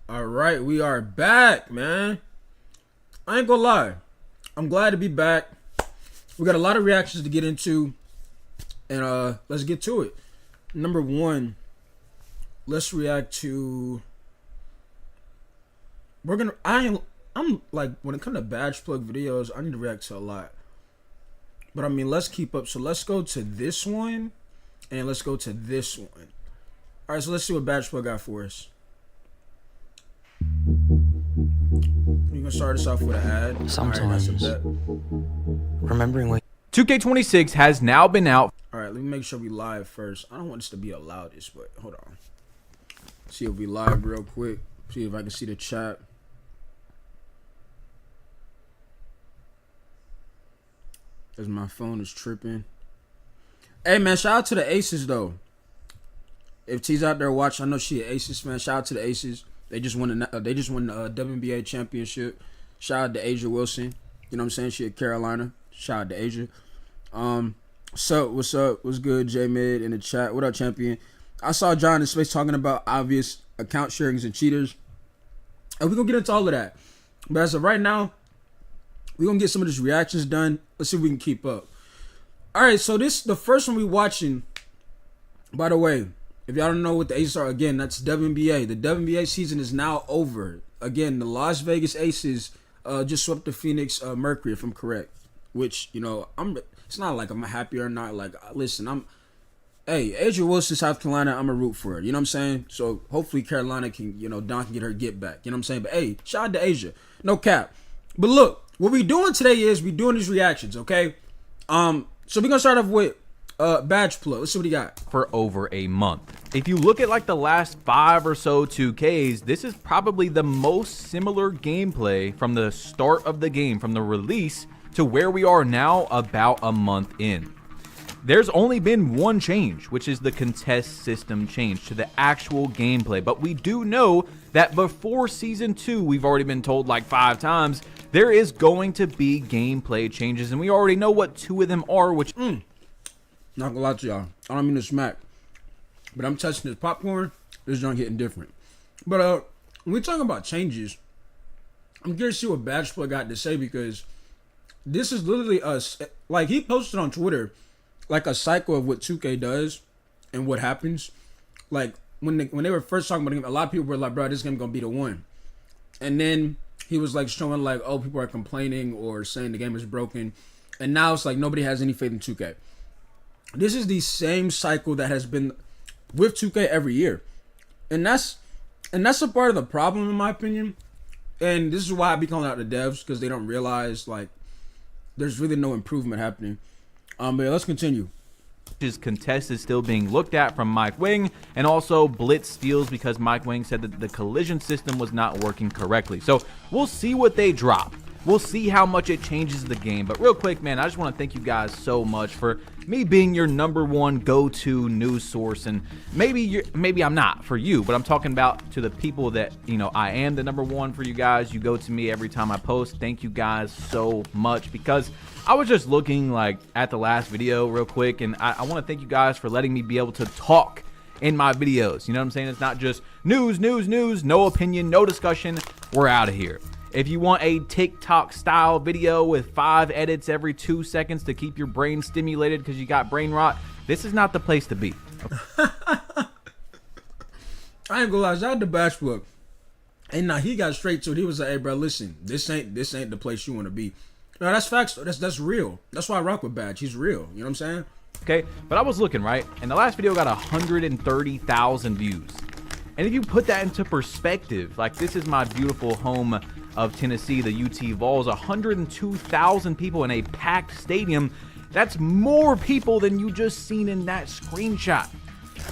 All right, we are back, man. I ain't gonna lie. I'm glad to be back. We got a lot of reactions to get into, and let's get to it. Number one, let's react to. I'm like, when it comes to badge plug videos, I need to react to a lot. But I mean, let's keep up. So let's go to this one, and let's go to this one. All right, so let's see what badge plug got for us. You gonna start us off with an ad? Sometimes, remembering what 2K26 has now been out. All right, let me make sure we live first. I don't want this to be the loudest, but hold on. See if we live real quick. See if I can see the chat. As my phone is tripping. Hey man, shout out to the Aces though. If T's out there watching, I know she an Aces fan. Shout out to the Aces. They just won the WNBA championship. Shout out to Asia Wilson. You know what I'm saying? She at Carolina. Shout out to Asia. What's up? What's good, J Mid in the chat? What up, champion? I saw John in space talking about obvious account sharings and cheaters. And we're gonna get into all of that. But as of right now, we're gonna get some of these reactions done. Let's see if we can keep up. Alright, so this the first one we watching. By the way, if y'all don't know what the Aces are, again, that's WNBA. The WNBA season is now over. Again, the Las Vegas Aces just swept the Phoenix Mercury, if I'm correct. Which, you know, it's not like I'm happy or not. Like, listen, hey, Asia Wilson, South Carolina, I'm a root for her. You know what I'm saying? So hopefully Carolina can, Don can get her get back. You know what I'm saying? But hey, shout out to Asia. No cap. But look, what we doing today is we doing these reactions, okay? So we're gonna start off with badge plug. Let's see what he got. For over a month. If you look at like the last 5 or so 2Ks, this is probably the most similar gameplay from the start of the game, from the release to where we are now about a month in. There's only been one change, which is the contest system change to the actual gameplay. But we do know that before Season 2, we've already been told like 5 times, there is going to be gameplay changes. And we already know what 2 of them are, which... Not gonna lie to y'all. I don't mean to smack. But I'm touching this popcorn. This junk hitting different. But when we talking about changes, I'm curious to see what Badge Plug got to say, because this is literally us. Like, he posted on Twitter like a cycle of what 2K does and what happens. Like, when they were first talking about the game, a lot of people were like, bro, this game gonna be the one. And then he was like showing like, oh, people are complaining or saying the game is broken. And now it's like nobody has any faith in 2K. This is the same cycle that has been with 2K every year. And that's a part of the problem, in my opinion. And this is why I be calling out the devs, because they don't realize like there's really no improvement happening. But yeah, let's continue. His contest is still being looked at from Mike Wing, and also Blitz steals because Mike Wing said that the collision system was not working correctly. So we'll see what they drop. We'll see how much it changes the game. But real quick, man, I just want to thank you guys so much for me being your #1 go-to news source. And maybe I'm not for you, but I'm talking about to the people that, I am the #1 for you guys. You go to me every time I post. Thank you guys so much, because I was just looking like at the last video real quick, and I want to thank you guys for letting me be able to talk in my videos. You know what I'm saying? It's not just news, no opinion, no discussion. We're out of here. If you want a TikTok style video with 5 edits every 2 seconds to keep your brain stimulated because you got brain rot, this is not the place to be. I ain't gonna lie, shout out to Badge Plug. And now he got straight to it. He was like, hey bro, listen, this ain't the place you want to be. No, that's facts though. That's real. That's why I rock with Badge. He's real. You know what I'm saying? Okay, but I was looking, right? And the last video got 130,000 views. And if you put that into perspective, like, this is my beautiful home of Tennessee, the UT Vols, 102,000 people in a packed stadium. That's more people than you just seen in that screenshot.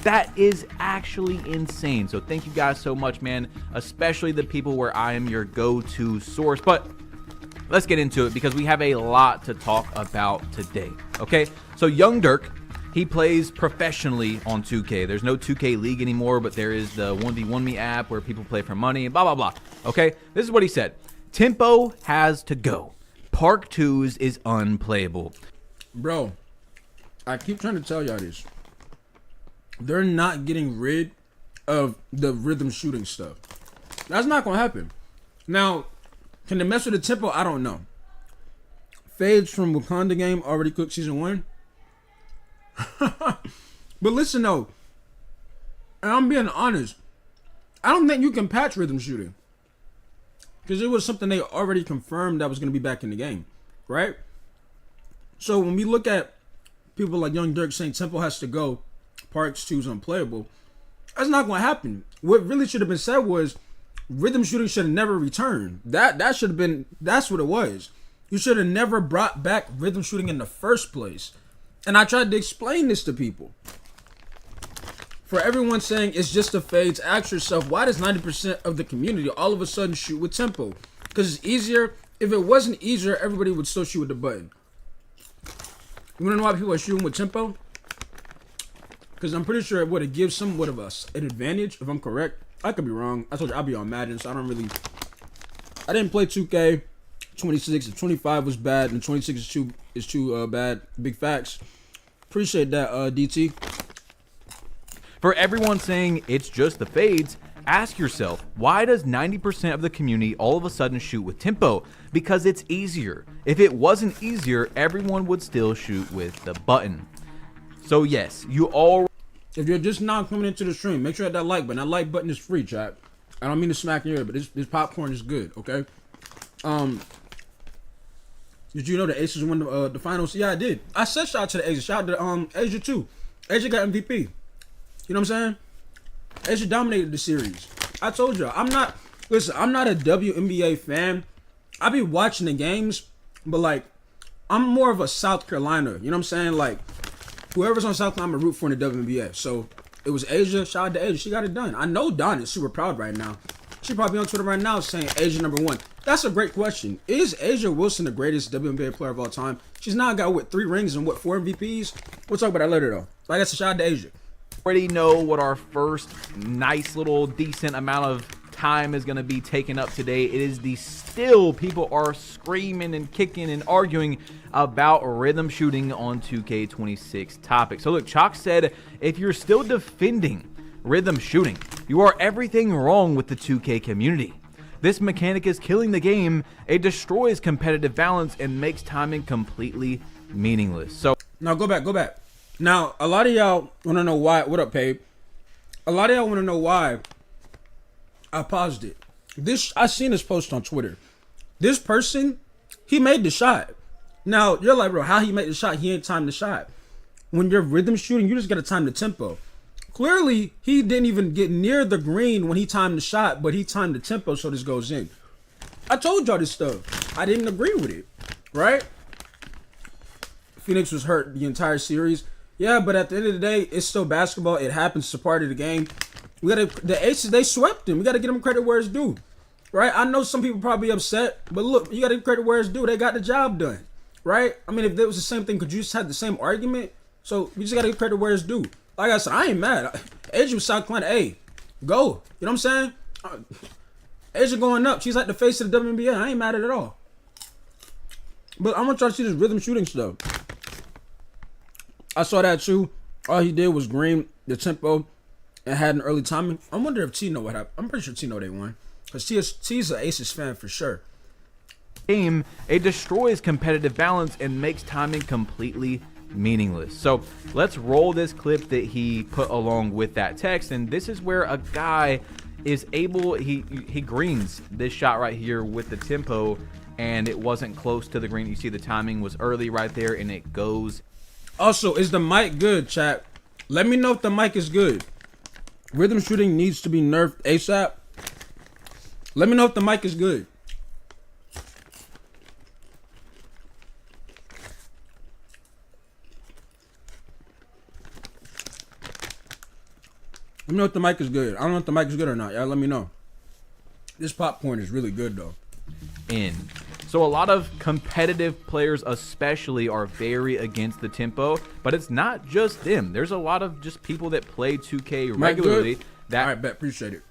That is actually insane. So thank you guys so much, man, especially the people where I am your go-to source. But let's get into it, because we have a lot to talk about today. Okay, so Young Dirk, he plays professionally on 2K. There's no 2K League anymore, but there is the 1v1me app where people play for money and blah, blah, blah. Okay, this is what he said. Tempo has to go. Park 2's is unplayable. Bro, I keep trying to tell y'all this. They're not getting rid of the rhythm shooting stuff. That's not gonna happen. Now, can they mess with the tempo? I don't know. Fades from Wakanda game already cooked season 1. But listen though, and I'm being honest, I don't think you can patch rhythm shooting. Because it was something they already confirmed that was going to be back in the game, right? So when we look at people like Young Dirk saying tempo has to go, Parks 2's unplayable, that's not going to happen. What really should have been said was rhythm shooting should have never returned. That should have been, that's what it was. You should have never brought back rhythm shooting in the first place. And I tried to explain this to people. For everyone saying it's just the fades, ask yourself, why does 90% of the community all of a sudden shoot with tempo? Because it's easier. If it wasn't easier, everybody would still shoot with the button. You want to know why people are shooting with tempo? Because I'm pretty sure it would have given somewhat of us an advantage, if I'm correct. I could be wrong. I told you I'll be on Madden, so I didn't play 2K. 26 and 25 was bad, and 26 is too bad. Big facts. Appreciate that, DT. For everyone saying it's just the fades, ask yourself, why does 90% of the community all of a sudden shoot with tempo? Because it's easier. If it wasn't easier, everyone would still shoot with the button. So yes, you all... If you're just now coming into the stream, make sure you hit that like button. That like button is free, chat. I don't mean to smack your ear, but this popcorn is good, okay? Did you know the Aces won the finals? Yeah, I did. I said shout out to the Aces. Shout out to Asia too. Asia got MVP. You know what I'm saying? Asia dominated the series. I told you, I'm not a WNBA fan. I be watching the games, but like, I'm more of a South Carolina. You know what I'm saying? Like, whoever's on South Carolina, I'm root for in the WNBA. So it was Asia. Shout out to Asia. She got it done. I know Dawn is super proud right now. She probably on Twitter right now saying Asia #1. That's a great question. Is Asia Wilson the greatest WNBA player of all time? She's now got 3 rings and 4 MVPs? We'll talk about that later though. Like I said, shout out to Asia. Already know what our first nice little decent amount of time is going to be taken up today. It is the still people are screaming and kicking and arguing about rhythm shooting on 2K26 topic. So look, Chalk said, if you're still defending rhythm shooting, you are everything wrong with the 2K community. This mechanic is killing the game. It destroys competitive balance and makes timing completely meaningless. So now go back. Now, a lot of y'all want to know why. What up, Pabe? A lot of y'all want to know why I paused it. I seen this post on Twitter. This person, he made the shot. Now, you're like, bro, how he made the shot? He ain't timed the shot. When you're rhythm shooting, you just got to time the tempo. Clearly, he didn't even get near the green when he timed the shot, but he timed the tempo so this goes in. I told y'all this stuff. I didn't agree with it, right? Phoenix was hurt the entire series. Yeah, but at the end of the day, it's still basketball. It happens. It's a part of the game. The Aces, they swept them. We got to give them credit where it's due, right? I know some people probably upset, but look, you got to give credit where it's due. They got the job done, right? I mean, if it was the same thing, could you just have the same argument? So we just got to give credit where it's due. Like I said, I ain't mad. Asia was South Carolina. Hey, go. You know what I'm saying? Asia going up. She's like the face of the WNBA. I ain't mad at it at all. But I want y'all to see this rhythm shooting stuff. I saw that too. All he did was green the tempo and had an early timing. I wonder if T know what happened. I'm pretty sure T know they won. Because T's an Aces fan for sure. Game, it destroys competitive balance and makes timing completely meaningless. So let's roll this clip that he put along with that text, and this is where a guy is able, he greens this shot right here with the tempo, and it wasn't close to the green. You see the timing was early right there, and it goes. Also, is the mic good, chat? Let me know if the mic is good. Rhythm shooting needs to be nerfed ASAP. Let me know if the mic is good. Let me know if the mic is good. I don't know if the mic is good or not. Y'all let me know. This popcorn is really good though. So a lot of competitive players especially are very against the tempo, but it's not just them. There's a lot of just people that play 2K regularly that all right, bet, appreciate it.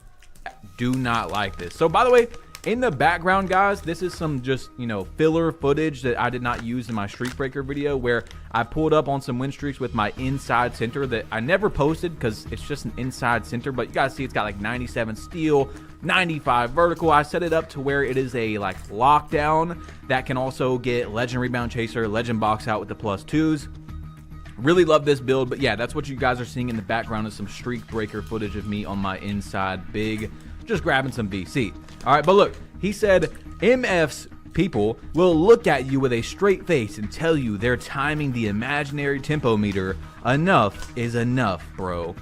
Do not like this. So by the way, in the background, guys, this is some just, filler footage that I did not use in my Streak Breaker video where I pulled up on some win streaks with my inside center that I never posted because it's just an inside center, but you guys see it's got like 97 steal, 95 vertical. I set it up to where it is a like lockdown that can also get legend rebound chaser, legend box out with the +2s. Really love this build, but yeah, that's what you guys are seeing in the background is some streak breaker footage of me on my inside big, just grabbing some VC. All right, but look, he said MF's people will look at you with a straight face and tell you they're timing the imaginary tempo meter. Enough is enough, bro.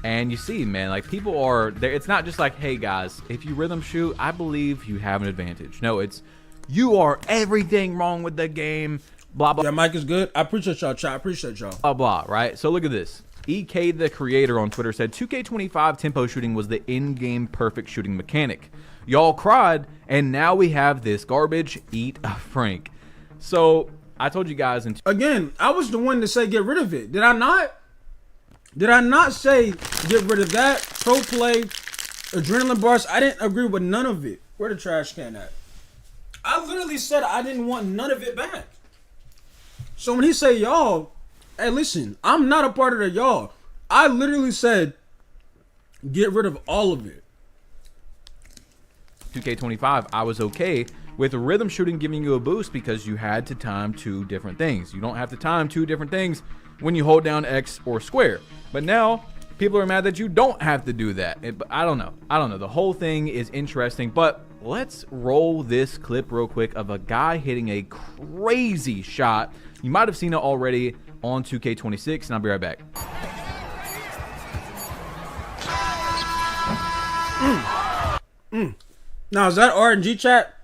And you see, man, like people are there. It's not just like, hey guys, if you rhythm shoot, I believe you have an advantage. No, it's you are everything wrong with the game. Blah blah. Yeah, Mike is good. I appreciate y'all, chat. I appreciate y'all. Blah blah. Right. So look at this. EK the creator on Twitter said 2K25 tempo shooting was the in-game perfect shooting mechanic. Y'all cried, and now we have this garbage. Eat a Frank. So I told you guys. Again, I was the one to say get rid of it. Did I not? Did I not say get rid of that? Pro play, adrenaline bars. I didn't agree with none of it. Where the trash can at? I literally said I didn't want none of it back. So when he say y'all, hey, listen, I'm not a part of the y'all. I literally said get rid of all of it. 2K25, I was okay with rhythm shooting giving you a boost because you had to time 2 different things. You don't have to time 2 different things when you hold down X or square. But now people are mad that you don't have to do that. I don't know. The whole thing is interesting, but let's roll this clip real quick of a guy hitting a crazy shot. You might have seen it already on 2K26, and I'll be right back. Now, is that RNG, chat?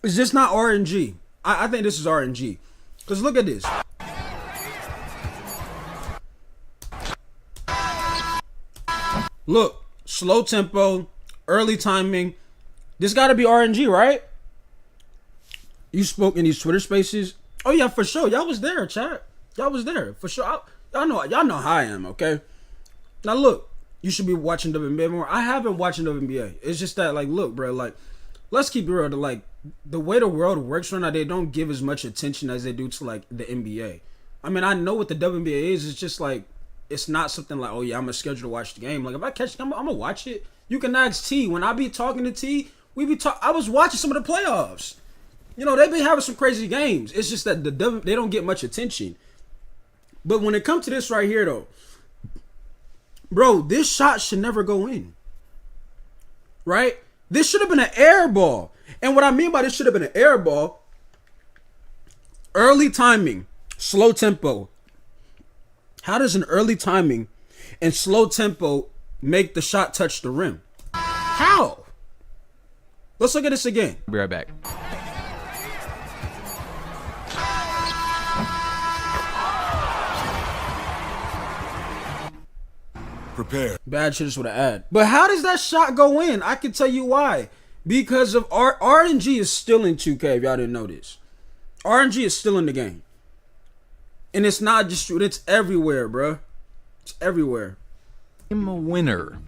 Is this not RNG? I think this is RNG. Because look at this. Look, slow tempo, early timing. This got to be RNG, right? You spoke in these Twitter spaces. Oh, yeah, for sure. Y'all was there, chat. Y'all was there, for sure. Y'all know how I am, okay? Now, look, you should be watching WNBA more. I have been watching WNBA. It's just that, like, look, bro, like, let's keep it real. Like, the way the world works right now, they don't give as much attention as they do to, like, the NBA. I mean, I know what the WNBA is. It's just, like, it's not something like, oh, yeah, I'm going to schedule to watch the game. Like, if I catch it, I'm going to watch it. You can ask T. When I be talking to T, I was watching some of the playoffs. You know, they be having some crazy games. It's just that they don't get much attention. But when it comes to this right here, though, bro, this shot should never go in. Right? This should have been an air ball. And what I mean by this should have been an air ball, early timing, slow tempo. How does an early timing and slow tempo make the shot touch the rim? How? Let's look at this again. Be right back. Prepare. Bad shit with an ad. But how does that shot go in? I can tell you why. Because of RNG is still in 2K, if y'all didn't know this. RNG is still in the game. And it's not just, it's everywhere, bro. It's everywhere. Winner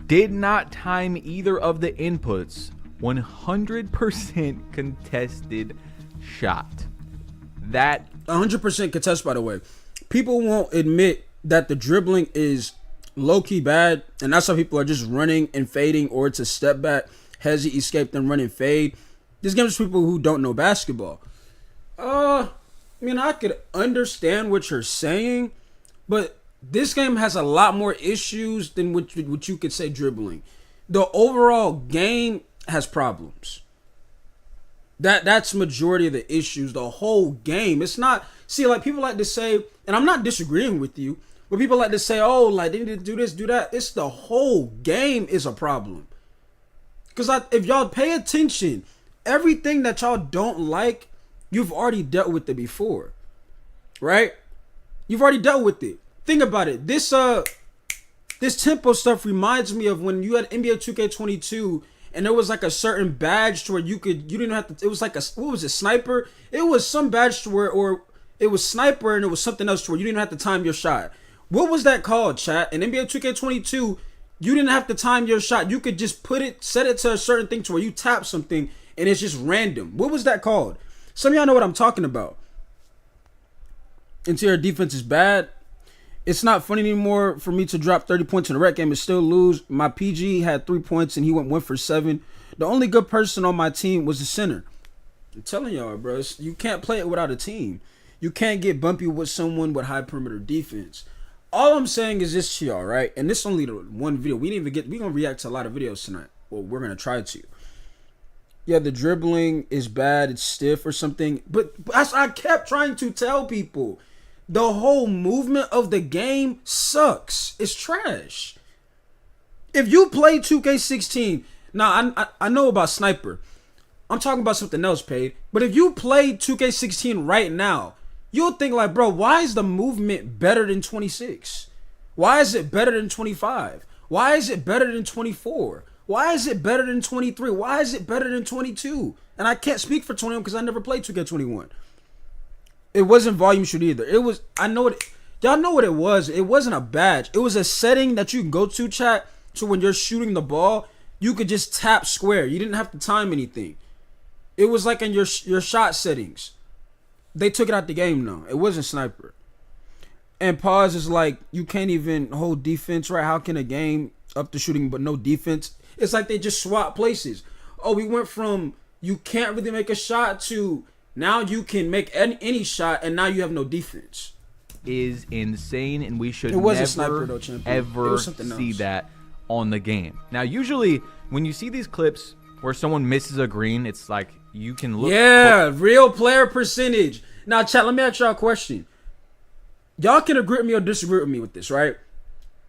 did not time either of the inputs. 100% contested shot. That 100% contest, by the way. People won't admit that the dribbling is low-key bad, and that's how people are just running and fading, or it's a step back, hezzy, escape, then run and fade. This game is people who don't know basketball. I mean, I could understand what you're saying, but this game has a lot more issues than what you could say dribbling. The overall game has problems. That's majority of the issues. The whole game. It's not, see, like people like to say, and I'm not disagreeing with you, but people like to say, oh, like they need to do this, do that. It's the whole game is a problem. Because if y'all pay attention, everything that y'all don't like, you've already dealt with it before. Right? You've already dealt with it. Think about it. This tempo stuff reminds me of when you had NBA 2K22 and there was like a certain badge to where you didn't have to, it was like what was it, sniper? It was some badge to where, or it was sniper and it was something else to where you didn't have to time your shot. What was that called, chat? In NBA 2K22, you didn't have to time your shot. You could just set it to a certain thing to where you tap something and it's just random. What was that called? Some of y'all know what I'm talking about. Interior defense is bad. It's not funny anymore for me to drop 30 points in a rec game and still lose. My PG had 3 points and he went 1 for 7. The only good person on my team was the center. I'm telling y'all, bro, you can't play it without a team. You can't get bumpy with someone with high perimeter defense. All I'm saying is this to y'all, right? And this is only the one video. We gonna react to a lot of videos tonight. Well, we're gonna try to. Yeah, the dribbling is bad. It's stiff or something. But as I kept trying to tell people, the whole movement of the game sucks. It's trash. If you play 2K16, now I know about Sniper. I'm talking about something else, Paid. But if you play 2K16 right now, you'll think like, bro, why is the movement better than 26? Why is it better than 25? Why is it better than 24? Why is it better than 23? Why is it better than 22? And I can't speak for 21 because I never played 2K21. It wasn't volume shoot either. It was, I know it, y'all know what it was. It wasn't a badge. It was a setting that you can go to, chat, so when you're shooting the ball, you could just tap square. You didn't have to time anything. It was like in your shot settings. They took it out the game now. It wasn't Sniper. And pause is like, you can't even hold defense, right? How can a game up to shooting but no defense? It's like they just swap places. Oh, we went from you can't really make a shot to now you can make any shot and now you have no defense. Is insane, and we should never Sniper, though, champion. ever see that on the game. Now, usually when you see these clips where someone misses a green, it's like you can look. Yeah, real player percentage. Now, chat, let me ask y'all a question. Y'all can agree with me or disagree with me with this, right?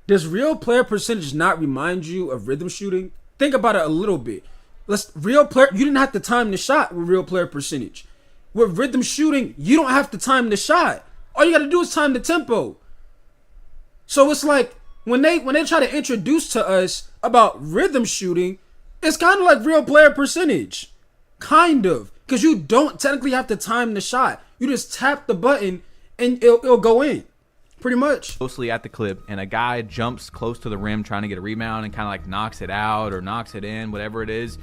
Does real player percentage not remind you of rhythm shooting? Think about it a little bit. You didn't have to time the shot with real player percentage. With rhythm shooting, you don't have to time the shot. All you got to do is time the tempo. So it's like when they try to introduce to us about rhythm shooting, it's kind of like real player percentage. Kind of. Because you don't technically have to time the shot. You just tap the button and it'll go in. Pretty much. Closely at the clip, and a guy jumps close to the rim trying to get a rebound and kind of like knocks it out or knocks it in, whatever it is.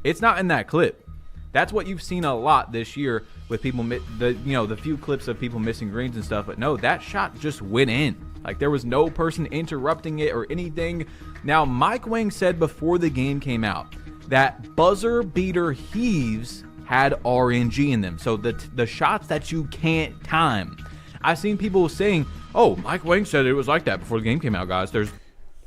It's not in that clip. That's what you've seen a lot this year with people, the few clips of people missing greens and stuff. But no, that shot just went in. Like there was no person interrupting it or anything. Now, Mike Wang said before the game came out that buzzer beater heaves had RNG in them. So the shots that you can't time. I've seen people saying, oh, Mike Wang said it was like that before the game came out, guys.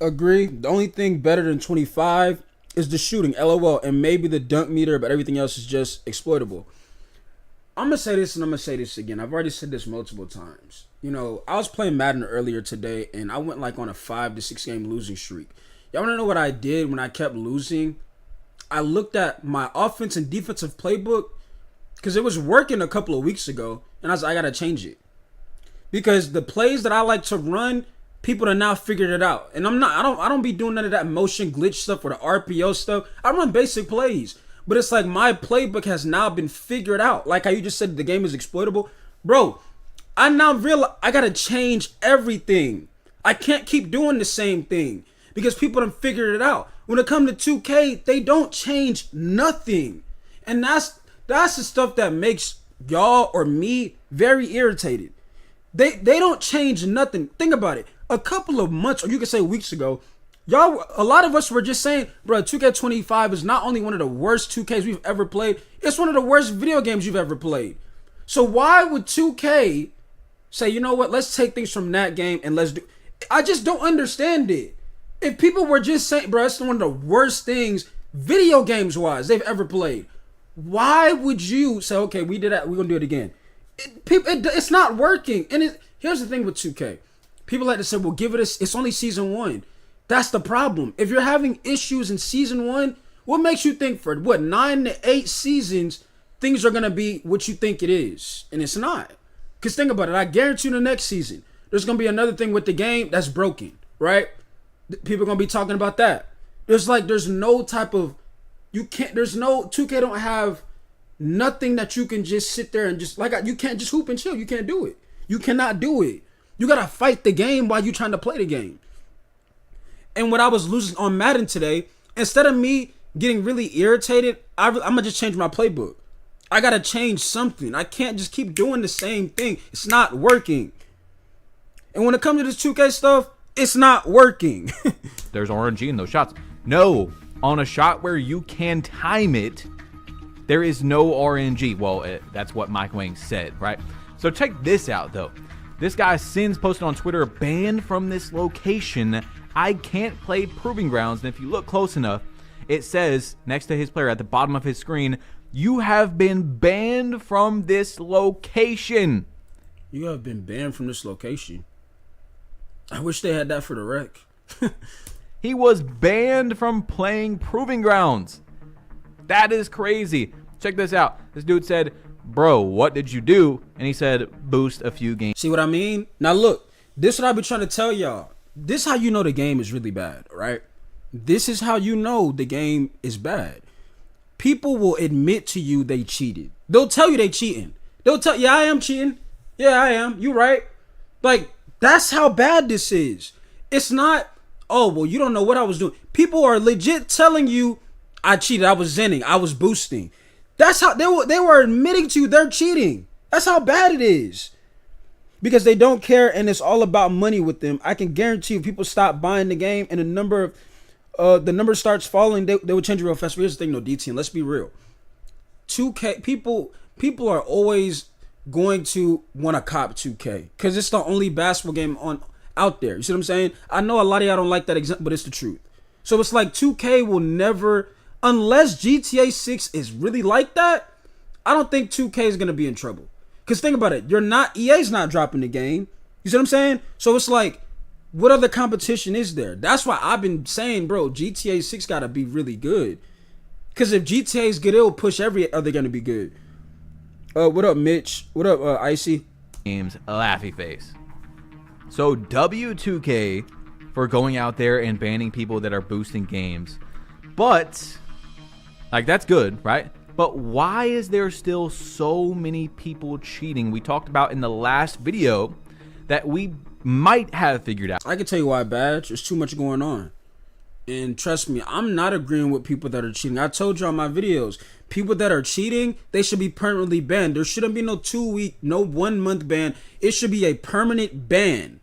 Agree. The only thing better than 25 is the shooting, LOL, and maybe the dunk meter, but everything else is just exploitable. I'm going to say this and I'm going to say this again. I've already said this multiple times. You know, I was playing Madden earlier today, and I went like on a 5 to 6 game losing streak. Y'all want to know what I did when I kept losing? I looked at my offense and defensive playbook because it was working a couple of weeks ago, and I was like, I got to change it. Because the plays that I like to run, people have now figured it out. And I don't be doing none of that motion glitch stuff or the RPO stuff. I run basic plays. But it's like my playbook has now been figured out. Like how you just said the game is exploitable. Bro, I now realize I gotta change everything. I can't keep doing the same thing. Because people have figured it out. When it comes to 2K, they don't change nothing. And that's the stuff that makes y'all or me very irritated. They don't change nothing. Think about it. A couple of months, or you could say weeks ago, a lot of us were just saying, bro, 2K25 is not only one of the worst 2Ks we've ever played, it's one of the worst video games you've ever played. So why would 2K say, you know what, let's take things from that game and let's do... I just don't understand it. If people were just saying, bro, it's one of the worst things video games wise they've ever played, why would you say, okay, we did that, we're gonna do it again? It's not working. And here's the thing with 2K. People like to say, well, give it it's only season 1. That's the problem. If you're having issues in season 1, what makes you think for 9 to 8 seasons things are gonna be what you think it is? And it's not. Because think about it, I guarantee you the next season there's gonna be another thing with the game that's broken, right? People are gonna be talking about that. There's no type of 2K don't have nothing that you can just sit there and just you can't just hoop and chill. You can't do it. You cannot do it. You gotta fight the game while you trying to play the game. And what I was losing on Madden today, instead of me getting really irritated, I'm gonna just change my playbook. I gotta change something. I can't just keep doing the same thing. It's not working. And when it comes to this 2K stuff, it's not working. There's RNG in those shots. No, on a shot where you can time it, there is no RNG. Well, that's what Mike Wang said, right? So check this out, though. This guy Sins posted on Twitter, banned from this location. I can't play Proving Grounds. And if you look close enough, it says next to his player at the bottom of his screen, you have been banned from this location. You have been banned from this location. I wish they had that for the rec. He was banned from playing Proving Grounds. That is crazy. Check this out. This dude said, bro, what did you do? And he said, boost a few games. See what I mean? Now look, this is what I be trying to tell y'all. This is how you know the game is really bad, right? This is how you know the game is bad. People will admit to you they cheated. They'll tell you they cheating. They'll tell, yeah, I am cheating. Yeah, I am. You right. Like, that's how bad this is. It's not, oh, well, you don't know what I was doing. People are legit telling you, I cheated. I was zenning. I was boosting. That's how they were admitting to you they're cheating. That's how bad it is. Because they don't care and it's all about money with them. I can guarantee you, people stop buying the game and the number starts falling, they will change it real fast. Here's the thing, no DT, and let's be real. 2K people are always going to want to cop 2K because it's the only basketball game out there. You see what I'm saying? I know a lot of y'all don't like that example, but it's the truth. So it's like 2K will never, unless GTA 6 is really like that, I don't think 2K is gonna be in trouble. Because think about it, EA's not dropping the game. You see what I'm saying? So it's like, what other competition is there? That's why I've been saying, bro, GTA 6 gotta be really good. Because if GTA is good, it'll push every other game to be good. What up, Mitch? What up, Icy? Games, laughy face. So W2K for going out there and banning people that are boosting games. But, like, that's good, right? But why is there still so many people cheating? We talked about in the last video that we might have figured out. I can tell you why, Badge. There's too much going on. And trust me, I'm not agreeing with people that are cheating. I told you on my videos, people that are cheating, they should be permanently banned. There shouldn't be no 2-week, no 1-month ban. It should be a permanent ban.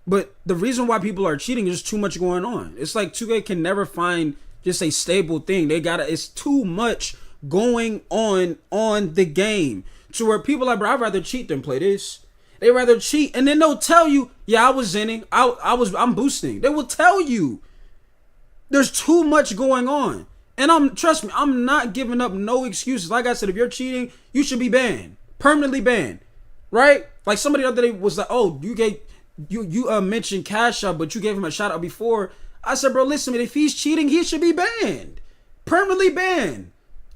But the reason why people are cheating is too much going on. It's like 2K can never find just a stable thing. It's too much going on the game to where people are like, bro, I'd rather cheat than play this. They rather cheat, and then they'll tell you, yeah, I was zenning, I'm boosting. They will tell you. There's too much going on. And trust me, I'm not giving up no excuses. Like I said, if you're cheating, you should be banned. Permanently banned. Right? Like somebody the other day was like, oh, you mentioned Cash Out, but you gave him a shout out before. I said, bro, listen, if he's cheating, he should be banned. Permanently banned.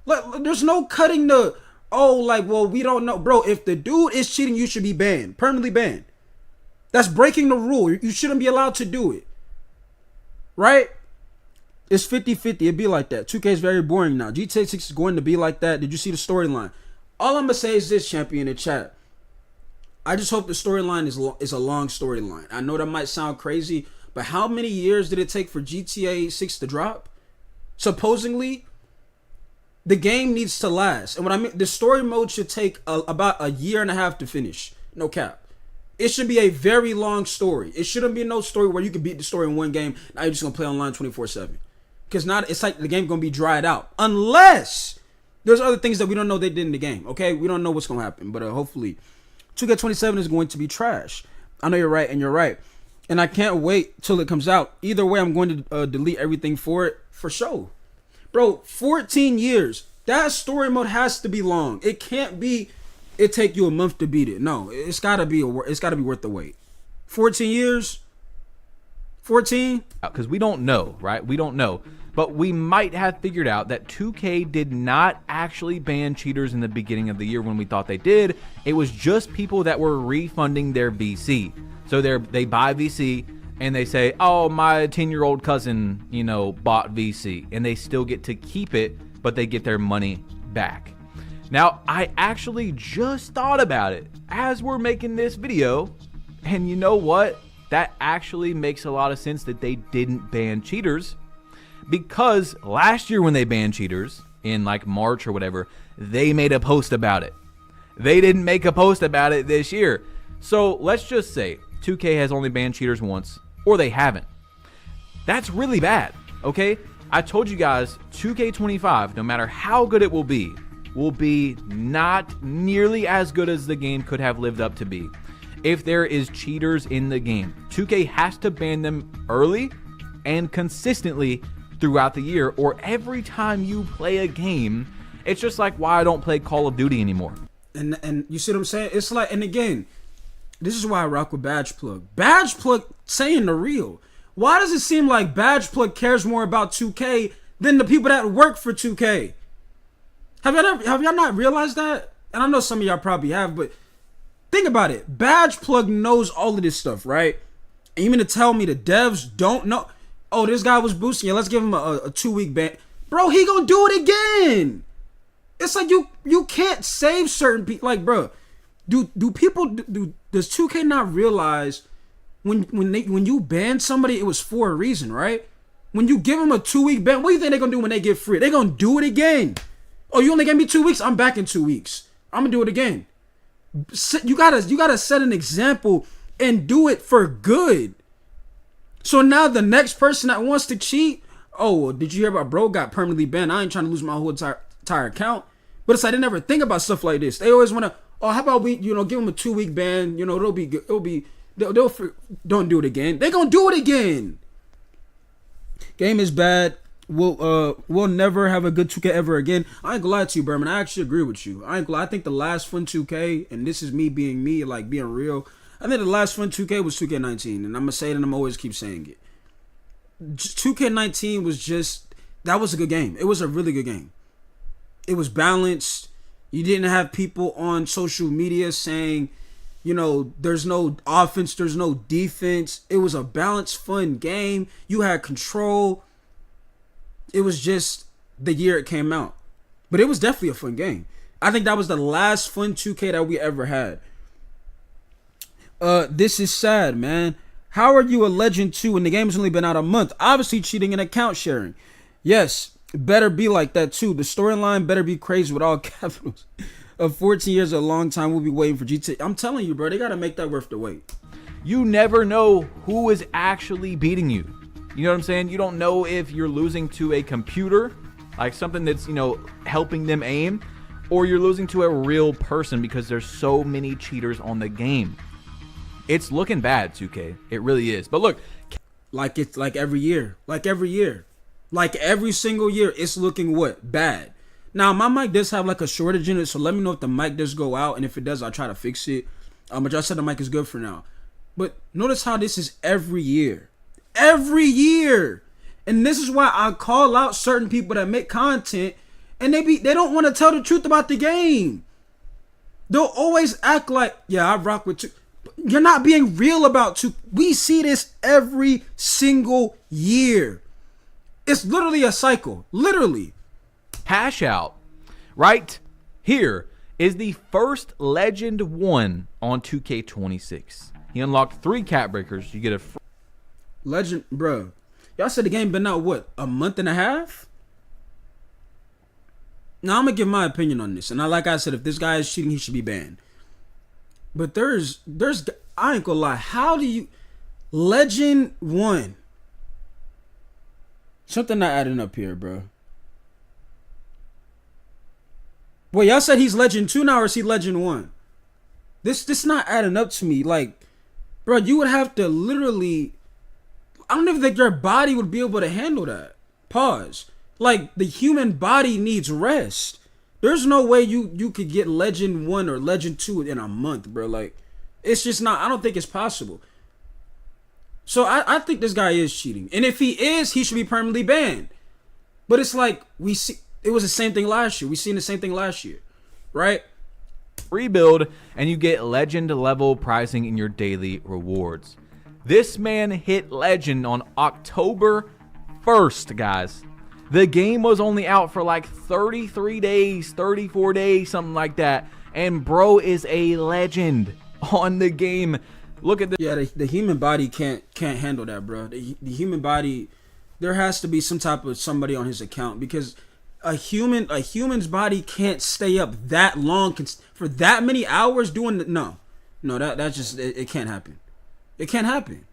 Like, there's no cutting the, oh, like, well, we don't know. Bro, if the dude is cheating, you should be banned. Permanently banned. That's breaking the rule. You shouldn't be allowed to do it. Right? It's 50-50. It'd be like that. 2K is very boring now. GTA 6 is going to be like that. Did you see the storyline? All I'm going to say is this, champion, in the chat. I just hope the storyline is a long storyline. I know that might sound crazy, but how many years did it take for GTA 6 to drop? Supposedly, the game needs to last. And what I mean, the story mode should take about a year and a half to finish. No cap. It should be a very long story. It shouldn't be no story where you can beat the story in one game. Now you're just going to play online 24/7. Because now it's like the game going to be dried out. Unless there's other things that we don't know they did in the game. Okay? We don't know what's going to happen. But hopefully 2K27 is going to be trash. I know you're right and you're right. And I can't wait till it comes out. Either way, I'm going to delete everything for it for sure. Bro, 14 years. That story mode has to be long. It can't be it take you a month to beat it. No, it's got to be worth the wait. 14 years? 14? Because we don't know, right? We don't know. But we might have figured out that 2K did not actually ban cheaters in the beginning of the year when we thought they did. It was just people that were refunding their VC. So they buy VC and they say, oh, my 10-year-old cousin, bought VC. And they still get to keep it, but they get their money back. Now, I actually just thought about it as we're making this video. And you know what? That actually makes a lot of sense that they didn't ban cheaters. Because last year when they banned cheaters, in like March or whatever, they made a post about it. They didn't make a post about it this year. So let's just say 2K has only banned cheaters once, or they haven't. That's really bad, okay? I told you guys 2K25, no matter how good it will be not nearly as good as the game could have lived up to be. If there is cheaters in the game, 2K has to ban them early and consistently throughout the year, or every time you play a game, it's just like why I don't play Call of Duty anymore. And you see what I'm saying? It's like, and again, this is why I rock with Badge Plug. Badge Plug saying the real. Why does it seem like Badge Plug cares more about 2K than the people that work for 2K? Have y'all not realized that? And I know some of y'all probably have, but think about it. Badge Plug knows all of this stuff, right? And you mean to tell me the devs don't know? Oh, this guy was boosting. Yeah, let's give him a 2-week ban. Bro, he gonna do it again. It's like you can't save certain people. Like, bro, does 2K not realize when you ban somebody, it was for a reason, right? When you give them a 2-week ban, what do you think they're gonna do when they get free? They're gonna do it again. Oh, you only gave me 2 weeks? I'm back in 2 weeks. I'm gonna do it again. You gotta set an example and do it for good. So now the next person that wants to cheat, oh, well, did you hear about bro got permanently banned? I ain't trying to lose my whole entire account. But it's like they never think about stuff like this. They always want to, oh, how about we, give them a 2-week ban? It'll be good. Don't do it again. They gonna do it again. Game is bad. We'll never have a good 2K ever again. I ain't gonna lie to you, Berman. I actually agree with you. I think the last fun 2K, and this is me being me, like being real. I think the last fun 2K was 2K19, and I'm gonna say it, and I'm always keep saying it. 2K19 was that was a good game. It was a really good game. It was balanced. You didn't have people on social media saying, there's no offense, there's no defense. It was a balanced, fun game. You had control. It was just the year it came out. But it was definitely a fun game. I think that was the last fun 2K that we ever had. This is sad, man. How are you a legend 2 when the game's only been out a month? Obviously cheating and account sharing. Yes, it better be like that too. The storyline better be crazy with all capitals. Of 14 years, a long time, we'll be waiting for GTA. I'm telling you, bro, they gotta make that worth the wait. You never know who is actually beating you. You know what I'm saying? You don't know if you're losing to a computer, like something that's, helping them aim, or you're losing to a real person because there's so many cheaters on the game. It's looking bad, 2K. It really is. But look, like every year. Like every single year, it's looking what? Bad. Now, my mic does have like a shortage in it, so let me know if the mic does go out, and if it does, I'll try to fix it. But y'all said the mic is good for now. But notice how this is every year. Every year. And this is why I call out certain people that make content, and they don't want to tell the truth about the game. They'll always act like, yeah, I rock with 2. You're not being real about 2. We see this every single year. It's literally a cycle. Literally. Hash out right here is the first Legend 1 on 2K26. He unlocked 3 cap breakers. You get a Legend, bro. Y'all said the game been out what, a month and a half? Now I'm gonna give my opinion on this, and like I said, if this guy is cheating, he should be banned. But there's I ain't gonna lie. How do you Legend 1? Something not adding up here, bro. Well, y'all said he's Legend 2 now, or is he Legend 1? This not adding up to me. Like, bro, you would have to literally, I don't even think your body would be able to handle that. Pause. Like, the human body needs rest. There's no way you could get Legend 1 or Legend 2 in a month, bro. Like, it's just not, I don't think it's possible. So I think this guy is cheating. And if he is, he should be permanently banned. But it's like, we see, it was the same thing last year. We seen the same thing last year, right? Rebuild, and you get legend level pricing in your daily rewards. This man hit legend on October 1st, guys. The game was only out for like 33 days, 34 days, something like that. And bro is a legend on the game. Look at this. Yeah, the human body can't handle that, bro. The human body, there has to be some type of somebody on his account, because a human's body can't stay up that long for that many hours doing no, that just it can't happen. It can't happen.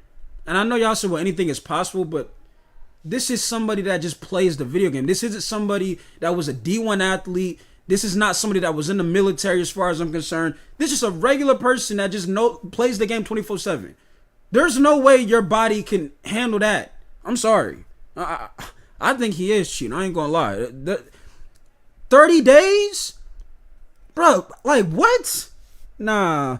And I know y'all said, well, anything is possible, but this is somebody that just plays the video game. This isn't somebody that was a D1 athlete. This is not somebody that was in the military as far as I'm concerned. This is a regular person that just plays the game 24/7. There's no way your body can handle that. I'm sorry. I think he is cheating. I ain't gonna lie. 30 days? Bro, like what? Nah.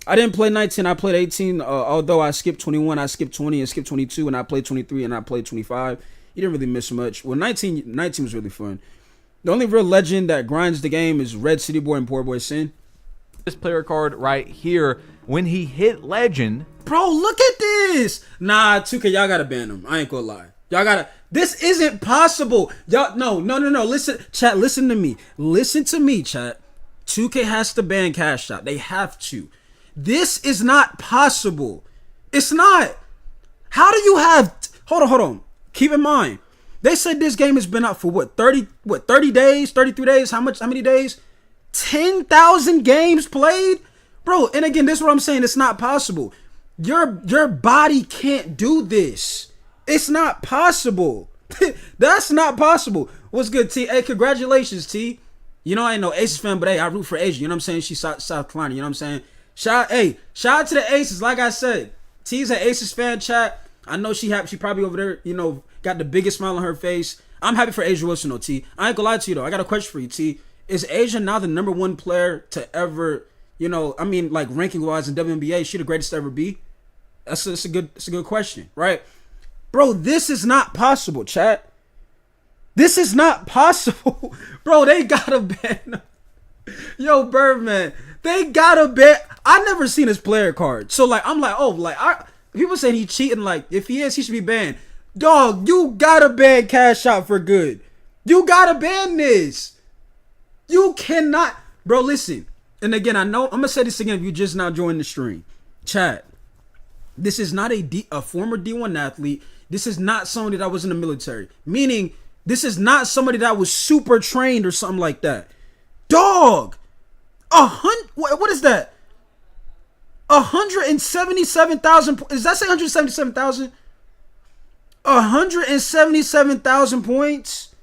I didn't play 19, I played 18. Although I skipped 21, I skipped 20 and skipped 22, and I played 23 and I played 25. You didn't really miss much. Well, 19 was really fun. The only real legend that grinds the game is Red City Boy and Poor Boy Sin. This player card right here, when he hit legend. Bro, look at this. Nah, 2K, y'all gotta ban him. I ain't gonna lie. Y'all gotta. This isn't possible. Y'all, no. Listen, chat, listen to me. Listen to me, chat. 2K has to ban Cash Out. They have to. This is not possible. It's not. How do you have... Hold on. Keep in mind, they said this game has been out for 30 days, 33 days? How many days? 10,000 games played? Bro, and again, this is what I'm saying. It's not possible. Your body can't do this. It's not possible. That's not possible. What's good, T? Hey, congratulations, T. You know, I ain't no Aces fan, but hey, I root for Asia. You know what I'm saying? She's South Carolina. You know what I'm saying? Shout out to the Aces. Like I said, T's an Aces fan, chat. I know she happy. She probably over there, you know, got the biggest smile on her face. I'm happy for Asia Wilson, though, T. I ain't gonna lie to you, though. I got a question for you, T. Is Asia now the number one player to ever, you know, I mean, like ranking-wise in WNBA? Is she the greatest to ever be? That's a good question, right? Bro, this is not possible, chat. This is not possible. Bro, they gotta ban. Yo, Birdman, they gotta ban. I never seen his player card. So, like, I'm like, oh, like, people saying he cheating. Like, if he is, he should be banned. Dog, you gotta ban Cash Out for good. You gotta ban this. You cannot. Bro, listen. And again, I know, I'm gonna say this again if you just now joined the stream. Chat. This is not a former D1 athlete. This is not somebody that was in the military. Meaning, this is not somebody that was super trained or something like that. Dog! What is that? 177,000. Is that say 177,000? 177,000 points.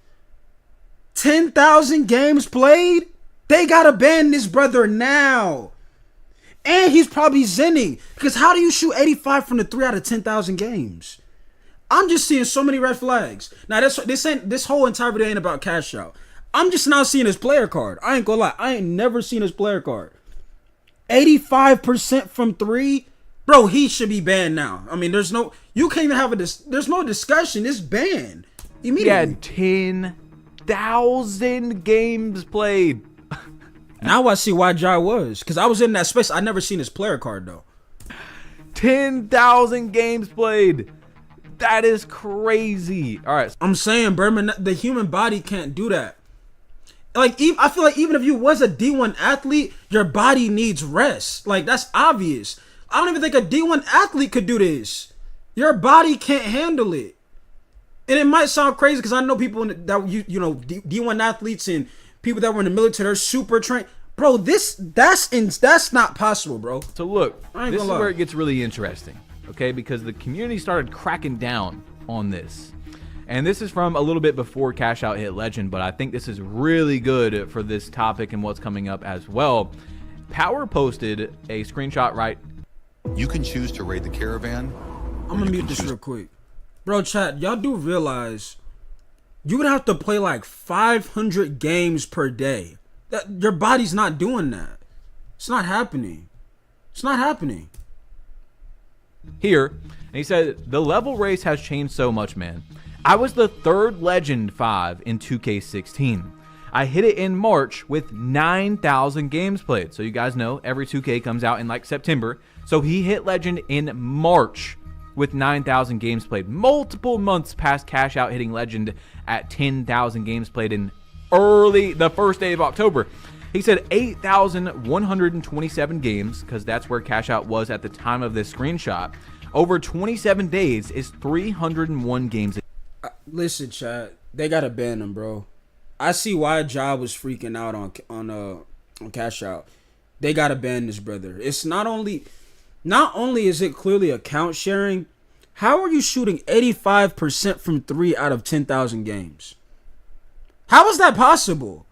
10,000 games played. They gotta ban this brother now. And he's probably zenning. Because how do you shoot 85 from the 3 out of 10,000 games? I'm just seeing so many red flags. Now, this whole entire video ain't about Cash Out. I'm just now seeing his player card. I ain't gonna lie. I ain't never seen his player card. 85% from 3. Bro, he should be banned now. I mean, there's no... You can't even have there's no discussion. It's banned. Immediately. He had 10,000 games played. Now I see why Jai was. Because I was in that space. I never seen his player card, though. 10,000 games played. That is crazy. All right. I'm saying, Berman, the human body can't do that. Like, I feel like even if you was a D1 athlete, your body needs rest. Like, that's obvious. I don't even think a D1 athlete could do this. Your body can't handle it. And it might sound crazy because I know people that you know D1 athletes and people that were in the military are super trained. Bro, that's not possible, bro. So look, this is where it gets really interesting, okay? Because the community started cracking down on this. And this is from a little bit before Cash Out hit legend, but I think this is really good for this topic and what's coming up as well. Power posted a screenshot right. You can choose to raid the caravan. I'm gonna mute this real quick. Bro, chat, y'all do realize you would have to play like 500 games per day. Your body's not doing that. It's not happening. It's not happening. Here, and he said, the level race has changed so much, man. I was the 3rd Legend 5 in 2K16. I hit it in March with 9,000 games played. So you guys know every 2K comes out in like September. So he hit Legend in March with 9,000 games played. Multiple months past Cash Out hitting Legend at 10,000 games played in the first day of October. He said 8,127 games, because that's where Cash Out was at the time of this screenshot. Over 27 days is 301 games. Listen, chat, they gotta ban him, bro. I see why Job was freaking out on Cash Out. They gotta ban this brother. It's not only not only is it clearly account sharing, how are you shooting 85% from 3 out of 10,000 games? How is that possible?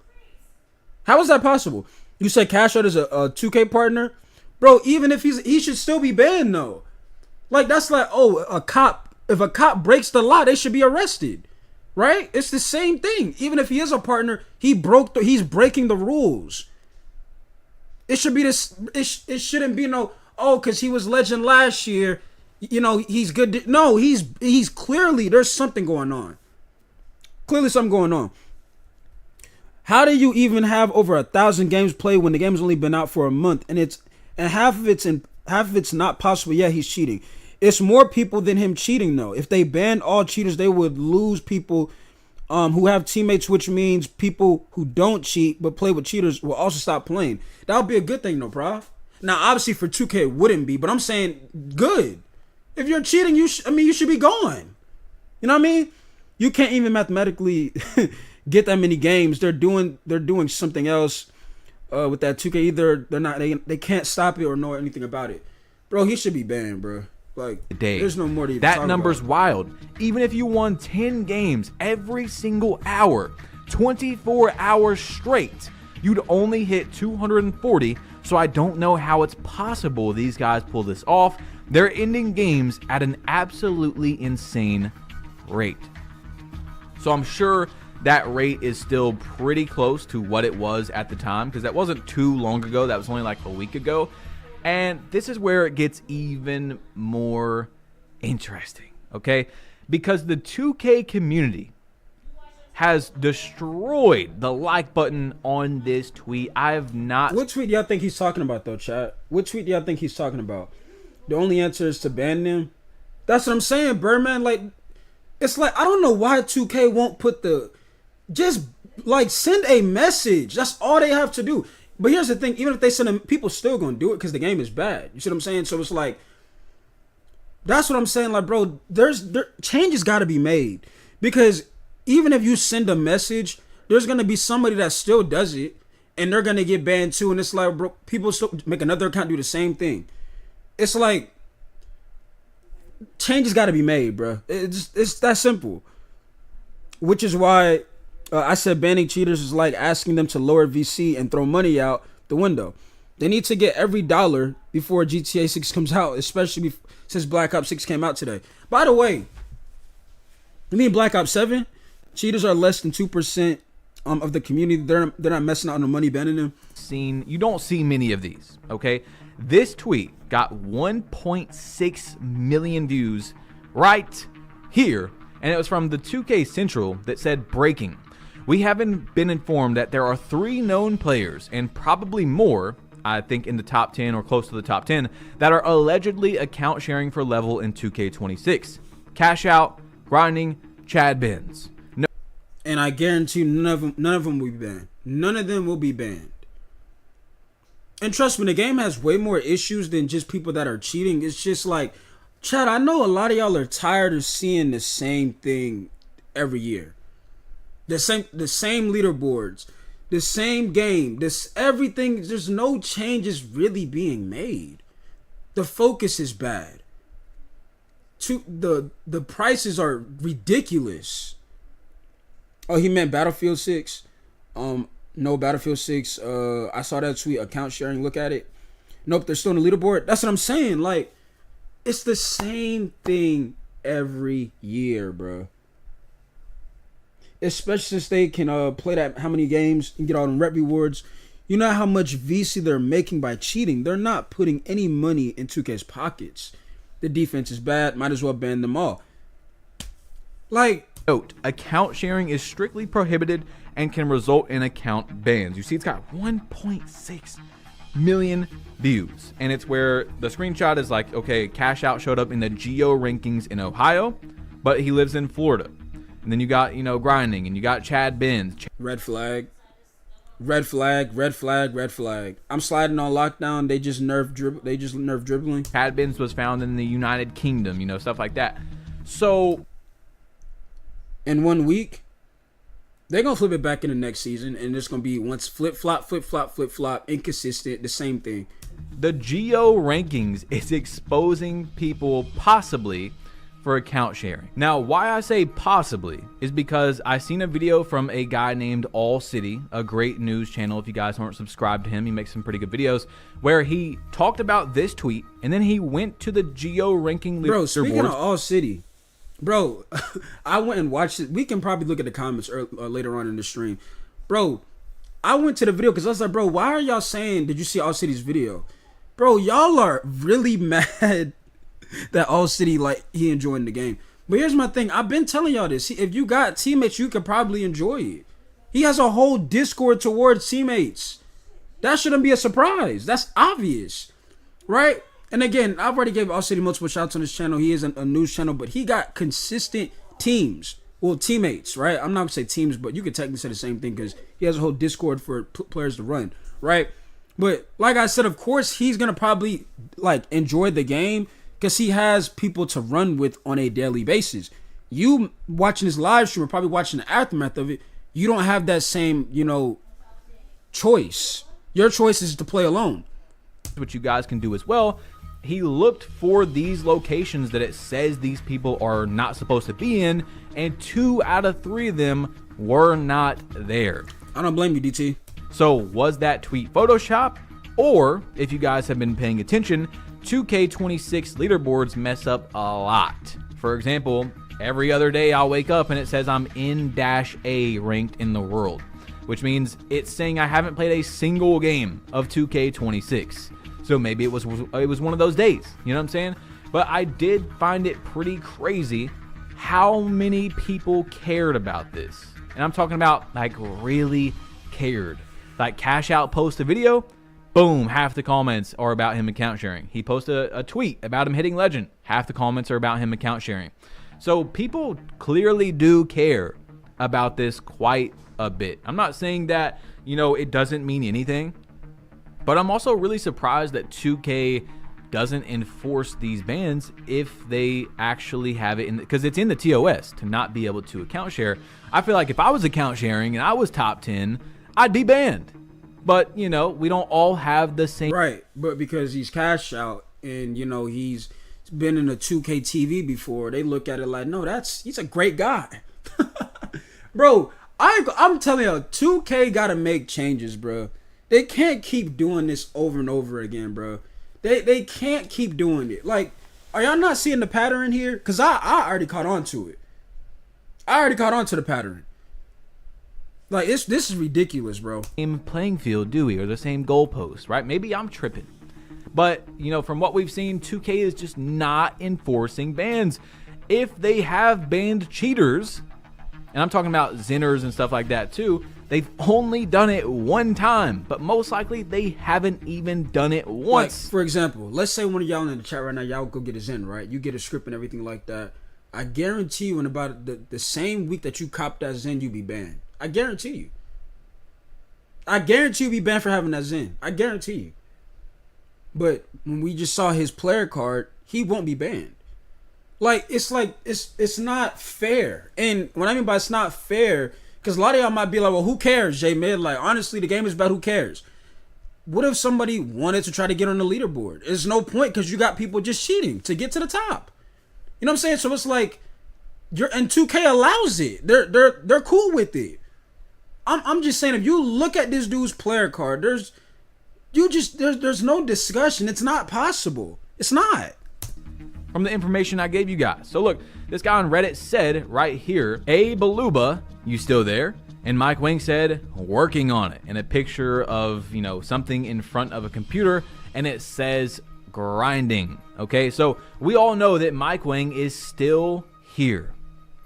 How is that possible? You said Cash Out is a 2K partner? Bro, even if he should still be banned though. Like, that's like, if a cop breaks the law, they should be arrested. Right? It's the same thing. Even if he is a partner, he's breaking the rules. It should be this. It shouldn't be no. Oh, because he was legend last year. You know, he's good. No, he's clearly, there's something going on. Clearly something going on. How do you even have over 1,000 games played when the game's only been out for a month and half of it's not possible? Yeah, he's cheating. It's more people than him cheating though. If they banned all cheaters, they would lose people who have teammates, which means people who don't cheat but play with cheaters will also stop playing. That would be a good thing, though, bro. Now, obviously for 2K it wouldn't be, but I'm saying good. If you're cheating, you should be gone. You know what I mean? You can't even mathematically get that many games. They're doing something else with that 2K. Either they can't stop it or know anything about it. Bro, he should be banned, bro. Like, there's no more to even talk That number's about. wild. Even if you won 10 games every single hour, 24 hours straight, you'd only hit 240. So I don't know how it's possible these guys pull this off. They're ending games at an absolutely insane rate. So I'm sure that rate is still pretty close to what it was at the time, because that wasn't too long ago. That was only like a week ago. And this is where it gets even more interesting, okay? Because the 2K community has destroyed the like button on this tweet. I have not... What tweet do y'all think he's talking about, though, chat? What tweet do y'all think he's talking about? The only answer is to ban them? That's what I'm saying, Birdman. Like, it's like, I don't know why 2K won't put the... Just, like, send a message. That's all they have to do. But here's the thing, even if they send them, people still gonna do it because the game is bad. You see what I'm saying? So it's like, that's what I'm saying. Like, bro, changes got to be made, because even if you send a message, there's gonna be somebody that still does it, and they're gonna get banned too. And it's like, bro, people still make another account, do the same thing. It's like, changes got to be made, bro. It's that simple. Which is why. I said banning cheaters is like asking them to lower VC and throw money out the window. They need to get every dollar before GTA 6 comes out, especially since Black Ops 6 came out today. By the way, you mean Black Ops 7? Cheaters are less than 2% of the community. They're not messing out on the money banning them. You don't see many of these, okay? This tweet got 1.6 million views right here, and it was from the 2K Central that said, breaking. We haven't been informed that there are 3 known players, and probably more, I think in the top 10 or close to the top 10, that are allegedly account sharing for level in 2K26. Cash Out, Grinding, Chad Benz. No. And I guarantee you none of them will be banned. None of them will be banned. And trust me, the game has way more issues than just people that are cheating. It's just like, Chad, I know a lot of y'all are tired of seeing the same thing every year. The same leaderboards, the same game, everything. There's no changes really being made. The focus is bad. The prices are ridiculous. Oh, he meant Battlefield 6. No, Battlefield 6. I saw that tweet. Account sharing. Look at it. Nope, they're still on the leaderboard. That's what I'm saying. Like, it's the same thing every year, bro. Especially since they can play that how many games and get all them rep rewards. You know how much VC they're making by cheating. They're not putting any money in 2K's pockets. The defense is bad. Might as well ban them all. Like, note, account sharing is strictly prohibited and can result in account bans. You see, it's got 1.6 million views, and it's where the screenshot is like, okay, Cash Out showed up in the geo rankings in Ohio, but he lives in Florida. And then you got, Grinding, and you got Chad Benz. Red flag. Red flag, red flag, red flag. I'm sliding on lockdown. They just nerf dribbling. Chad Benz was found in the United Kingdom, stuff like that. So in 1 week, they're gonna flip it back in the next season, and it's gonna be once flip flop, inconsistent, the same thing. The Geo rankings is exposing people possibly for account sharing. Now, why I say possibly is because I seen a video from a guy named All City, a great news channel. If you guys aren't subscribed to him, he makes some pretty good videos, where he talked about this tweet and then he went to the Geo ranking leaderboard. Bro, speaking of All City, bro, I went and watched it. We can probably look at the comments later on in the stream. Bro, I went to the video because I was like, bro, why are y'all saying, did you see All City's video? Bro, y'all are really mad that All City, like, he enjoying the game. But here's my thing. I've been telling y'all this. If you got teammates, you could probably enjoy it. He has a whole Discord towards teammates. That shouldn't be a surprise. That's obvious, right? And again, I've already gave All City multiple shots on his channel. He is a news channel, but he got consistent teams. Well, teammates, right? I'm not going to say teams, but you could technically say the same thing because he has a whole Discord for players to run, right? But like I said, of course, he's going to probably, like, enjoy the game because he has people to run with on a daily basis. You watching his live stream or probably watching the aftermath of it, you don't have that same, choice. Your choice is to play alone. What you guys can do as well. He looked for these locations that it says these people are not supposed to be in, and 2 out of 3 of them were not there. I don't blame you, DT. So was that tweet Photoshop? Or, if you guys have been paying attention, 2K26 leaderboards mess up a lot. For example, every other day I'll wake up and it says I'm in -A ranked in the world, which means it's saying I haven't played a single game of 2K26. So maybe it was one of those days, you know what I'm saying? But I did find it pretty crazy how many people cared about this. And I'm talking about, like, really cared. Like, Cash Out post a video, boom, half the comments are about him account sharing. He posted a tweet about him hitting legend, half the comments are about him account sharing. So people clearly do care about this quite a bit. I'm not saying that, it doesn't mean anything, but I'm also really surprised that 2K doesn't enforce these bans if they actually have it in, because it's in the TOS to not be able to account share. I feel like if I was account sharing and I was top 10, I'd be banned. But, we don't all have the same. Right, but because he's Cash Out and, he's been in a 2K TV before, they look at it like, no, he's a great guy. Bro, I'm telling you, 2K got to make changes, bro. They can't keep doing this over and over again, bro. They can't keep doing it. Like, are y'all not seeing the pattern here? Because I already caught on to it. I already caught on to the pattern. Like, this is ridiculous, bro. Same playing field, do we? Or the same goalpost, right? Maybe I'm tripping. But, from what we've seen, 2K is just not enforcing bans. If they have banned cheaters, and I'm talking about Zinners and stuff like that too, they've only done it one time, but most likely they haven't even done it once. Like, for example, let's say one of y'all in the chat right now, y'all go get a Zen, right? You get a script and everything like that. I guarantee you in about the same week that you cop that Zen, you be banned. I guarantee you. I guarantee you be banned for having that Zen. I guarantee you. But when we just saw his player card, he won't be banned. It's not fair. And what I mean by it's not fair, because a lot of y'all might be like, well, who cares, J-Mid? Like, honestly, the game is about who cares. What if somebody wanted to try to get on the leaderboard? There's no point because you got people just cheating to get to the top. You know what I'm saying? So it's like, and 2K allows it. They're cool with it. I'm just saying, if you look at this dude's player card, there's no discussion. It's not possible. It's not. From the information I gave you guys. So look, this guy on Reddit said right here, "A Baluba, you still there?" And Mike Wang said, "Working on it." And a picture of, something in front of a computer, and it says grinding. Okay, so we all know that Mike Wang is still here.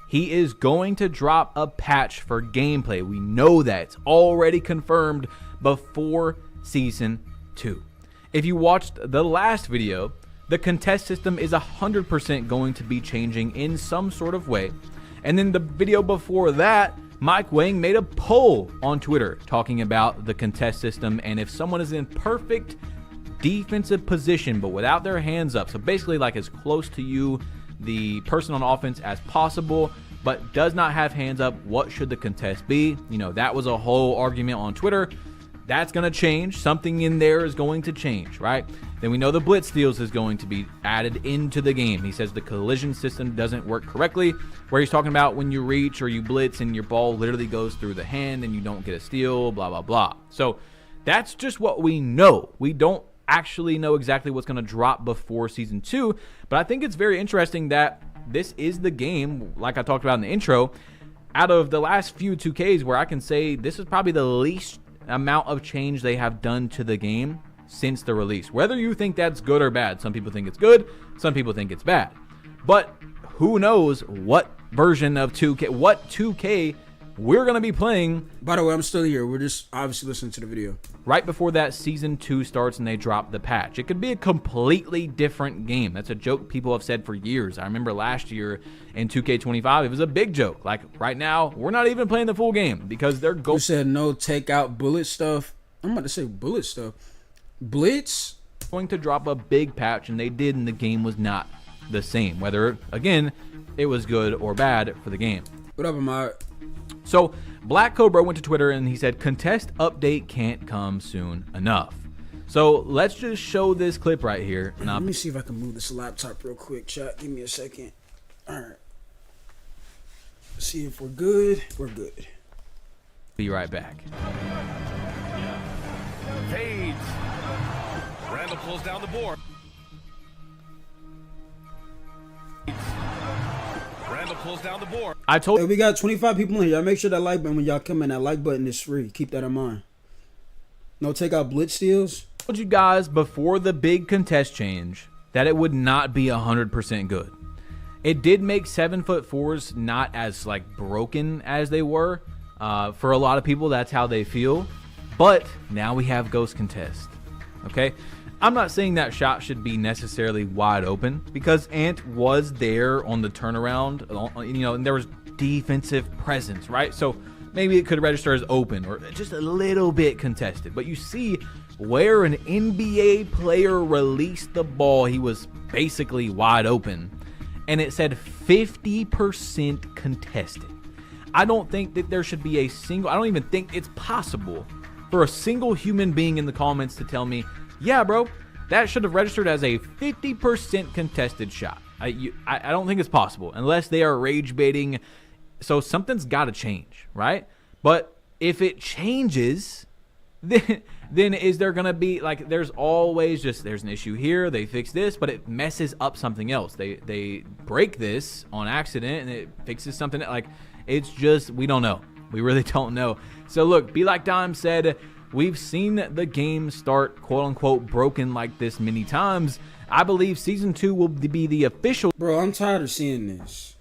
He is going to drop a patch for gameplay. We know that. It's already confirmed before Season 2. If you watched the last video, the contest system is 100% going to be changing in some sort of way. And then the video before that, Mike Wang made a poll on Twitter talking about the contest system and if someone is in perfect defensive position but without their hands up, so basically like as close to you, the person on offense, as possible, but does not have hands up, what should the contest be? That was a whole argument on Twitter. that's going to change. Something in there is going to change, right? Then we know the blitz steals is going to be added into the game. He says the collision system doesn't work correctly, where he's talking about when you reach or you blitz and your ball literally goes through the hand and you don't get a steal, blah, blah, blah. So that's just what we know. We don't actually know exactly what's going to drop before Season 2, but I think it's very interesting that this is the game, like I talked about in the intro, out of the last few 2Ks where I can say this is probably the least amount of change they have done to the game since the release. Whether you think that's good or bad, some people think it's good, some people think it's bad. But who knows what version of 2K, what 2K we're going to be playing. By the way, I'm still here. We're just obviously listening to the video. Right before that Season 2 starts and they drop the patch. It could be a completely different game. That's a joke people have said for years. I remember last year in 2K25, it was a big joke. Like right now, we're not even playing the full game because they're going. You said no takeout bullet stuff. I'm about to say bullet stuff. Blitz? Going to drop a big patch, and they did, and the game was not the same. Whether, again, it was good or bad for the game. What up, Ahmad? So Black Cobra went to Twitter and he said, contest update can't come soon enough. So let's just show this clip right here. Let me see if I can move this laptop real quick, chat. Give me a second. All right. See if we're good. We're good. Be right back. Fades. Randall pulls down the board. Randall pulls down the board. I told Hey, we got 25 people in here. Y'all make sure that like button when y'all come in. That like button is free. Keep that in mind. No takeout blitz steals. you guys before the big contest change that it would not be 100% good. It did make 7'4" not as like broken as they were. For a lot of people, that's how they feel. But now we have Ghost Contest. Okay, I'm not saying that shot should be necessarily wide open because Ant was there on the turnaround, you know, and there was defensive presence, right? So maybe it could register as open or just a little bit contested. But you see where an NBA player released the ball, he was basically wide open. And it said 50% contested. I don't think that there should be a single, I don't even think it's possible for a single human being in the comments to tell me, yeah, bro, that should have registered as a 50% contested shot. I don't think it's possible unless they are rage baiting. So something's got to change, right? But if it changes, then is there going to be, like, there's always just, there's an issue here, they fix this, but it messes up something else. They break this on accident and it fixes something. Like, it's just, we don't know. We really don't know. So look, Be Like Dime said, we've seen the game start quote unquote broken like this many times. I believe season 2 will be the official. Bro, I'm tired of seeing this.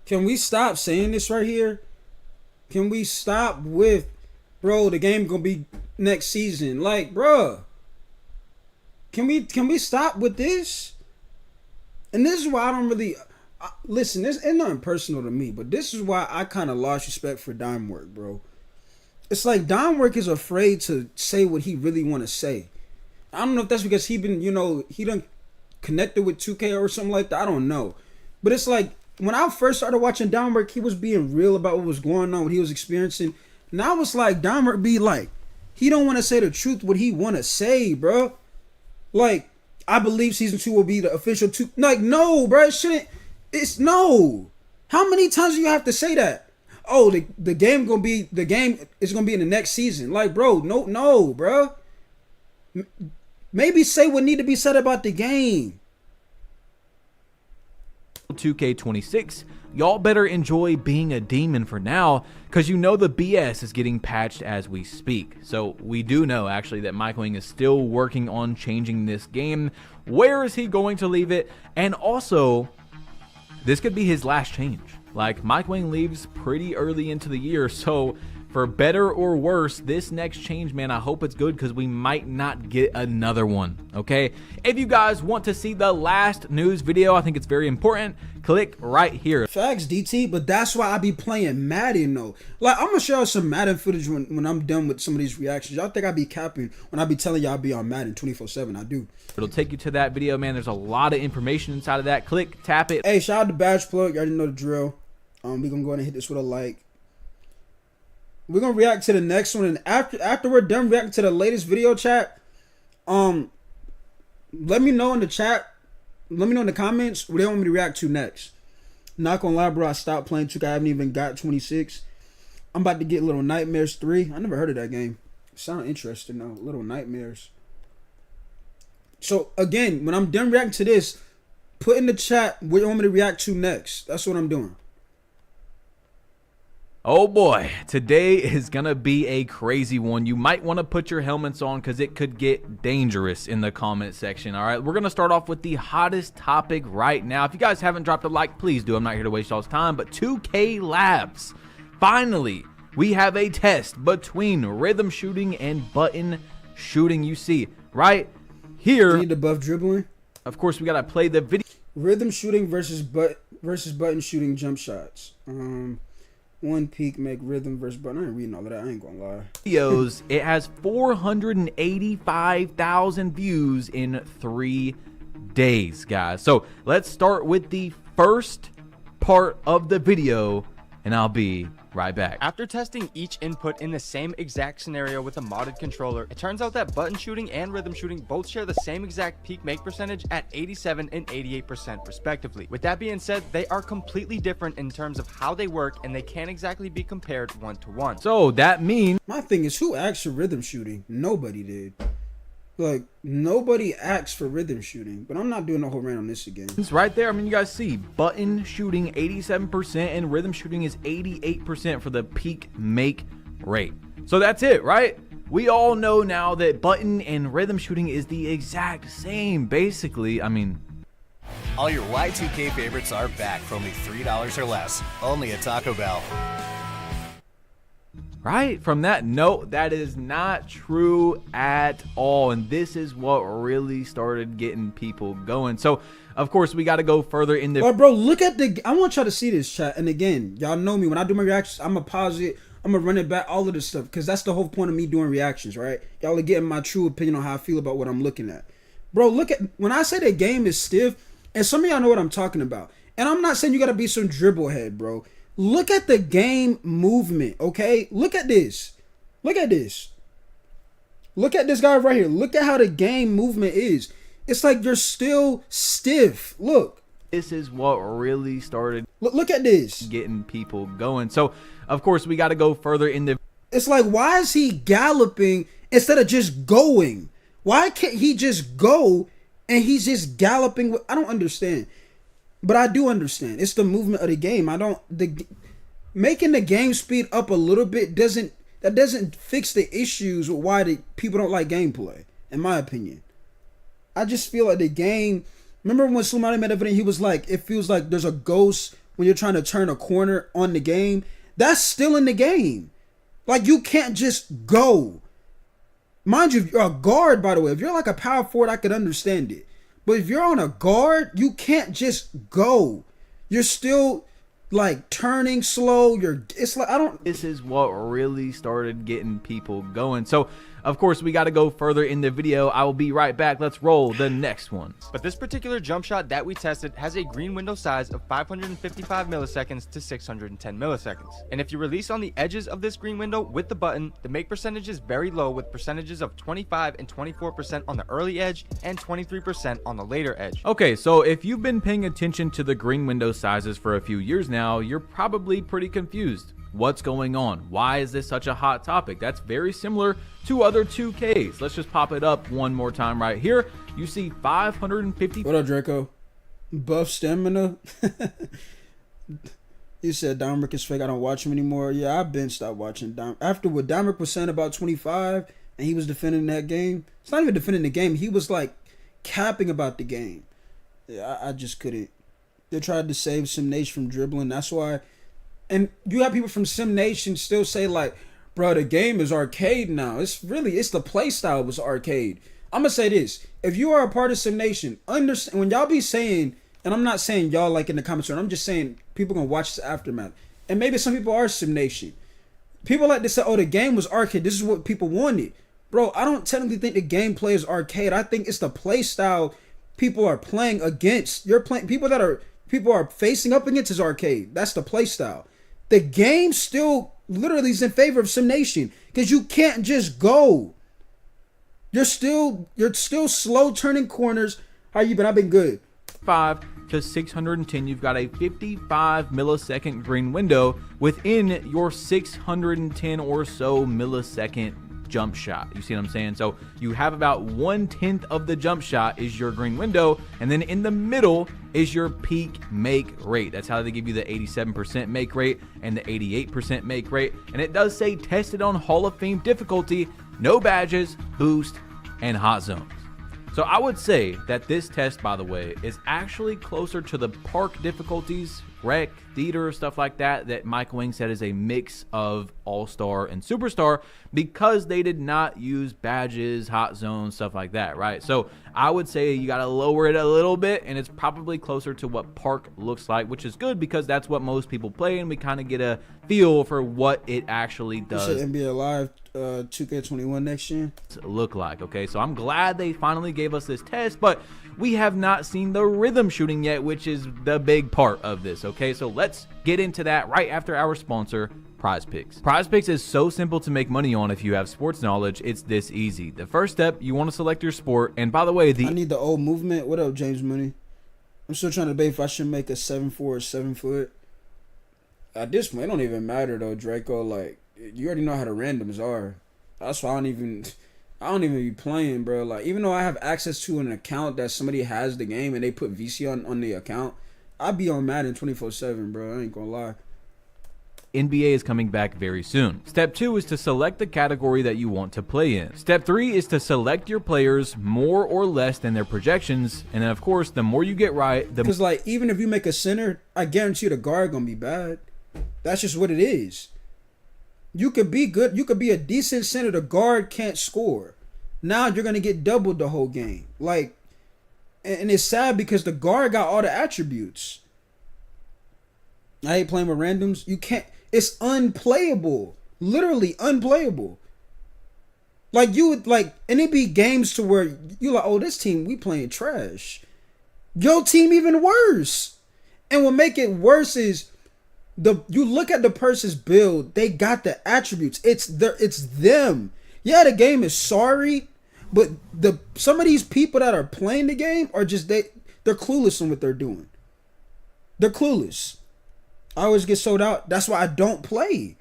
Can we stop saying this right here? Can we stop with, bro, the game gonna be next season? Like, bro, can we stop with this? And this is why I don't really listen. This ain't nothing personal to me, but this is why I kind of lost respect for Dime Work, bro. It's like Dime Work is afraid to say what he really want to say. I don't know if that's because he been, you know, he done connected with 2K or something like that. I don't know, but it's like when I first started watching Dime Work, he was being real about what was going on, what he was experiencing. Now it's like Dime Work be like, he don't want to say the truth, what he want to say, bro. Like, I believe season 2 will be the official 2. Like, no, bro, it shouldn't. It's no. How many times do you have to say that? Oh, the game gonna be, the game is gonna be in the next season. Like, bro, no, bro. Maybe say what need to be said about the game. 2K26, y'all better enjoy being a demon for now, because you know the BS is getting patched as we speak. So we do know actually that Mike Wing is still working on changing this game. Where is he going to leave it? And also, this could be his last change. Like, Mike Wing leaves pretty early into the year, so for better or worse, this next change, man, I hope it's good because we might not get another one, okay? If you guys want to see the last news video, I think it's very important, click right here. Facts, DT, but that's why I be playing Madden, though. Like, I'm going to show y'all some Madden footage when I'm done with some of these reactions. Y'all think I be capping when I be telling y'all I be on Madden 24/7. I do. It'll take you to that video, man. There's a lot of information inside of that. Click, tap it. Hey, shout out to Badge Plug. You already know the drill. We going to go ahead and hit this with a like. We're gonna react to the next one, and after we're done reacting to the latest video chat, let me know in the chat. Let me know in the comments what they want me to react to next. Not gonna lie, bro. I stopped playing 2K. I haven't even got 26. I'm about to get Little Nightmares 3. I never heard of that game. Sound interesting though. Little Nightmares. So again, when I'm done reacting to this, put in the chat what you want me to react to next. That's what I'm doing. Oh boy, today is gonna be a crazy one. You might want to put your helmets on because it could get dangerous in the comment section. All right, we're gonna start off with the hottest topic right now. If you guys haven't dropped a like, please do. I'm not here to waste y'all's time, but 2K Labs. Finally, we have a test between rhythm shooting and button shooting. You see right here. Need to buff dribbling. Of course, we gotta play the video. Rhythm shooting versus button shooting jump shots. One peak make rhythm versus button. I ain't reading all of that. I ain't gonna lie. Videos. It has 485,000 views in 3 days, guys. So let's start with the first part of the video, and I'll be right back. After testing each input in the same exact scenario with a modded controller, it turns out that button shooting and rhythm shooting both share the same exact peak make percentage at 87 and 88% respectively. With that being said, they are completely different in terms of how they work, and they can't exactly be compared one to one. So that means My thing is, who asked for rhythm shooting? Nobody did. Like, nobody asked for rhythm shooting, but I'm not doing a whole rant on this again. it's right there. I mean, you guys see button shooting 87% and rhythm shooting is 88% for the peak make rate. So that's it, right? We all know now that button and rhythm shooting is the exact same, basically. I mean, All your Y2K favorites are back for only $3 or less, only at Taco Bell. right? From that note, that is not true at all. And this is what really started getting people going. So, of course, we got to go further in the... But bro, look at the... I want y'all to see this chat. And again, y'all know me. When I do my reactions, I'm going to pause it. I'm going to run it back, all of this stuff. Because that's the whole point of me doing reactions, right? Y'all are getting my true opinion on how I feel about what I'm looking at. Bro, look at... When I say the game is stiff, and some of y'all know what I'm talking about. And I'm not saying you got to be some dribble head, bro. Look at the game movement, okay? Look at this. Look at this. Look at this guy right here. Look at how the game movement is. It's like you're still stiff. Look. This is what really started Look at this. getting people going. So, of course, we got to go further in the... It's like, why is he galloping instead of just going? Why can't he just go and he's just galloping? I don't understand. But I do understand. It's the movement of the game. Making the game speed up a little bit doesn't fix the issues with why the people don't like gameplay, in my opinion. I just feel like the game... Remember when Slumani made a video, he was like, it feels like there's a ghost when you're trying to turn a corner on the game. That's still in the game. Like, you can't just go. Mind you, if you're a guard, by the way, if you're like a power forward, I could understand it. But if you're on a guard, you can't just go. You're still like turning slow. It's like, I don't... This is what really started getting people going. So, of course, we got to go further in the video. I will be right back. Let's roll the next one. But this particular jump shot that we tested has a green window size of 555 milliseconds to 610 milliseconds. And if you release on the edges of this green window with the button, the make percentage is very low, with percentages of 25 and 24% on the early edge and 23% on the later edge. Okay, so if you've been paying attention to the green window sizes for a few years now, you're probably pretty confused. What's going on? Why is this such a hot topic? That's very similar to other 2Ks. Let's just pop it up one more time right here. You see 550. What up, Draco? Buff stamina. You said Dominic is fake. I don't watch him anymore. Yeah, I've been stopped watching Dom. After what Dominic was saying about 25 and he was defending that game. It's not even defending the game. He was like capping about the game. Yeah, I just couldn't. They tried to save Sim Nation from dribbling. That's why. And you have people from Sim Nation still say like, bro, the game is arcade now. It's the play style was arcade. I'm going to say this. If you are a part of Sim Nation, understand when y'all be saying, and I'm not saying y'all like in the comments, I'm just saying people going to watch this aftermath. And maybe some people are Sim Nation. People like to say, oh, the game was arcade. This is what people wanted. Bro, I don't technically think the gameplay is arcade. I think it's the play style people are playing against. People are facing up against is arcade. That's the play style. The game still literally is in favor of simnation because you can't just go. You're still slow turning corners. How you been? I've been good. 5 to 610, you've got a 55 millisecond green window within your 610 or so millisecond jump shot. You see what I'm saying? So you have about 1/10 of the jump shot is your green window, and then in the middle is your peak make rate. That's how they give you the 87% make rate and the 88% make rate. And it does say tested on Hall of Fame difficulty, no badges, boost, and hot zones. So I would say that this test, by the way, is actually closer to the park difficulties, rec, theater, stuff like that, that Mike Wing said is a mix of all-star and superstar, because they did not use badges, hot zones, stuff like that, right? So I would say you got to lower it a little bit, and it's probably closer to what park looks like, which is good because that's what most people play, and we kind of get a feel for what it actually does. You said NBA Live 2K21 next year look like. Okay, so I'm glad they finally gave us this test, but we have not seen the rhythm shooting yet, which is the big part of this. Okay, so let's get into that right after our sponsor, Prize Picks. Prize Picks is so simple to make money on if you have sports knowledge. It's this easy. The first step, you want to select your sport, and by the way, I need the old movement. What up, James Mooney? I'm still trying to debate if I should make a 7'4" or 7 foot. At this point, it don't even matter though, Draco. Like, you already know how the randoms are. That's why I don't even be playing, bro. Like, even though I have access to an account that somebody has the game and they put VC on the account, I be on Madden 24/7, bro. I ain't gonna lie. NBA is coming back very soon. Step 2 is to select the category that you want to play in. Step 3 is to select your players more or less than their projections. And then, of course, the more you get right, the... Because, like, even if you make a center, I guarantee the guard gonna be bad. That's just what it is. You could be good. You could be a decent center. The guard can't score. Now you're going to get doubled the whole game. Like, and it's sad because the guard got all the attributes. I hate playing with randoms. You can't. It's unplayable. Literally unplayable. Like, you would, like, and it be games to where you're like, oh, this team, we playing trash. Your team even worse. And what make it worse is, you look at the person's build, they got the attributes. It's them. Yeah, the game is sorry, but some of these people that are playing the game are just they're clueless on what they're doing. They're clueless. I always get sold out. That's why I don't play.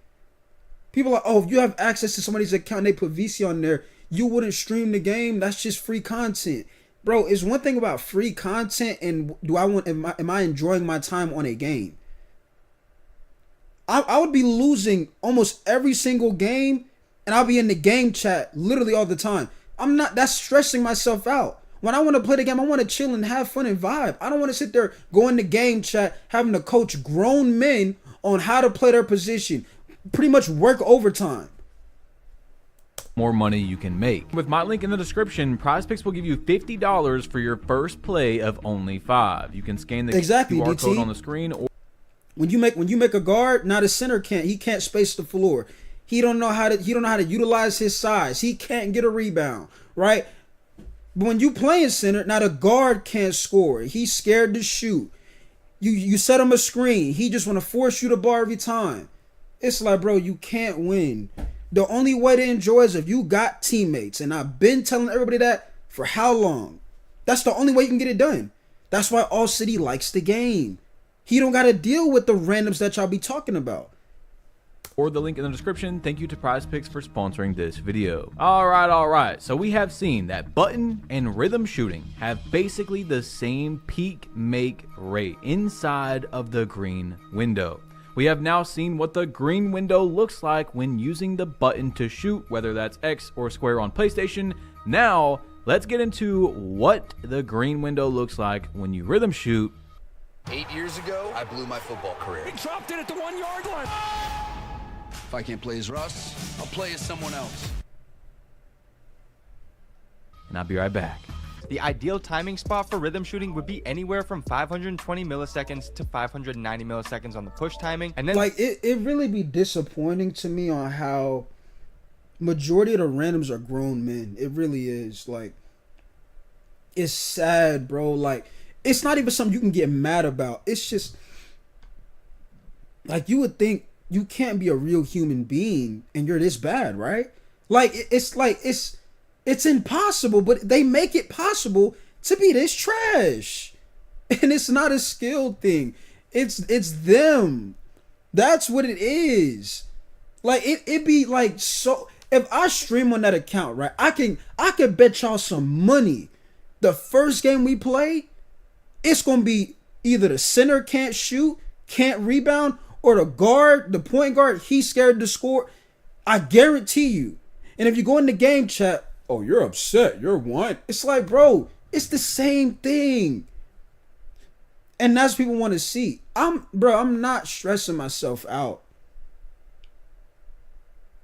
People are like, oh, if you have access to somebody's account and they put VC on there, you wouldn't stream the game. That's just free content. Bro, it's one thing about free content and am I enjoying my time on a game? I would be losing almost every single game, and I'll be in the game chat literally all the time. That's stressing myself out. When I want to play the game, I want to chill and have fun and vibe. I don't want to sit there, go in the game chat, having to coach grown men on how to play their position. Pretty much work overtime. More money you can make. With my link in the description, Prize Picks will give you $50 for your first play of only 5. You can scan the QR code on the screen, or when you make a guard, now the center can't space the floor. He don't know how to utilize his size. He can't get a rebound, right? But when you playing center, now the guard can't score. He's scared to shoot. You set him a screen. He just want to force you the ball every time. It's like, bro, you can't win. The only way to enjoy is if you got teammates. And I've been telling everybody that for how long? That's the only way you can get it done. That's why All City likes the game. He don't got to deal with the randoms that y'all be talking about. or the link in the description. Thank you to Prize Picks for sponsoring this video. All right. So we have seen that button and rhythm shooting have basically the same peak make rate inside of the green window. We have now seen what the green window looks like when using the button to shoot, whether that's X or square on PlayStation. Now, let's get into what the green window looks like when you rhythm shoot. 8 years ago, I blew my football career. He dropped it at the 1 yard line. If I can't play as Russ, I'll play as someone else. And I'll be right back. The ideal timing spot for rhythm shooting would be anywhere from 520 milliseconds to 590 milliseconds on the push timing. And then like it really be disappointing to me on how majority of the randoms are grown men. It really is. Like, it's sad, bro. Like, it's not even something you can get mad about. It's just like, you would think you can't be a real human being and you're this bad, right? Like it's impossible, but they make it possible to be this trash. And it's not a skill thing. It's them. That's what it is. Like it be like, so if I stream on that account, right, I can bet y'all some money. The first game we play, it's gonna be either the center can't shoot, can't rebound, or the point guard, he's scared to score. I guarantee you. And if you go in the game chat, oh, you're upset, you're one. It's like, bro, it's the same thing. And that's what people want to see. I'm not stressing myself out.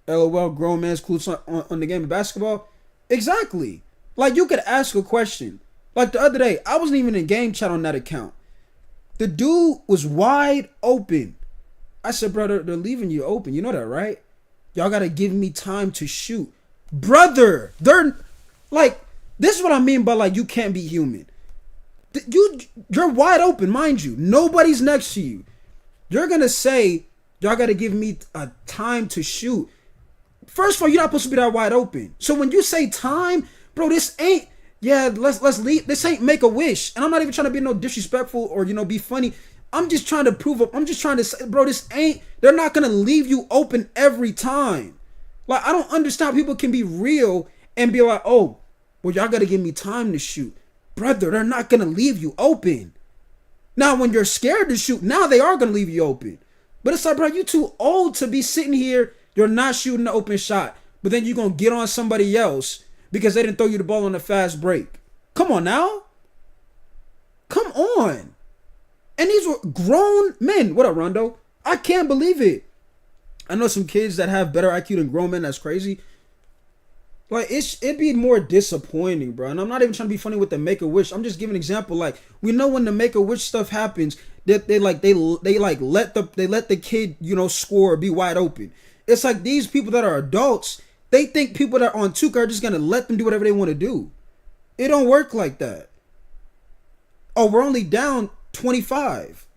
LOL, grown man's cool on the game of basketball. Exactly. Like, you could ask a question. Like the other day, I wasn't even in game chat on that account. The dude was wide open. I said, brother, they're leaving you open. You know that, right? Y'all got to give me time to shoot. Brother, they're like, this is what I mean by like, you can't be human. You're wide open, mind you. Nobody's next to you. You're going to say, y'all got to give me a time to shoot. First of all, you're not supposed to be that wide open. So when you say time, bro, this ain't, let's leave. This ain't Make-A-Wish. And I'm not even trying to be no disrespectful or, be funny. I'm just trying to prove up. I'm just trying to say, bro, they're not going to leave you open every time. Like, I don't understand how people can be real and be like, oh, well, y'all got to give me time to shoot. Brother, they're not going to leave you open. Now, when you're scared to shoot, now they are going to leave you open. But it's like, bro, you too old to be sitting here. You're not shooting the open shot. But then you're going to get on somebody else because they didn't throw you the ball on a fast break. Come on now. Come on. And these were grown men. What up, Rondo? I can't believe it. I know some kids that have better IQ than grown men. That's crazy. Like, it'd be more disappointing, bro. And I'm not even trying to be funny with the Make-A-Wish. I'm just giving an example. Like, we know when the Make-A-Wish stuff happens, that they let the kid, score, be wide open. It's like these people that are adults, they think people that are on 2K are just gonna let them do whatever they want to do. It don't work like that. Oh, we're only down 25.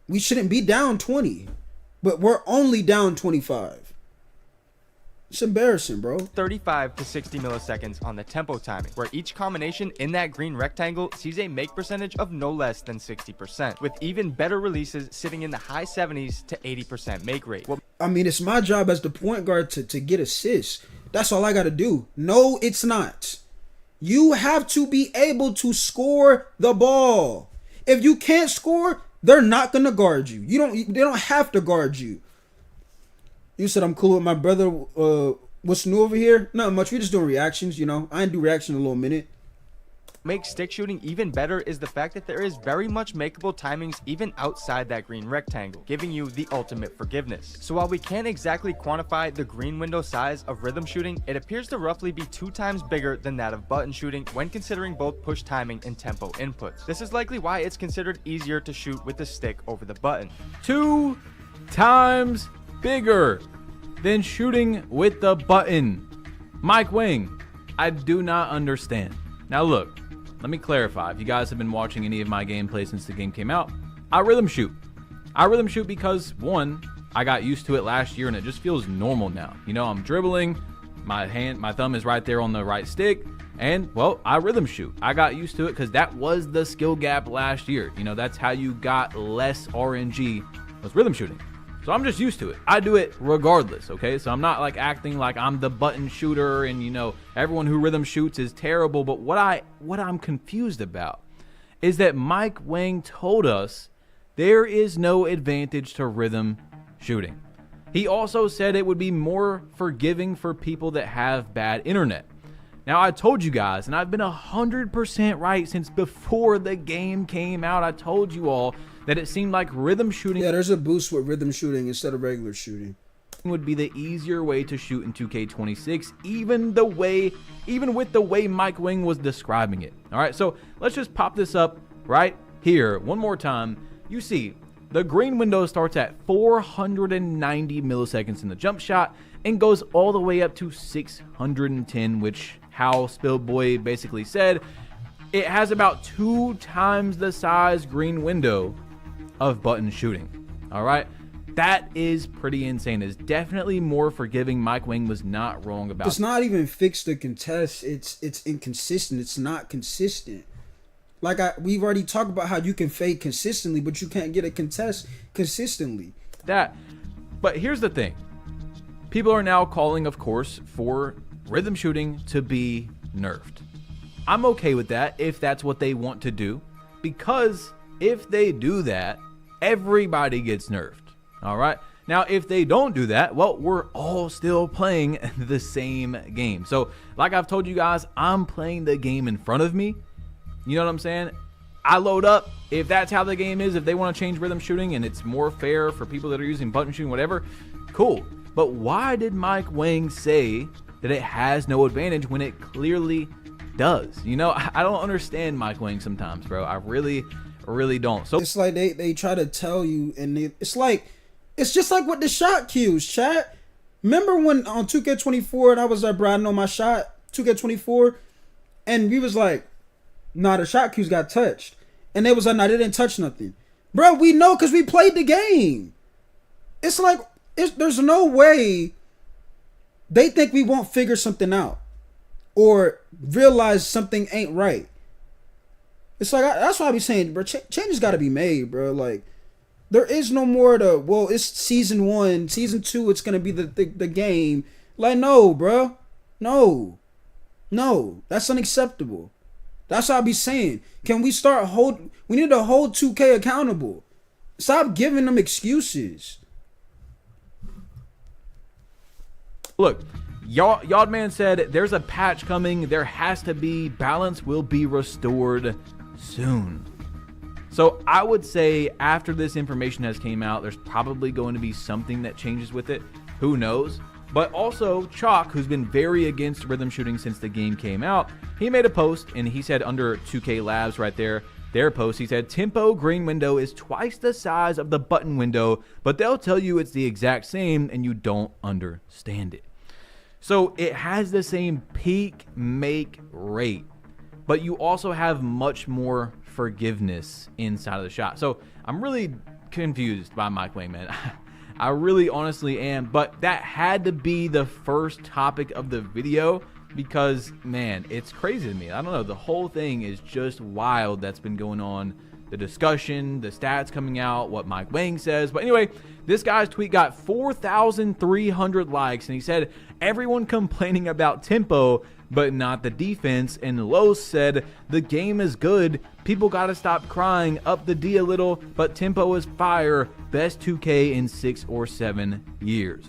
We shouldn't be down 20, but we're only down 25. It's embarrassing, bro. 35 to 60 milliseconds on the tempo timing, where each combination in that green rectangle sees a make percentage of no less than 60%, with even better releases sitting in the high 70s to 80% make rate. I mean, it's my job as the point guard to get assists. That's all I got to do. No, it's not. You have to be able to score the ball. If you can't score, they're not going to guard you. They don't have to guard you. You said I'm cool with my brother. What's new over here? Not much. We're just doing reactions, I ain't do reaction in a little minute. Makes stick shooting even better is the fact that there is very much makeable timings even outside that green rectangle, giving you the ultimate forgiveness. So while we can't exactly quantify the green window size of rhythm shooting, it appears to roughly be 2 times bigger than that of button shooting when considering both push timing and tempo inputs. This is likely why it's considered easier to shoot with the stick over the button. 2 times bigger than shooting with the button. Mike Wing, I do not understand. Now look, let me clarify. If you guys have been watching any of my gameplay since the game came out, I rhythm shoot. I rhythm shoot because, one, I got used to it last year and it just feels normal now. I'm dribbling, my thumb is right there on the right stick, and, well, I rhythm shoot. I got used to it because that was the skill gap last year. That's how you got less RNG, was rhythm shooting. So I'm just used to it. I do it regardless, okay? So I'm not like acting like I'm the button shooter and everyone who rhythm shoots is terrible. But what I'm confused about is that Mike Wang told us there is no advantage to rhythm shooting. He also said it would be more forgiving for people that have bad internet. Now, I told you guys, and I've been 100% right since before the game came out. I told you all that it seemed like rhythm shooting, there's a boost with rhythm shooting instead of regular shooting, would be the easier way to shoot in 2K26, even with the way Mike Wing was describing it. All right, so let's just pop this up right here one more time. You see, the green window starts at 490 milliseconds in the jump shot and goes all the way up to 610, which how Spillboy basically said it has about 2 times the size green window of button shooting. All right, That is pretty insane. It's definitely more forgiving. Mike Wang was not wrong about. It's not even fixed to contest. It's inconsistent. It's not consistent. Like we've already talked about how you can fade consistently, but you can't get a contest consistently. That. But here's the thing. People are now calling, of course, for rhythm shooting to be nerfed. I'm okay with that if that's what they want to do, because if they do that, everybody gets nerfed. All right. Now, if they don't do that, well, we're all still playing the same game. So, like I've told you guys, I'm playing the game in front of me. You know what I'm saying? I load up. If that's how the game is, if they want to change rhythm shooting and it's more fair for people that are using button shooting, whatever, cool. But why did Mike Wang say that it has no advantage when it clearly does? You know, I don't understand Mike Wang sometimes, bro. I really don't. So it's like they try to tell you, and it's just like with the shot cues, chat. Remember when on 2K24 and I was like, bro, I know my shot, 2K24, and we was like, nah, the shot cues got touched. And they was like, nah, they didn't touch nothing. Bro, we know because we played the game. It's like, there's no way they think we won't figure something out or realize something ain't right. It's like, that's why I be saying, bro, changes got to be made, bro. Like, there is no more well, it's season 1, season 2, it's going to be the game. Like, no, bro. No, that's unacceptable. That's what I be saying. Can we we need to hold 2K accountable. Stop giving them excuses. Look, Yard Man said there's a patch coming. There has to be. Balance will be restored soon. So I would say after this information has came out, there's probably going to be something that changes with it. Who knows? But also Chalk, who's been very against rhythm shooting since the game came out, he made a post and he said under 2K Labs right there, their post, he said, tempo green window is twice the size of the button window, but they'll tell you it's the exact same and you don't understand it. So it has the same peak make rate, but you also have much more forgiveness inside of the shot. So I'm really confused by Mike Wang, man. I really honestly am, but that had to be the first topic of the video because, man, it's crazy to me. I don't know. The whole thing is just wild that's been going on. The discussion, the stats coming out, what Mike Wang says. But anyway, this guy's tweet got 4,300 likes, and he said, everyone complaining about tempo, but not the defense. And Los said, the game is good. People got to stop crying. Up the D a little, but tempo is fire. Best 2K in 6 or 7 years.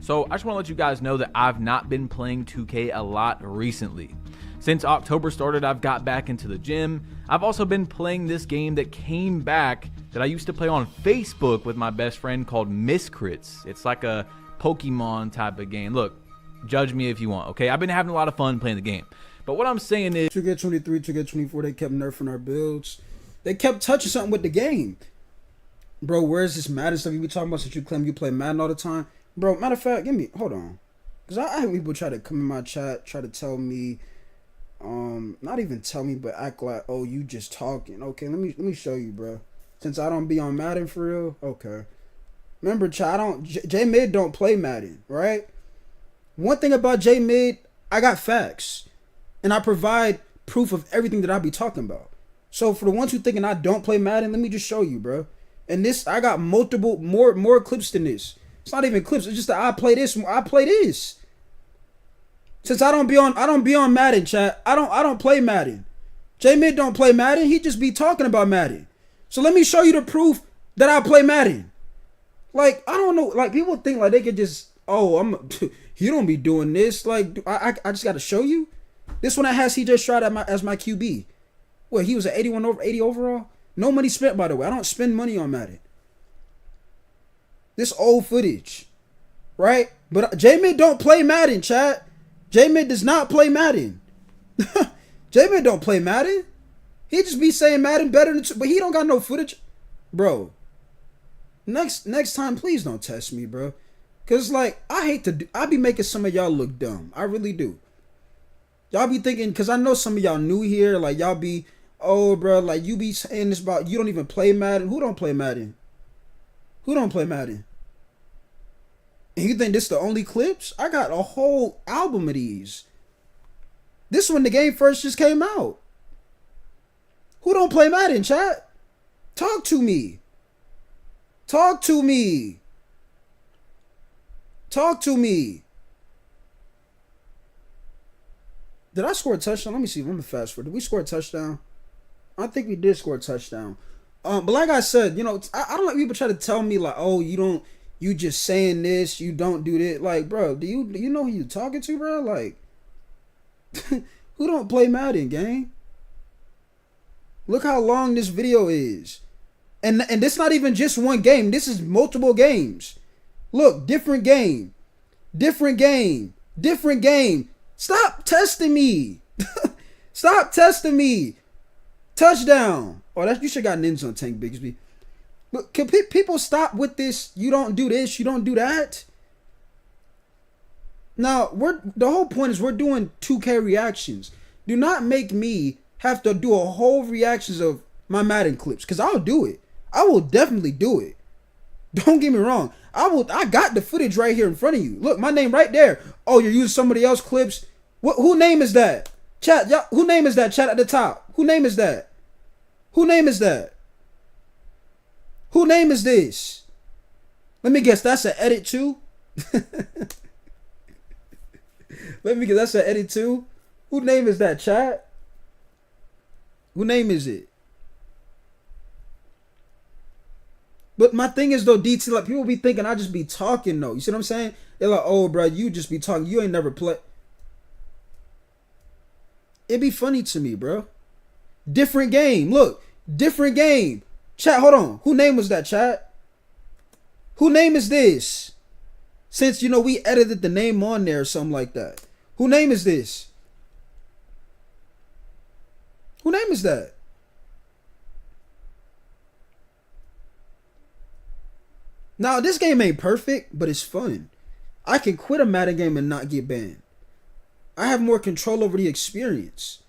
So I just want to let you guys know that I've not been playing 2K a lot recently. Since October started, I've got back into the gym. I've also been playing this game that came back that I used to play on Facebook with my best friend called Miscrits. It's like a Pokemon type of game. Look, judge me if you want, okay? I've been having a lot of fun playing the game. But what I'm saying is 2K23, 2K24, they kept nerfing our builds. They kept touching something with the game. Bro, where's this Madden stuff you be talking about since you claim you play Madden all the time? Bro, matter of fact, hold on. Because I have people try to come in my chat, try to tell me, not even tell me, but act like, oh, you just talking. Okay, let me show you, bro. Since I don't be on Madden for real, okay. Remember, chat, J-Mid don't play Madden, right? One thing about J-Mid, I got facts. And I provide proof of everything that I be talking about. So for the ones who thinking I don't play Madden, let me just show you, bro. And this, I got multiple, more clips than this. It's not even clips. It's just that I play this. I play this. Since I don't be on Madden, chat. I don't play Madden. J-Mid don't play Madden. He just be talking about Madden. So let me show you the proof that I play Madden. Like, I don't know. Like, people think like they could just, you don't be doing this. Like, I just got to show you. This one I had CJ Stroud as my QB. What, he was an 80 overall? No money spent, by the way. I don't spend money on Madden. This old footage. Right? But J-Mid don't play Madden, chat. J-Mid does not play Madden. J-Mid don't play Madden. He just be saying Madden better than, but he don't got no footage. Bro. Next time, please don't test me, bro. Cause like, I be making some of y'all look dumb. I really do. Y'all be thinking, cause I know some of y'all new here, like y'all be, oh bro, like you be saying this about, you don't even play Madden. Who don't play Madden? Who don't play Madden? And you think this the only clips? I got a whole album of these. This when the game first just came out. Who don't play Madden, chat? Talk to me. Talk to me. Talk to me. Did I score a touchdown? Let me see. Let me fast forward. Did we score a touchdown? I think we did score a touchdown. But like I said, you know, I don't like people try to tell me like, oh, you just saying this, you don't do this. Like, bro, do you know who you talking to, bro? Like, who don't play Madden, gang? Look how long this video is. And this not even just one game. This is multiple games. Look, different game. Different game. Different game. Stop testing me. Stop testing me. Touchdown. Oh, you should have got ninja on Tank Bigsby. But can people stop with this? You don't do this. You don't do that. Now, the whole point is we're doing 2K reactions. Do not make me have to do a whole reactions of my Madden clips, because I'll do it. I will definitely do it. Don't get me wrong. I got the footage right here in front of you. Look, my name right there. Oh, you're using somebody else's clips? Who name is that? Chat, y'all, who name is that? Chat at the top. Who name is that? Who name is that? Who name is this? Let me guess, that's an edit too? Let me guess, that's an edit too? Who name is that, chat? Who name is it? But my thing is though, DT, like people be thinking I just be talking though. You see what I'm saying? They're like, oh bro, you just be talking. You ain't never play. It'd be funny to me, bro. Different game. Look, different game. Chat, hold on. Who name was that, chat? Who name is this? Since, you know, we edited the name on there or something like that. Who name is this? Who name is that? Now, this game ain't perfect, but it's fun. I can quit a Madden game and not get banned. I have more control over the experience.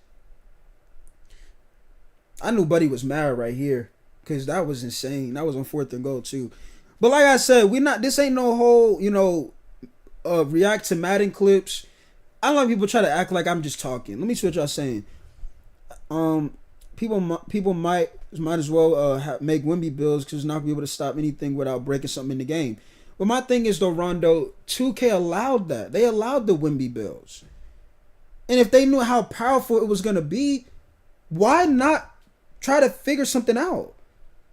I knew Buddy was mad right here, because that was insane. That was on 4th and goal too. But like I said, this ain't no whole, you know, react to Madden clips. I don't like people try to act like I'm just talking. Let me see what y'all saying. People might as well make Wemby builds because not be able to stop anything without breaking something in the game. But my thing is though, Rondo, 2K allowed that. They allowed the Wemby builds. And if they knew how powerful it was going to be, why not try to figure something out?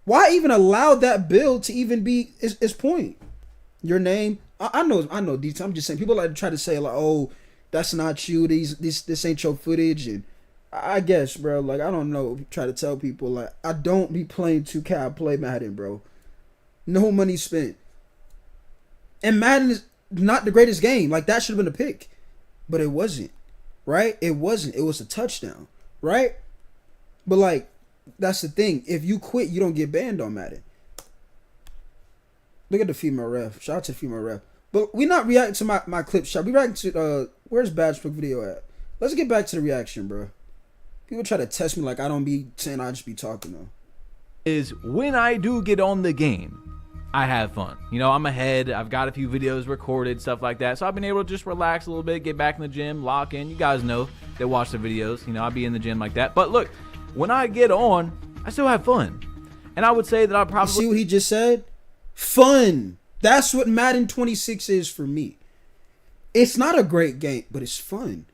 Why even allow that build to even be its point? Your name, I know, DT. I'm just saying, people like to try to say like, oh, that's not you. This ain't your footage. And I guess, bro, like, I don't know. Try to tell people like, I don't be playing 2K. I play Madden, bro. No money spent. And Madden is not the greatest game. Like, that should have been a pick, but it wasn't. Right? It wasn't. It was a touchdown. Right? But like, that's the thing. If you quit, you don't get banned on Madden. Look at the female ref. Shout out to the female ref. But we not reacting to my clip. Shall we react to where's Badge video at? Let's get back to the reaction, bro. People try to test me like I don't be saying, I just be talking though. Is when I do get on the game, I have fun. You know, I'm ahead. I've got a few videos recorded, stuff like that. So I've been able to just relax a little bit, get back in the gym, lock in. You guys know that watch the videos. You know, I'll be in the gym like that. But look, when I get on, I still have fun. And I would say that I probably... You see what he just said? Fun. That's what Madden 26 is for me. It's not a great game, but it's fun.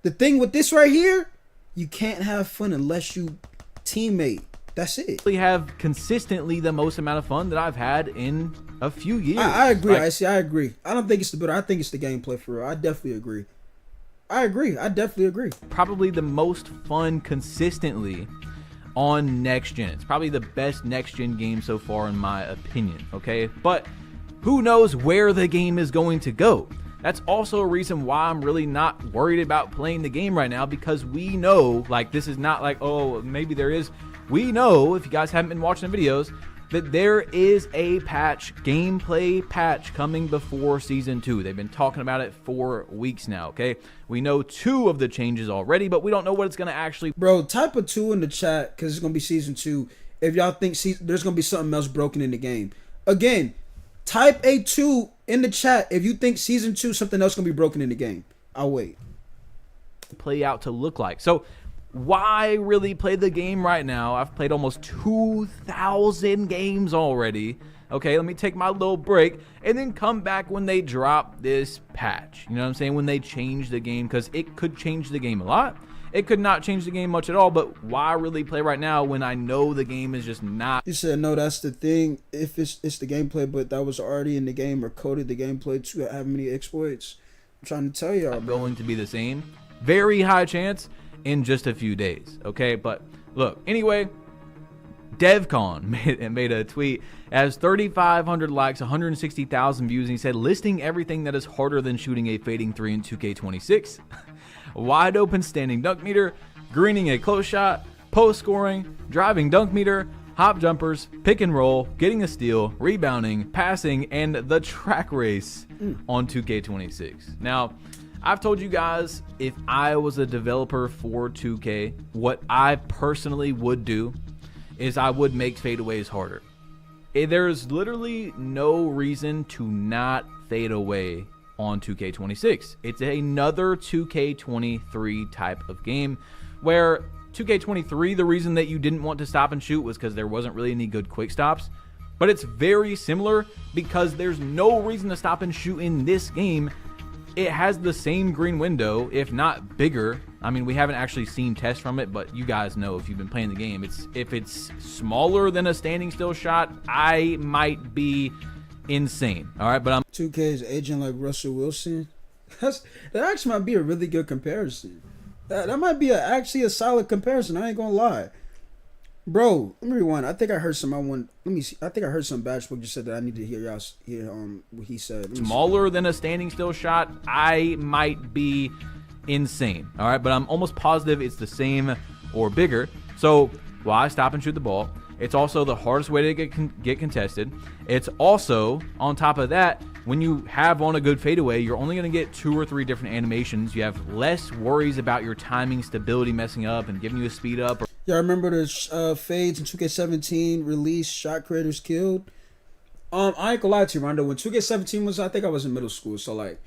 The thing with this right here, you can't have fun unless you teammate. That's it. Have consistently the most amount of fun that I've had in a few years. I agree. Like, I agree. I don't think it's the better. I think it's the gameplay for real. I definitely agree. I definitely agree. Probably the most fun consistently on next gen. It's probably the best next gen game so far in my opinion. Okay, but who knows where the game is going to go? That's also a reason why I'm really not worried about playing the game right now, because we know, like, this is not like, oh, maybe there is. We know, if you guys haven't been watching the videos, that there is a patch, gameplay patch, coming before Season 2. They've been talking about it for weeks now, okay? We know 2 of the changes already, but we don't know what it's going to actually... Bro, type a 2 in the chat, because it's going to be Season 2. If y'all think there's going to be something else broken in the game. Again, type a 2 in the chat if you think season 2 something else gonna be broken in the game. I'll wait. Play out to look like. So why really play the game right now? I've played almost 2,000 games already. Okay, let me take my little break and then come back when they drop this patch. You know what I'm saying? When they change the game, because it could change the game a lot. It could not change the game much at all, but why really play right now when I know the game is just not? You said, no, that's the thing. If it's the gameplay, but that was already in the game or coded the gameplay to have many exploits. I'm trying to tell y'all, going to be the same. Very high chance in just a few days. Okay, but look, anyway, DevCon made a tweet. It has 3,500 likes, 160,000 views, and he said, listing everything that is harder than shooting a fading 3 in 2K26. Wide open standing dunk meter, greening a close shot, post scoring, driving dunk meter, hop jumpers, pick and roll, getting a steal, rebounding, passing, and the track race on 2K26. Now, I've told you guys, if I was a developer for 2K, what I personally would do is I would make fadeaways harder. There's literally no reason to not fade away on 2K26. It's another 2K23 type of game where 2K23, the reason that you didn't want to stop and shoot was because there wasn't really any good quick stops. But it's very similar because there's no reason to stop and shoot in this game. It has the same green window, if not bigger. I mean, we haven't actually seen tests from it, but you guys know if you've been playing the game, if it's smaller than a standing still shot, I might be insane. All right, but 2K is aging like Russell Wilson. That actually might be a really good comparison. That might be actually a solid comparison. I ain't gonna lie, bro. Let me rewind. I think I heard some. Let me see. I think I heard some Batchbook just said that I need to hear y'all hear what he said. Smaller than a standing still shot, I might be insane. All right, but I'm almost positive it's the same or bigger. So why stop and shoot the ball? It's also the hardest way to get contested. It's also, on top of that, when you have on a good fadeaway, you're only going to get 2 or 3 different animations. You have less worries about your timing, stability messing up and giving you a speed up. Y'all remember the fades in 2K17 release, shot creators killed? I ain't gonna lie to you, Rondo. When 2K17 was, I think I was in middle school, so like,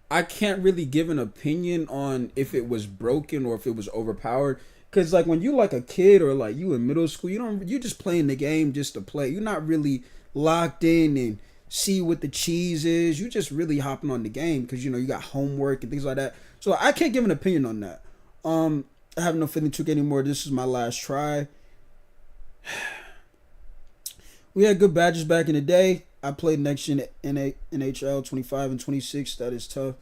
I can't really give an opinion on if it was broken or if it was overpowered. Cause like when you like a kid or like you in middle school, you just playing the game just to play. You're not really locked in and see what the cheese is. You just really hopping on the game because you got homework and things like that. So I can't give an opinion on that. I have no feeling 2K anymore. This is my last try. We had good badges back in the day. I played next gen NHL 25 and 26. That is tough.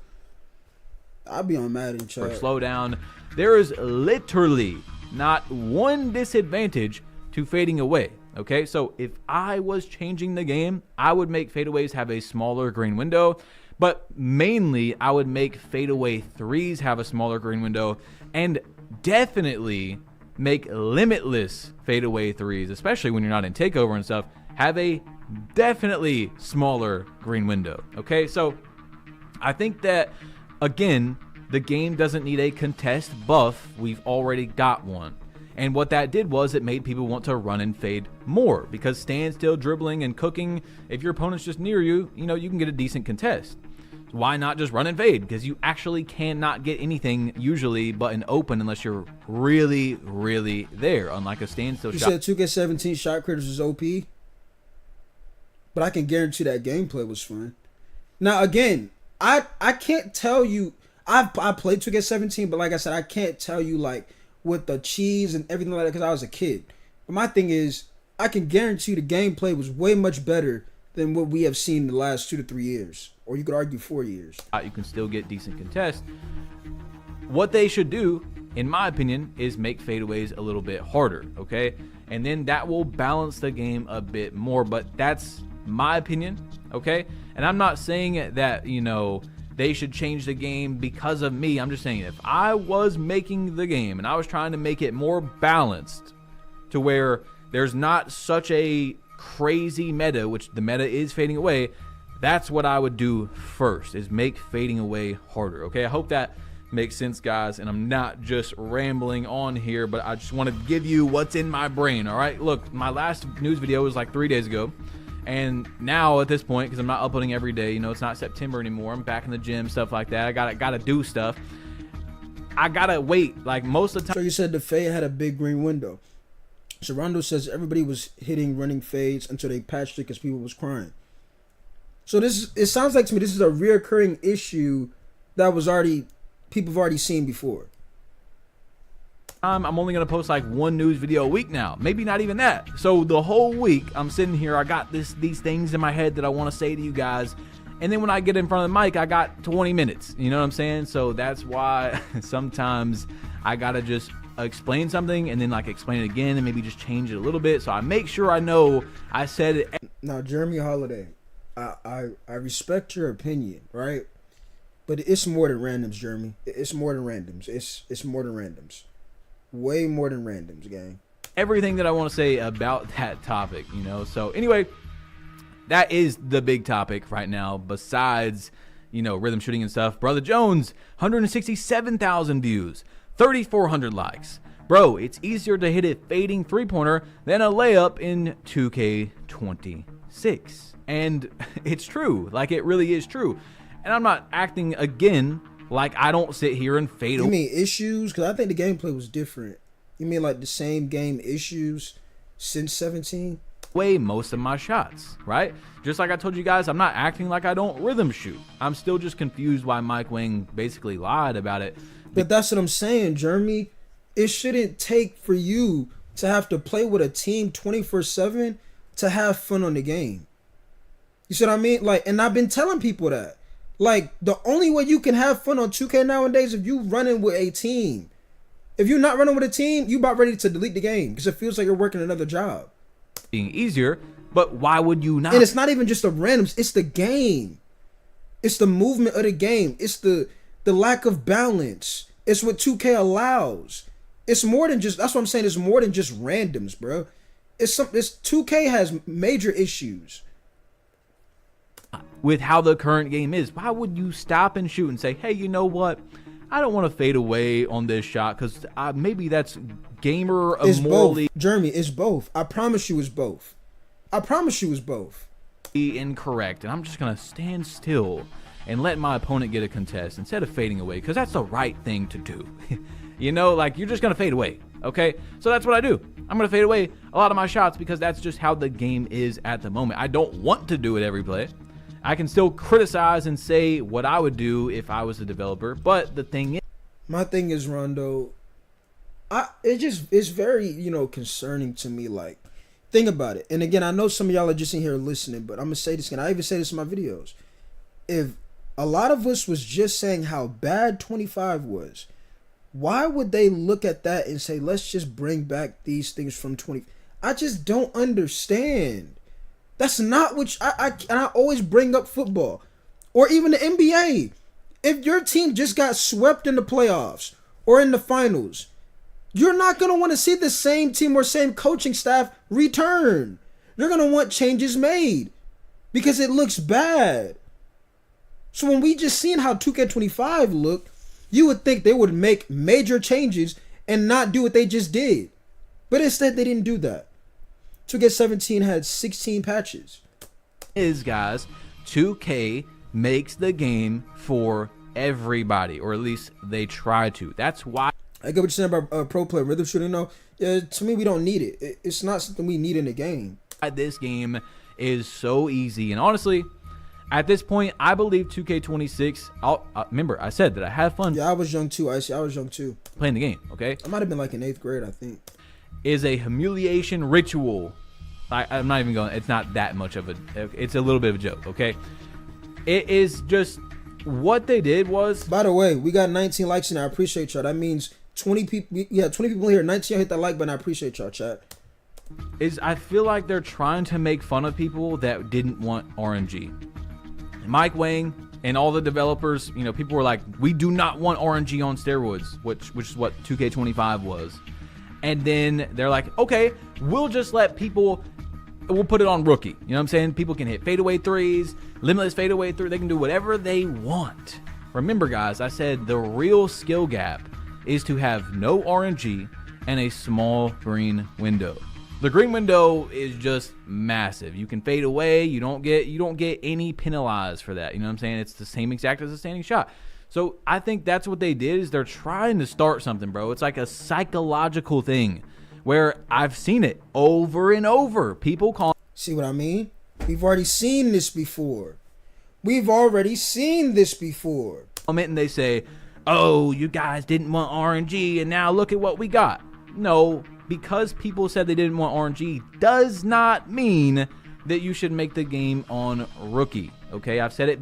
I'll be on Madden, chat. Slow down. There is literally not one disadvantage to fading away. Okay, so if I was changing the game, I would make fadeaways have a smaller green window, but mainly I would make fadeaway threes have a smaller green window, and definitely make limitless fadeaway threes, especially when you're not in takeover and stuff, have a definitely smaller green window. Okay, so I think that, again, the game doesn't need a contest buff. We've already got one. And what that did was it made people want to run and fade more, because standstill, dribbling, and cooking, if your opponent's just near you, you can get a decent contest. So why not just run and fade? Because you actually cannot get anything usually but an open unless you're really, really there, unlike a standstill shot. You said 2K17 shot creators was OP, but I can guarantee that gameplay was fun. Now, again, I can't tell you. I played 2K17, but like I said, I can't tell you like with the cheese and everything like that because I was a kid. But my thing is, I can guarantee the gameplay was way much better than what we have seen in the last 2 to 3 years, or you could argue 4 years. You can still get decent contests. What they should do, in my opinion, is make fadeaways a little bit harder, okay? And then that will balance the game a bit more, but that's my opinion, okay? And I'm not saying that, they should change the game because of me. I'm just saying if I was making the game and I was trying to make it more balanced to where there's not such a crazy meta, which the meta is fading away, that's what I would do first, is make fading away harder. Okay, I hope that makes sense, guys, and I'm not just rambling on here, but I just want to give you what's in my brain. All right, look, my last news video was like 3 days ago, And now at this point, because I'm not uploading every day, you know, it's not September anymore. I'm back in the gym, stuff like that. I gotta do stuff. I gotta wait. Like most of the So time. you said the fade had a big green window. So Rondo says everybody was hitting running fades until they patched it because people was crying. So it sounds like to me this is a reoccurring issue that people have already seen before. I'm only gonna post like one news video a week now, maybe not even that. So the whole week I'm sitting here, I got these things in my head that I want to say to you guys, and then when I get in front of the mic, I got 20 minutes. You know what I'm saying? So that's why sometimes I gotta just explain something and then like explain it again and maybe just change it a little bit, so I make sure I know I said it. Now, Jeremy Holiday, I respect your opinion, right? But it's more than randoms, Jeremy. It's more than randoms. It's more than randoms. Way more than randoms, gang. Everything that I want to say about that topic, you know. So anyway, that is the big topic right now. Besides, you know, rhythm shooting and stuff. Brother Jones, 167,000 views, 3,400 likes. Bro, it's easier to hit a fading three-pointer than a layup in 2K26. And it's true. Like, it really is true. And I'm not acting again like I don't sit here and fade away. You mean issues? Because I think the gameplay was different. You mean like the same game issues since 17? Most of my shots, right? Just like I told you guys, I'm not acting like I don't rhythm shoot. I'm still just confused why Mike Wang basically lied about it. But that's what I'm saying, Jeremy. It shouldn't take for you to have to play with a team 24/7 to have fun on the game. You see what I mean? Like, and I've been telling people that. Like, the only way you can have fun on 2K nowadays is if you running with a team. If you're not running with a team, you about ready to delete the game because it feels like you're working another job. Being easier, but why would you not? And it's not even just the randoms, it's the game. It's the movement of the game. It's the lack of balance. It's what 2K allows. It's more than just, that's what I'm saying, it's more than just randoms, bro. It's 2K has major issues with how the current game is. Why would you stop and shoot and say, hey, you know what? I don't want to fade away on this shot because maybe that's gamer immorally. Jeremy, it's both. I promise you it's both. I promise you it's both. Incorrect. And I'm just going to stand still and let my opponent get a contest instead of fading away because that's the right thing to do. You know, like you're just going to fade away. Okay, so that's what I do. I'm going to fade away a lot of my shots because that's just how the game is at the moment. I don't want to do it every play. I can still criticize and say what I would do if I was a developer, but the thing is, my thing is, Rondo, it's very, you know, concerning to me. Like, think about it. And again, I know some of y'all are just in here listening, but I'm gonna say this again. I even say this in my videos. If a lot of us was just saying how bad 25 was, why would they look at that and say, let's just bring back these things from 20? I just don't understand. That's not what I always bring up football or even the NBA. If your team just got swept in the playoffs or in the finals, you're not going to want to see the same team or same coaching staff return. You're going to want changes made because it looks bad. So when we just seen how 2K25 looked, you would think they would make major changes and not do what they just did. But instead, they didn't do that. 2K17 had 16 patches. Guys, 2K makes the game for everybody, or at least they try to. That's why. I get what you're saying about pro player rhythm shooting. No, to me, we don't need it. It's not something we need in the game. This game is so easy, and honestly, at this point, I believe 2K26. Remember, I said that I had fun. Yeah, I was young too. I was young too. Playing the game. Okay. I might have been like in 8th grade, I think. Is a humiliation ritual. I'm not even going. It's not that much of a. It's a little bit of a joke. Okay. It is just what they did was. By the way, we got 19 likes in there. I appreciate y'all. That means 20 people. Yeah, 20 people here. 19 hit that like button. I appreciate y'all, chat. I feel like they're trying to make fun of people that didn't want RNG. Mike Wang and all the developers, you know, people were like, we do not want RNG on steroids, which is what 2K25 was. And then they're like, okay, we'll just let people, we'll put it on rookie. You know what I'm saying? People can hit fadeaway threes, limitless fadeaway three. They can do whatever they want. Remember, guys, I said the real skill gap is to have no RNG and a small green window. The green window is just massive. You can fade away. You don't get any penalized for that. You know what I'm saying? It's the same exact as a standing shot. So I think that's what they did, is they're trying to start something, bro. It's like a psychological thing where I've seen it over and over. People call. See what I mean? We've already seen this before. We've already seen this before. And they say, oh, you guys didn't want RNG and now look at what we got. No, because people said they didn't want RNG does not mean that you should make the game on rookie. Okay, I've said it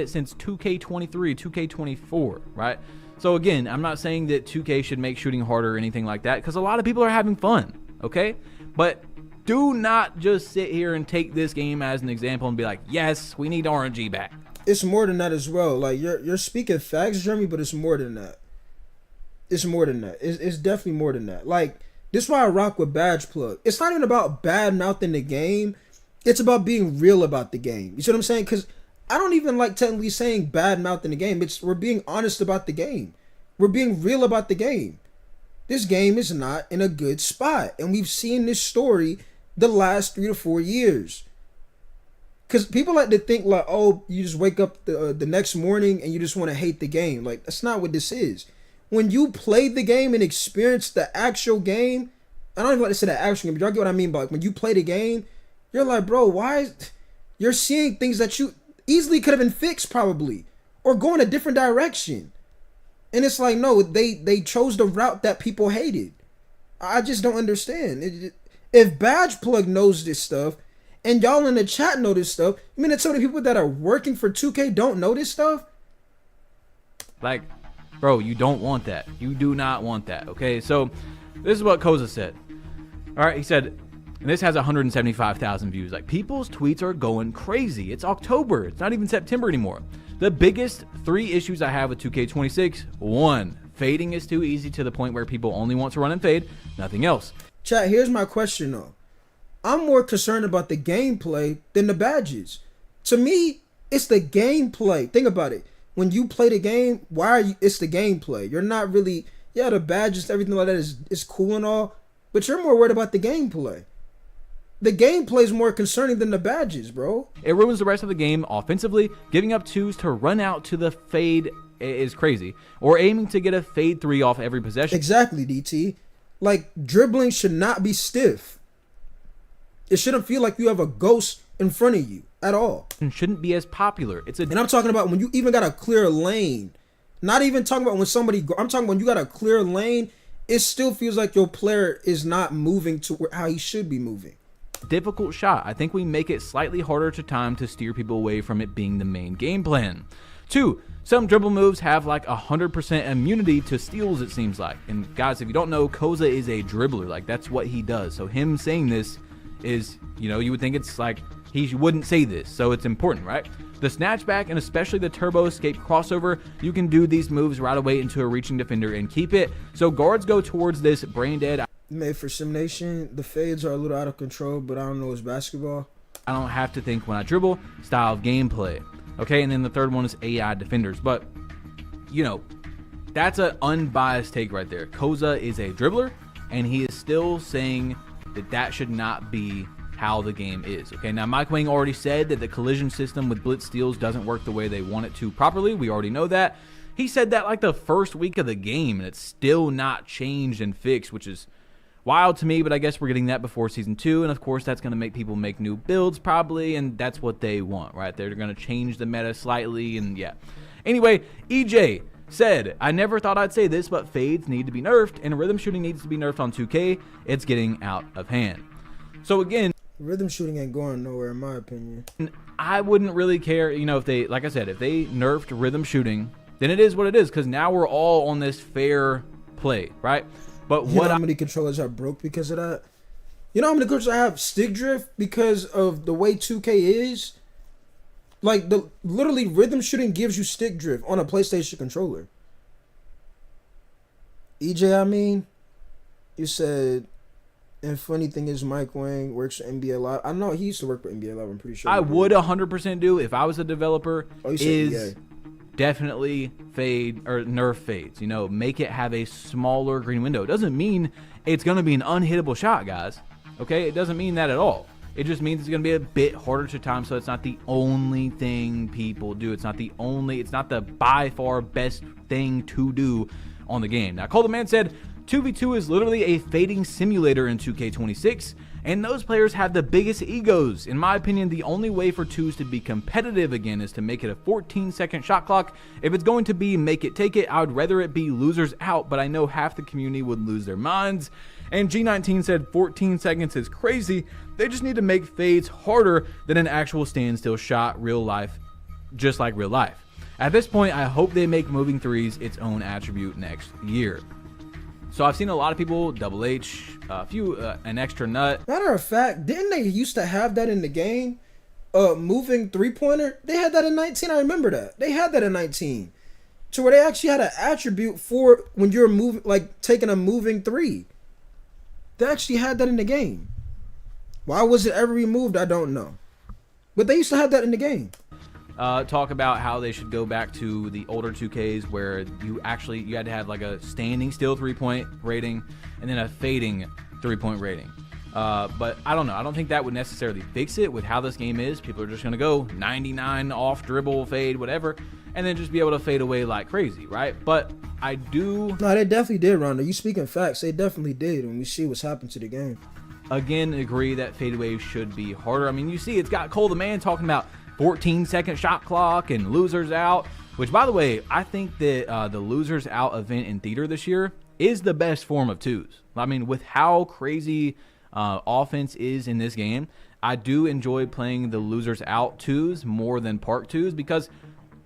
since 2K23, 2K24, right? So again, I'm not saying that 2K should make shooting harder or anything like that, because a lot of people are having fun, okay? But do not just sit here and take this game as an example and be like, yes, we need RNG back. It's more than that as well. Like, you're speaking facts, Jeremy, but it's more than that. It's more than that. It's definitely more than that. Like, this is why I rock with Badge Plug. It's not even about bad mouthing the game. It's about being real about the game. You see what I'm saying? Because I don't even like technically saying bad mouthing the game. We're being honest about the game. We're being real about the game. This game is not in a good spot. And we've seen this story the last 3 to 4 years. Because people like to think like, oh, you just wake up the next morning and you just want to hate the game. Like, that's not what this is. When you play the game and experience the actual game, I don't even like to say the actual game, but y'all get what I mean by, like, when you play the game, you're like, bro, you're seeing things that you easily could have been fixed probably, or going a different direction. And it's like, no, they chose the route that people hated. I just don't understand. If Badge Plug knows this stuff, and y'all in the chat know this stuff, I mean, it's so many people that are working for 2K don't know this stuff. Like, bro, you don't want that. You do not want that, okay? So this is what Koza said. All right, he said, and this has 175,000 views. Like, people's tweets are going crazy. It's October. It's not even September anymore. The biggest 3 issues I have with 2K26, 1, fading is too easy to the point where people only want to run and fade, nothing else. Chat, here's my question though. I'm more concerned about the gameplay than the badges. To me, it's the gameplay. Think about it. When you play the game, it's the gameplay. You're not really, yeah, the badges, everything like that is cool and all, but you're more worried about the gameplay. The gameplay is more concerning than the badges, bro. It ruins the rest of the game offensively. Giving up 2s to run out to the fade is crazy. Or aiming to get a fade 3 off every possession. Exactly, DT. Like, dribbling should not be stiff. It shouldn't feel like you have a ghost in front of you at all. And shouldn't be as popular. And I'm talking about when you even got a clear lane. Not even talking about when I'm talking when you got a clear lane, it still feels like your player is not moving to how he should be moving. Difficult shot. I think we make it slightly harder to time to steer people away from it being the main game plan. 2, some dribble moves have like 100% immunity to steals, it seems like. And guys, if you don't know, Koza is a dribbler. Like, that's what he does. So him saying this is, you know, you would think it's like he wouldn't say this. So it's important, right? The snatchback and especially the turbo escape crossover, you can do these moves right away into a reaching defender and keep it. So guards go towards this brain dead. Made for simulation. The fades are a little out of control, but I don't know, it's basketball. I don't have to think when I dribble, style of gameplay. Okay, and then the third one is AI defenders. But, you know, that's an unbiased take right there. Koza is a dribbler, and he is still saying that should not be how the game is. Okay, now Mike Wang already said that the collision system with blitz steals doesn't work the way they want it to properly. We already know that. He said that like the first week of the game, and it's still not changed and fixed, which is wild to me, but I guess we're getting that before season 2, and of course that's going to make people make new builds probably, and that's what they want, right? They're going to change the meta slightly, and yeah. Anyway, EJ said, I never thought I'd say this, but fades need to be nerfed, and rhythm shooting needs to be nerfed on 2K. It's getting out of hand. So again, rhythm shooting ain't going nowhere in my opinion. I wouldn't really care, you know, if they, like I said, if they nerfed rhythm shooting, then it is what it is, because now we're all on this fair play, right? But you know how many controllers are broke because of that? You know how many controllers I have stick drift because of the way 2K is? Like, literally rhythm shooting gives you stick drift on a PlayStation controller. EJ, I mean, you said, and funny thing is Mike Wang works for NBA Live. I know he used to work for NBA Live, I'm pretty sure. I would 100% do if I was a developer. Oh, you said EA. Definitely fade or nerf fades, you know, make it have a smaller green window. It doesn't mean it's going to be an unhittable shot, guys. Okay, it doesn't mean that at all. It just means it's going to be a bit harder to time, so it's not the only thing people do. It's not the by far best thing to do on the game. Now, Cole the Man said 2v2 is literally a fading simulator in 2K26, and those players have the biggest egos. In my opinion, the only way for twos to be competitive again is to make it a 14-second shot clock. If it's going to be make it take it, I would rather it be losers out, but I know half the community would lose their minds. And G19 said 14 seconds is crazy. They just need to make fades harder than an actual standstill shot, real life, just like real life. At this point, I hope they make moving threes its own attribute next year. So I've seen a lot of people, Double H, an extra nut. Matter of fact, didn't they used to have that in the game? Moving three-pointer? They had that in 19, I remember that. They had that in 19. To where they actually had an attribute for when you're moving, like taking a moving three. They actually had that in the game. Why was it ever removed? I don't know. But they used to have that in the game. Talk about how they should go back to the older 2Ks where you had to have like a standing still 3-point rating and then a fading 3-point rating. But I don't know. I don't think that would necessarily fix it with how this game is. People are just going to go 99 off dribble, fade, whatever, and then just be able to fade away like crazy, right? But I do... No, they definitely did, Rondo. You speaking facts. They definitely did when we see what's happened to the game. Again, agree that fadeaway should be harder. I mean, you see, it's got Cole the Man talking about 14-second shot clock and losers out, which, by the way, I think that the losers out event in theater this year is the best form of twos. I mean, with how crazy offense is in this game, I do enjoy playing the losers out twos more than park twos because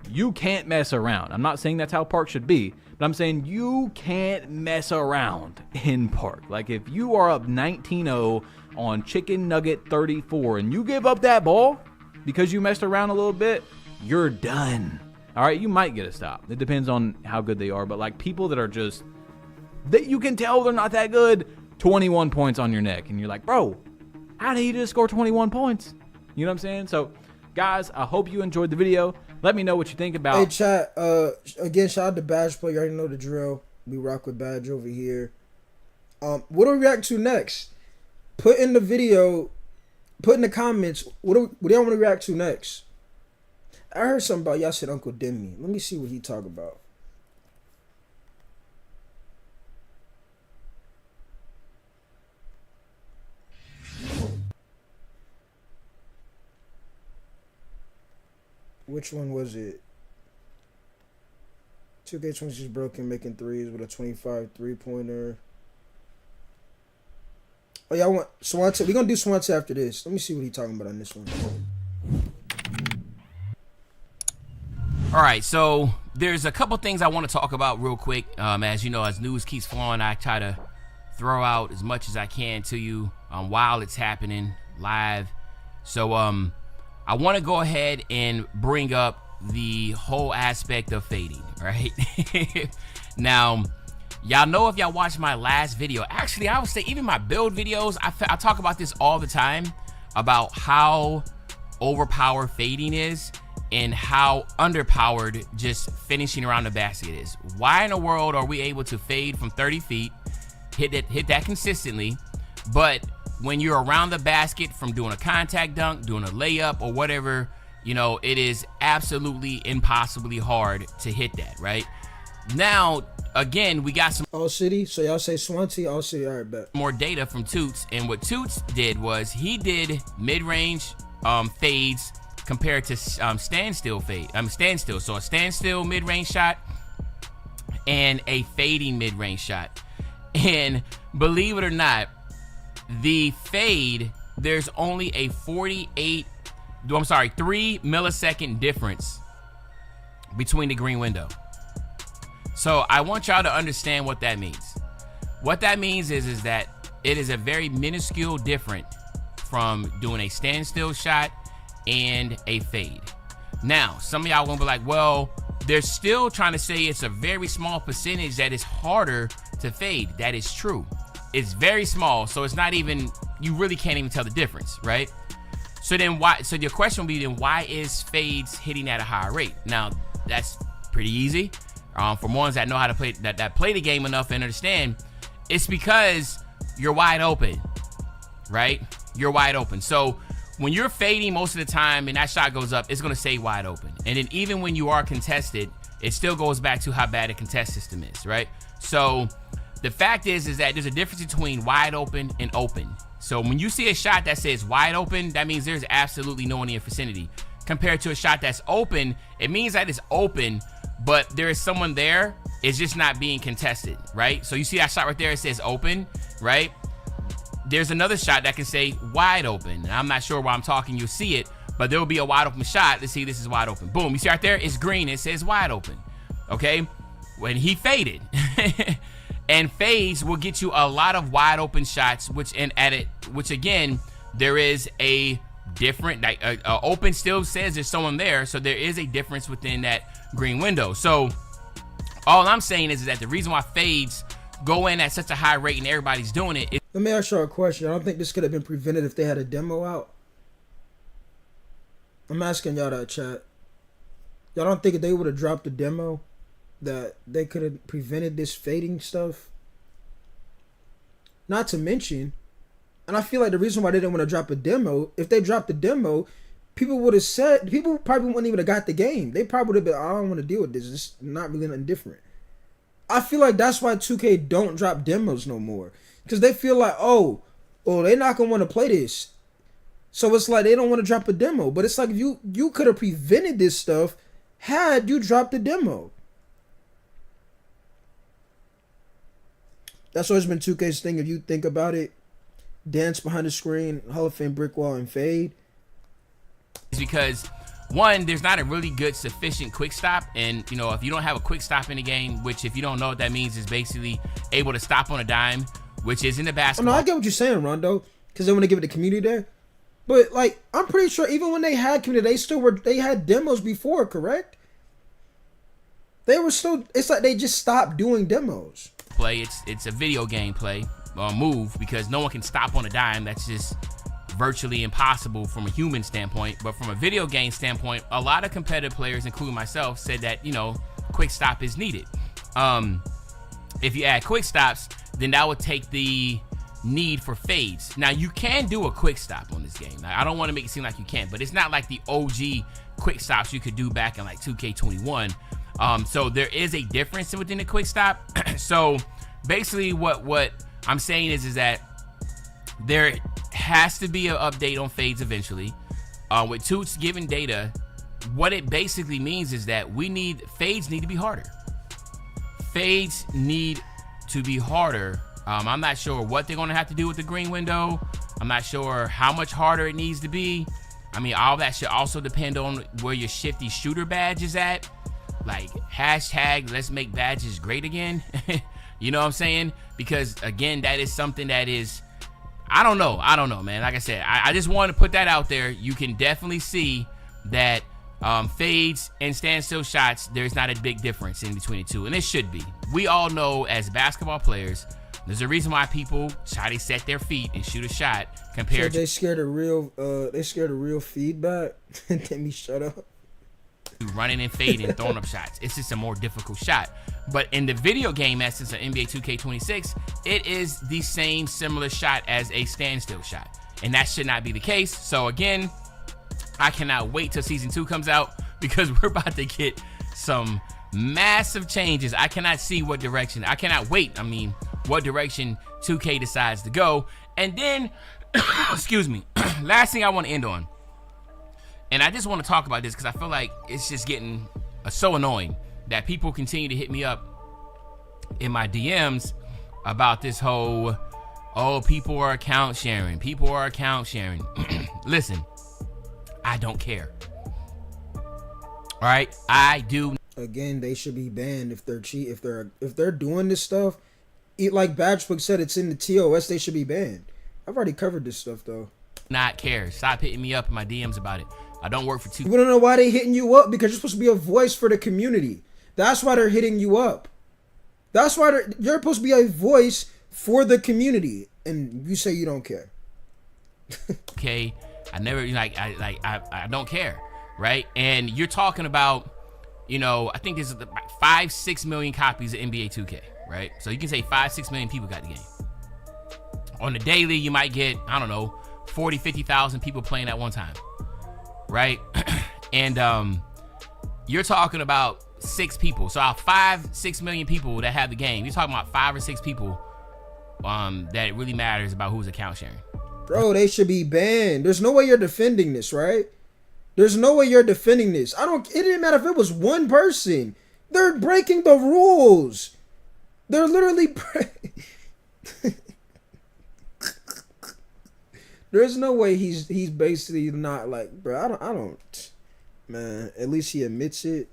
you can't mess around. I'm not saying that's how park should be, but I'm saying you can't mess around in park. Like if you are up 19-0 on Chicken Nugget 34 and you give up that ball because you messed around a little bit, you're done. All right, you might get a stop. It depends on how good they are, but like people that are just, that you can tell they're not that good, 21 points on your neck, and you're like, bro, how did he just score 21 points? You know what I'm saying? So, guys, I hope you enjoyed the video. Let me know what you think about. Hey, chat. Again, shout out to Badge Play. You already know the drill. We rock with Badge over here. What do we react to next? Put in the video. Put in the comments. What do y'all want to react to next? I heard something about y'all said Uncle Demi. Let me see what he talk about. Which one was it? 2K26 broken, making threes with a 25 3-pointer. Oh, y'all want Swante? We're going to do Swante after this. Let me see what he's talking about on this one. All right, so there's a couple things I want to talk about real quick. As you know, as news keeps flowing, I try to throw out as much as I can to you while it's happening live. So, I want to go ahead and bring up the whole aspect of fading, right? Now, y'all know if y'all watched my last video, actually, I would say even my build videos, I talk about this all the time, about how overpowered fading is and how underpowered just finishing around the basket is. Why in the world are we able to fade from 30 feet, hit that consistently, but when you're around the basket from doing a contact dunk, doing a layup or whatever, you know, it is absolutely impossibly hard to hit that, right? Now, again, we got some All City. So y'all say Swante, All City. All right, bet. more data from Toots, and what Toots did was he did mid-range fades compared to standstill. So a standstill mid-range shot and a fading mid-range shot. And believe it or not, the fade, there's only a 3 millisecond difference between the green window. So I want y'all to understand what that means. What that means is that it is a very minuscule difference from doing a standstill shot and a fade. Now, some of y'all gonna be like, well, they're still trying to say it's a very small percentage that is harder to fade. That is true. It's very small, so it's not even, you really can't even tell the difference, right? So then why, so your question will be then why is fades hitting at a higher rate? Now, that's pretty easy. For ones that know how to play, that play the game enough and understand, it's because you're wide open. right? You're wide open. So when you're fading most of the time and that shot goes up, it's going to stay wide open. And then even when you are contested, it still goes back to how bad a contest system is, right? So the fact is that there's a difference between wide open and open. So when you see a shot that says wide open, that means there's absolutely no one in your vicinity. Compared to a shot that's open, it means that it's open, but there is someone there. It's just not being contested, right? So you see that shot right there, it says open, right? There's another shot that can say wide open. And I'm not sure why I'm talking, you'll see it, but there will be a wide open shot. Let's see, this is wide open. Boom, you see right there, it's green, it says wide open, okay? When he faded. And fades will get you a lot of wide open shots, which again, there is a different, like open still says there's someone there, so there is a difference within that green window. So all I'm saying is that the reason why fades go in at such a high rate and everybody's doing it. Let me ask you a question. I don't think this could have been prevented if they had a demo out. I'm asking y'all that, chat. Y'all don't think if they would have dropped the demo that they could have prevented this fading stuff? Not to mention, and I feel like the reason why they didn't want to drop a demo, if they dropped the demo, people would have said, people probably wouldn't even have got the game. They probably would have been, I don't want to deal with this. It's not really nothing different. I feel like that's why 2K don't drop demos no more. Because they feel like, oh, they're not going to want to play this. So it's like they don't want to drop a demo. But it's like you could have prevented this stuff had you dropped the demo. That's always been 2K's thing. If you think about it, dance behind the screen, Hall of Fame brick wall, and fade. It's because, one, there's not a really good sufficient quick stop. And, you know, if you don't have a quick stop in the game, which if you don't know what that means, is basically able to stop on a dime, which is in the basketball. Oh, no, I get what you're saying, Rondo, because they want to give it the community there. But, like, I'm pretty sure even when they had community, they had demos before, correct? They were still, it's like they just stopped doing demos. Play, it's a video game play move, because no one can stop on a dime. That's just virtually impossible from a human standpoint. But from a video game standpoint, a lot of competitive players, including myself, said that, you know, quick stop is needed. If you add quick stops, then that would take the need for fades. Now you can do a quick stop on this game. Now, I don't want to make it seem like you can't, but it's not like the OG quick stops you could do back in like 2K21. So there is a difference within the quick stop. So basically what I'm saying is that there has to be an update on fades eventually. With Toots giving data, what it basically means is that fades need to be harder. Fades need to be harder. I'm not sure what they're going to have to do with the green window. I'm not sure how much harder it needs to be. I mean, all that should also depend on where your shifty shooter badge is at. Like hashtag let's make badges great again. You know what I'm saying? Because again, that is something that is, I don't know, man. Like I said, I just want to put that out there. You can definitely see that fades and standstill shots, there's not a big difference in between the two, and it should be. We all know as basketball players, there's a reason why people try to set their feet and shoot a shot compared to they scared of real feedback. Let me shut up. Running and fading, throwing up shots. It's just a more difficult shot. But in the video game essence of NBA 2K26, it is the same similar shot as a standstill shot. And that should not be the case. So again, I cannot wait till season 2 comes out, because we're about to get some massive changes. I cannot see what direction. I cannot wait. I mean, what direction 2K decides to go. And then, excuse me, last thing I want to end on. And I just want to talk about this because I feel like it's just getting so annoying that people continue to hit me up in my DMs about this whole, oh, people are account sharing. People are account sharing. Listen, I don't care. All right, I do. Again, they should be banned if they're if they're doing this stuff. Like Badgebook said, it's in the TOS. They should be banned. I've already covered this stuff though. Not care. Stop hitting me up in my DMs about it. I don't work for 2K. We don't know why they hitting you up, because you're supposed to be a voice for the community. That's why they're hitting you up. That's why you're supposed to be a voice for the community, and you say you don't care. Okay, I never I don't care, right? And you're talking about, you know, I think there's 5-6 million copies of NBA 2K, right? So you can say 5-6 million people got the game. On the daily, you might get, I don't know, 40, 50,000 people playing at one time, right? And you're talking about 6 people. So out 5-6 million people that have the game, you're talking about 5 or 6 people that it really matters about who's account sharing. Bro, they should be banned. There's no way you're defending this, right? There's no way you're defending this. It didn't matter if it was one person. They're breaking the rules. They're literally There's no way he's basically not like, bro, I don't man, at least he admits it.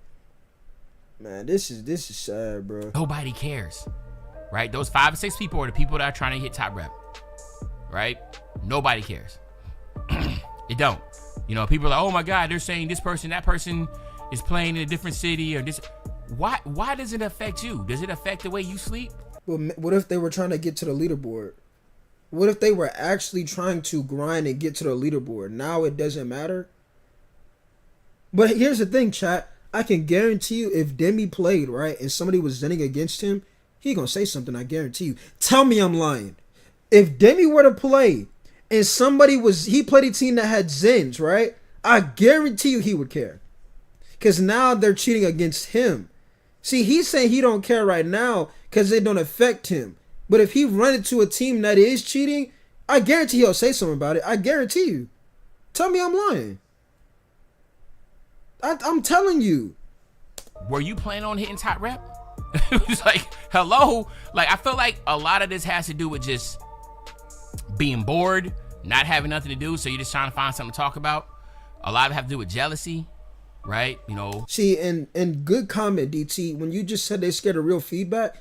Man, this is sad, bro. Nobody cares, right? Those 5 or 6 people are the people that are trying to hit top rep, right? Nobody cares. It don't. You know, people are like, oh my God, they're saying this person, that person is playing in a different city or this. Why does it affect you? Does it affect the way you sleep? Well, what if they were trying to get to the leaderboard? What if they were actually trying to grind and get to the leaderboard? Now it doesn't matter. But here's the thing, chat. I can guarantee you if Demi played, right, and somebody was zenning against him, he gonna say something, I guarantee you. Tell me I'm lying. If Demi were to play and he played a team that had Zens, right? I guarantee you he would care. Because now they're cheating against him. See, he's saying he don't care right now because it don't affect him. But if he run into a team that is cheating, I guarantee he'll say something about it. I guarantee you. Tell me I'm lying. I'm telling you. Were you planning on hitting top rep? It was like, hello? Like, I feel like a lot of this has to do with just being bored, not having nothing to do, so you're just trying to find something to talk about. A lot of it have to do with jealousy, right? You know. See, and good comment, DT, when you just said they scared of real feedback,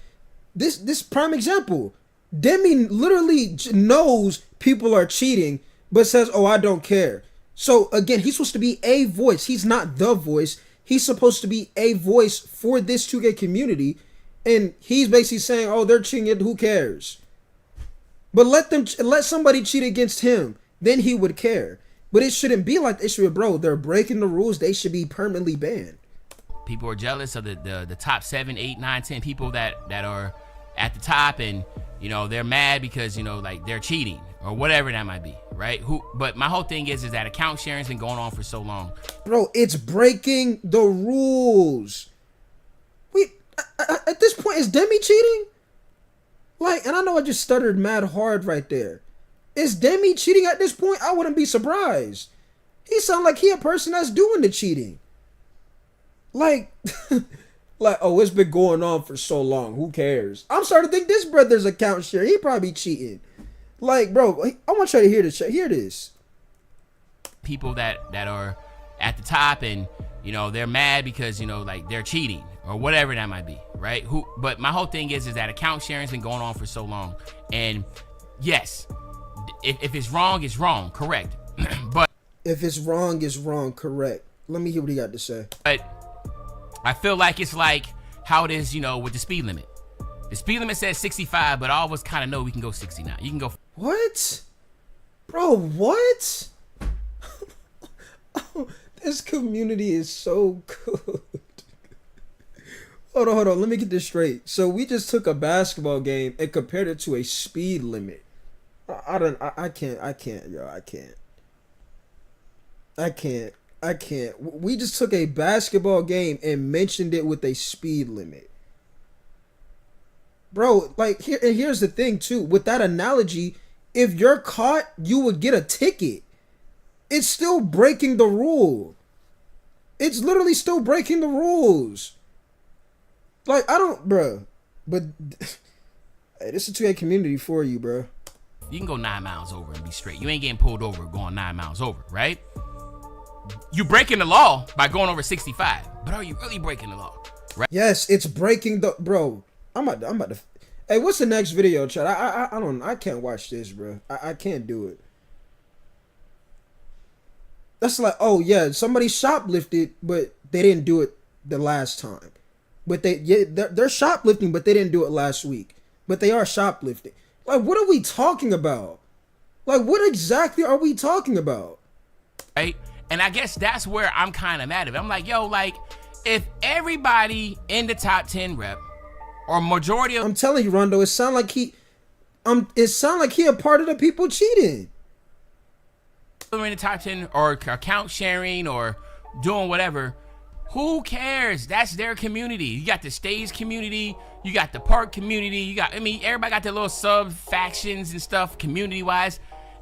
this prime example. Demi literally knows people are cheating, but says, oh, I don't care. So, again, he's supposed to be a voice. He's not the voice. He's supposed to be a voice for this 2K community. And he's basically saying, oh, they're cheating, who cares? But let somebody cheat against him. Then he would care. But it shouldn't be like this. Bro, they're breaking the rules. They should be permanently banned. People are jealous of the top 7, 8, 9, 10 people that are at the top, and you know they're mad because you know like they're cheating or whatever that might be, right? But my whole thing is that account sharing's been going on for so long. Bro, it's breaking the rules. At this point, is Demi cheating? Like, and I know I just stuttered mad hard right there. Is Demi cheating at this point? I wouldn't be surprised. He sound like he a person that's doing the cheating. Like, like, oh, it's been going on for so long. Who cares? I'm starting to think this brother's account share. He probably cheating. Like, bro, I want you to hear this. Hear this. People that are at the top, and you know they're mad because you know like they're cheating or whatever that might be, right? But my whole thing is that account sharing's been going on for so long, and yes, if it's wrong, it's wrong, correct. But if it's wrong, it's wrong, correct. Let me hear what he got to say. But I feel like it's like how it is, you know, with the speed limit. The speed limit says 65, but all of us kind of know we can go 69. You can go. What? Bro, what? Oh, this community is so good. Hold on. Let me get this straight. So we just took a basketball game and compared it to a speed limit. I can't, yo. I can't. We just took a basketball game and mentioned it with a speed limit. Bro, like, here's the thing, too. With that analogy, if you're caught, you would get a ticket. It's still breaking the rule. It's literally still breaking the rules. Like, bro. But, hey, this is a 2A community for you, bro. You can go 9 miles over and be straight. You ain't getting pulled over going 9 miles over, right? You breaking the law by going over 65, but are you really breaking the law? Right? Yes, it's breaking the bro. I'm about to. Hey, what's the next video, chat? I can't watch this, bro. I can't do it. That's like, oh yeah, somebody shoplifted, but they didn't do it the last time. But they're shoplifting, but they didn't do it last week. But they are shoplifting. Like, what are we talking about? Like, what exactly are we talking about? Right? And I guess that's where I'm kind of mad at it. I'm like, yo, like, if everybody in the top 10 rep or majority of... I'm telling you, Rondo, it sounds like It sounds like he a part of the people cheating. in the top 10 or account sharing or doing whatever, who cares? That's their community. You got the stage community, you got the park community, you got, I mean, everybody got their little sub factions and stuff community wise.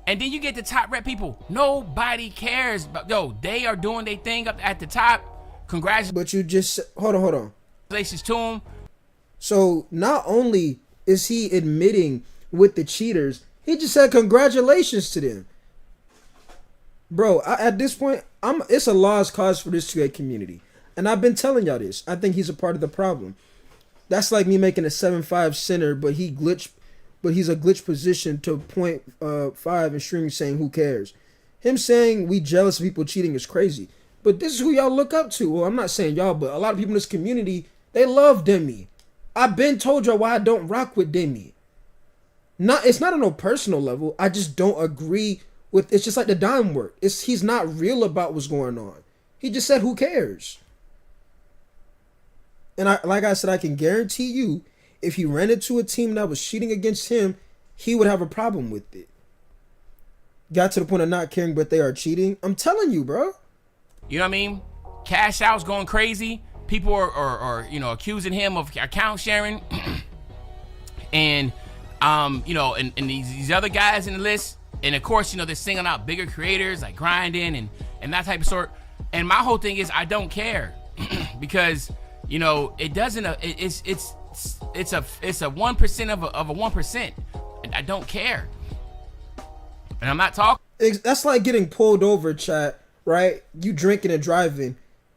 And then you get the top rep people. Nobody cares. But yo, they are doing their thing up at the top. Congratulations. But you just hold on. To them. So not only is he admitting with the cheaters, he just said congratulations to them. Bro, at this point, it's a lost cause for this 2K community. And I've been telling y'all this. I think he's a part of the problem. That's like me making a 7-5 center, but he's a glitch position to 0.5 and streaming saying who cares. Him saying we jealous of people cheating is crazy. But this is who y'all look up to. Well, I'm not saying y'all, but a lot of people in this community, they love Demi. I've been told y'all why I don't rock with Demi. It's not on no personal level. I just don't agree with, it's just like the dime work. He's not real about what's going on. He just said who cares. And like I said, I can guarantee you, if he ran into a team that was cheating against him, he would have a problem with it. Got to the point of not caring, but they are cheating. I'm telling you, bro. You know what I mean? Cash Out's going crazy. People are accusing him of account sharing. And and these other guys in the list. And of course, they're singling out bigger creators like Grinding and that type of sort. And my whole thing is I don't care because it doesn't. It's a 1% of a 1%. I don't care. And I'm not talking. That's like getting pulled over, chat. Right? You drinking and driving,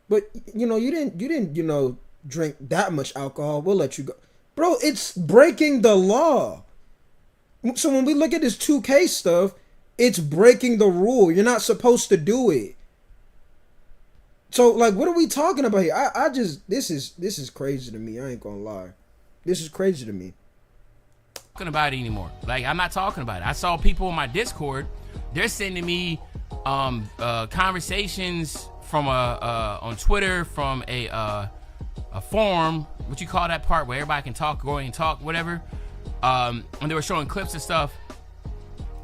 but you didn't drink that much alcohol. We'll let you go, bro. It's breaking the law. So when we look at this 2K stuff, it's breaking the rule. You're not supposed to do it. So like, what are we talking about here? I just this is crazy to me. I ain't gonna lie, this is crazy to me. Talking about it anymore. Like, I'm not talking about it. I saw people in my Discord. They're sending me conversations from on Twitter from a forum. What you call that part where everybody can talk, go and talk, whatever. And they were showing clips and stuff.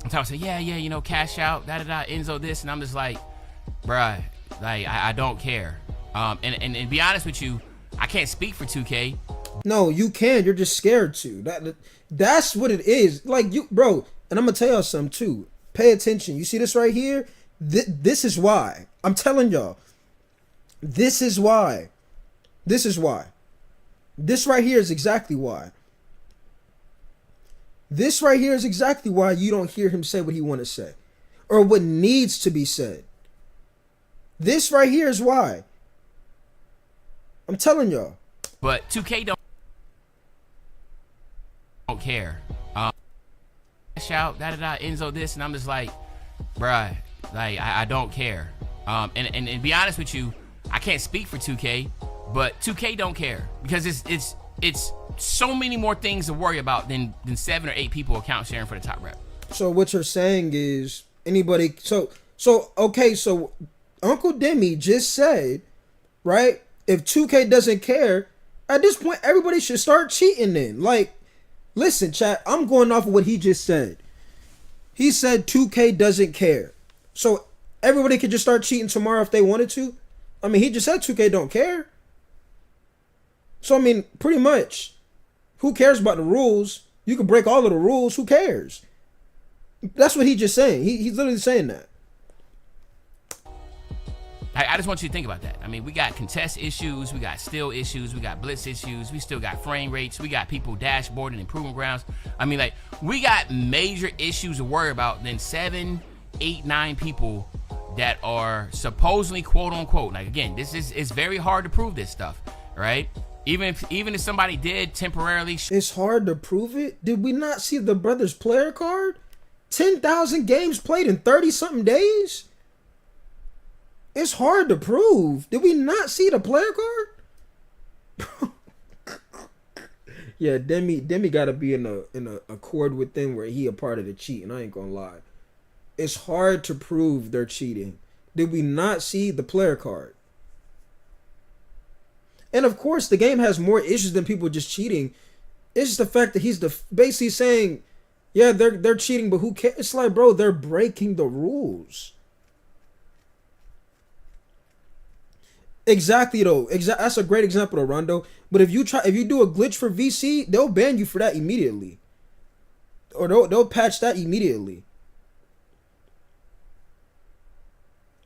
And I was saying, yeah, Cash Out, Enzo this, and I'm just like, bruh, like I don't care. And be honest with you, I can't speak for 2K. No, you can. You're just scared to. That's what it is. Like you, bro. And I'm gonna tell y'all something too. Pay attention. You see this right here? This is why. I'm telling y'all. This is why. This is why. This right here is exactly why. This right here is exactly why you don't hear him say what he want to say, or what needs to be said. This right here is why. I'm telling y'all. But 2K don't care. Shout Enzo this, and I'm just like, bruh, like I don't care. And be honest with you, I can't speak for 2K, but 2K don't care because it's so many more things to worry about than 7 or 8 people account sharing for the top rep. So what you're saying is anybody. So okay. So Uncle Demi just said, right? If 2K doesn't care, at this point, everybody should start cheating then. Like, listen, chat, I'm going off of what he just said. He said 2K doesn't care. So everybody could just start cheating tomorrow if they wanted to. I mean, he just said 2K don't care. So, I mean, pretty much, who cares about the rules? You can break all of the rules. Who cares? That's what he just saying. He's literally saying that. I just want you to think about that. I mean, we got contest issues, we got steal issues, we got blitz issues, we still got frame rates, we got people dashboarding and proving grounds. I mean, like, we got major issues to worry about than 7, 8, 9 people that are supposedly quote unquote. Like, again, it's very hard to prove this stuff, right? Even if somebody did temporarily. It's hard to prove it. Did we not see the brothers' player card? 10,000 games played in 30-something days? It's hard to prove. Did we not see the player card? Yeah, Demi gotta be in a accord with them where he a part of the cheat, and I ain't gonna lie. It's hard to prove they're cheating. Did we not see the player card? And of course, the game has more issues than people just cheating. It's just the fact that he's basically saying Yeah, they're cheating, but who cares? It's like, bro, they're breaking the rules. Exactly though. That's a great example of Rondo. But if you do a glitch for VC, they'll ban you for that immediately, or they'll patch that immediately.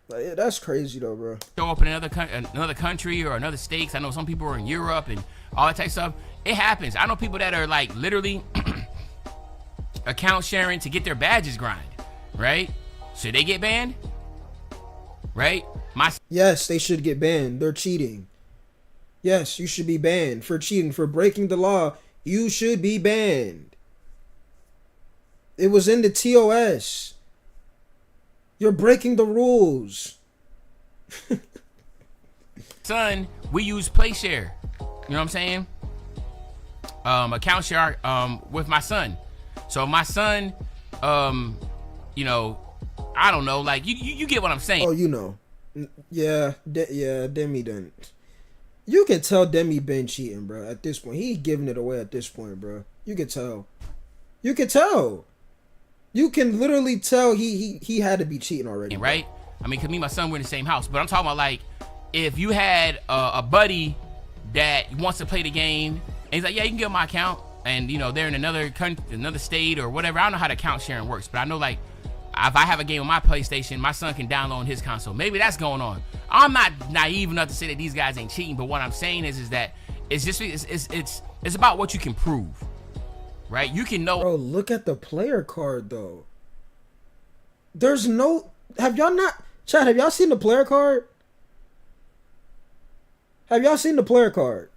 Like, that's crazy though, bro. Show up in another country or another states. I know some people are in Europe and all that type of stuff. It happens. I know people that are like literally account sharing to get their badges grind, right? Should they get banned? Right? Yes, they should get banned. They're cheating. Yes, you should be banned for cheating, for breaking the law. You should be banned. It was in the TOS. You're breaking the rules. Son, we use PlayShare. You know what I'm saying? Account share with my son. So my son, you know, I don't know, like you get what I'm saying. Oh, you know. Yeah, Demi done. You can tell Demi been cheating, bro. At this point, he's giving it away. At this point, bro, you can tell. You can tell. You can literally tell he had to be cheating already, right? I mean, cause me and my son were in the same house, but I'm talking about like if you had a buddy that wants to play the game, and he's like, yeah, you can get my account, and you know they're in another country, another state or whatever. I don't know how the account sharing works, but I know like if I have a game on my PlayStation, my son can download on his console. Maybe that's going on. I'm not naive enough to say that these guys ain't cheating, but what I'm saying is that it's about what you can prove, right? You can know. Bro, look at the player card though. There's no. Have y'all not, Chad? Have y'all seen the player card? Have y'all seen the player card?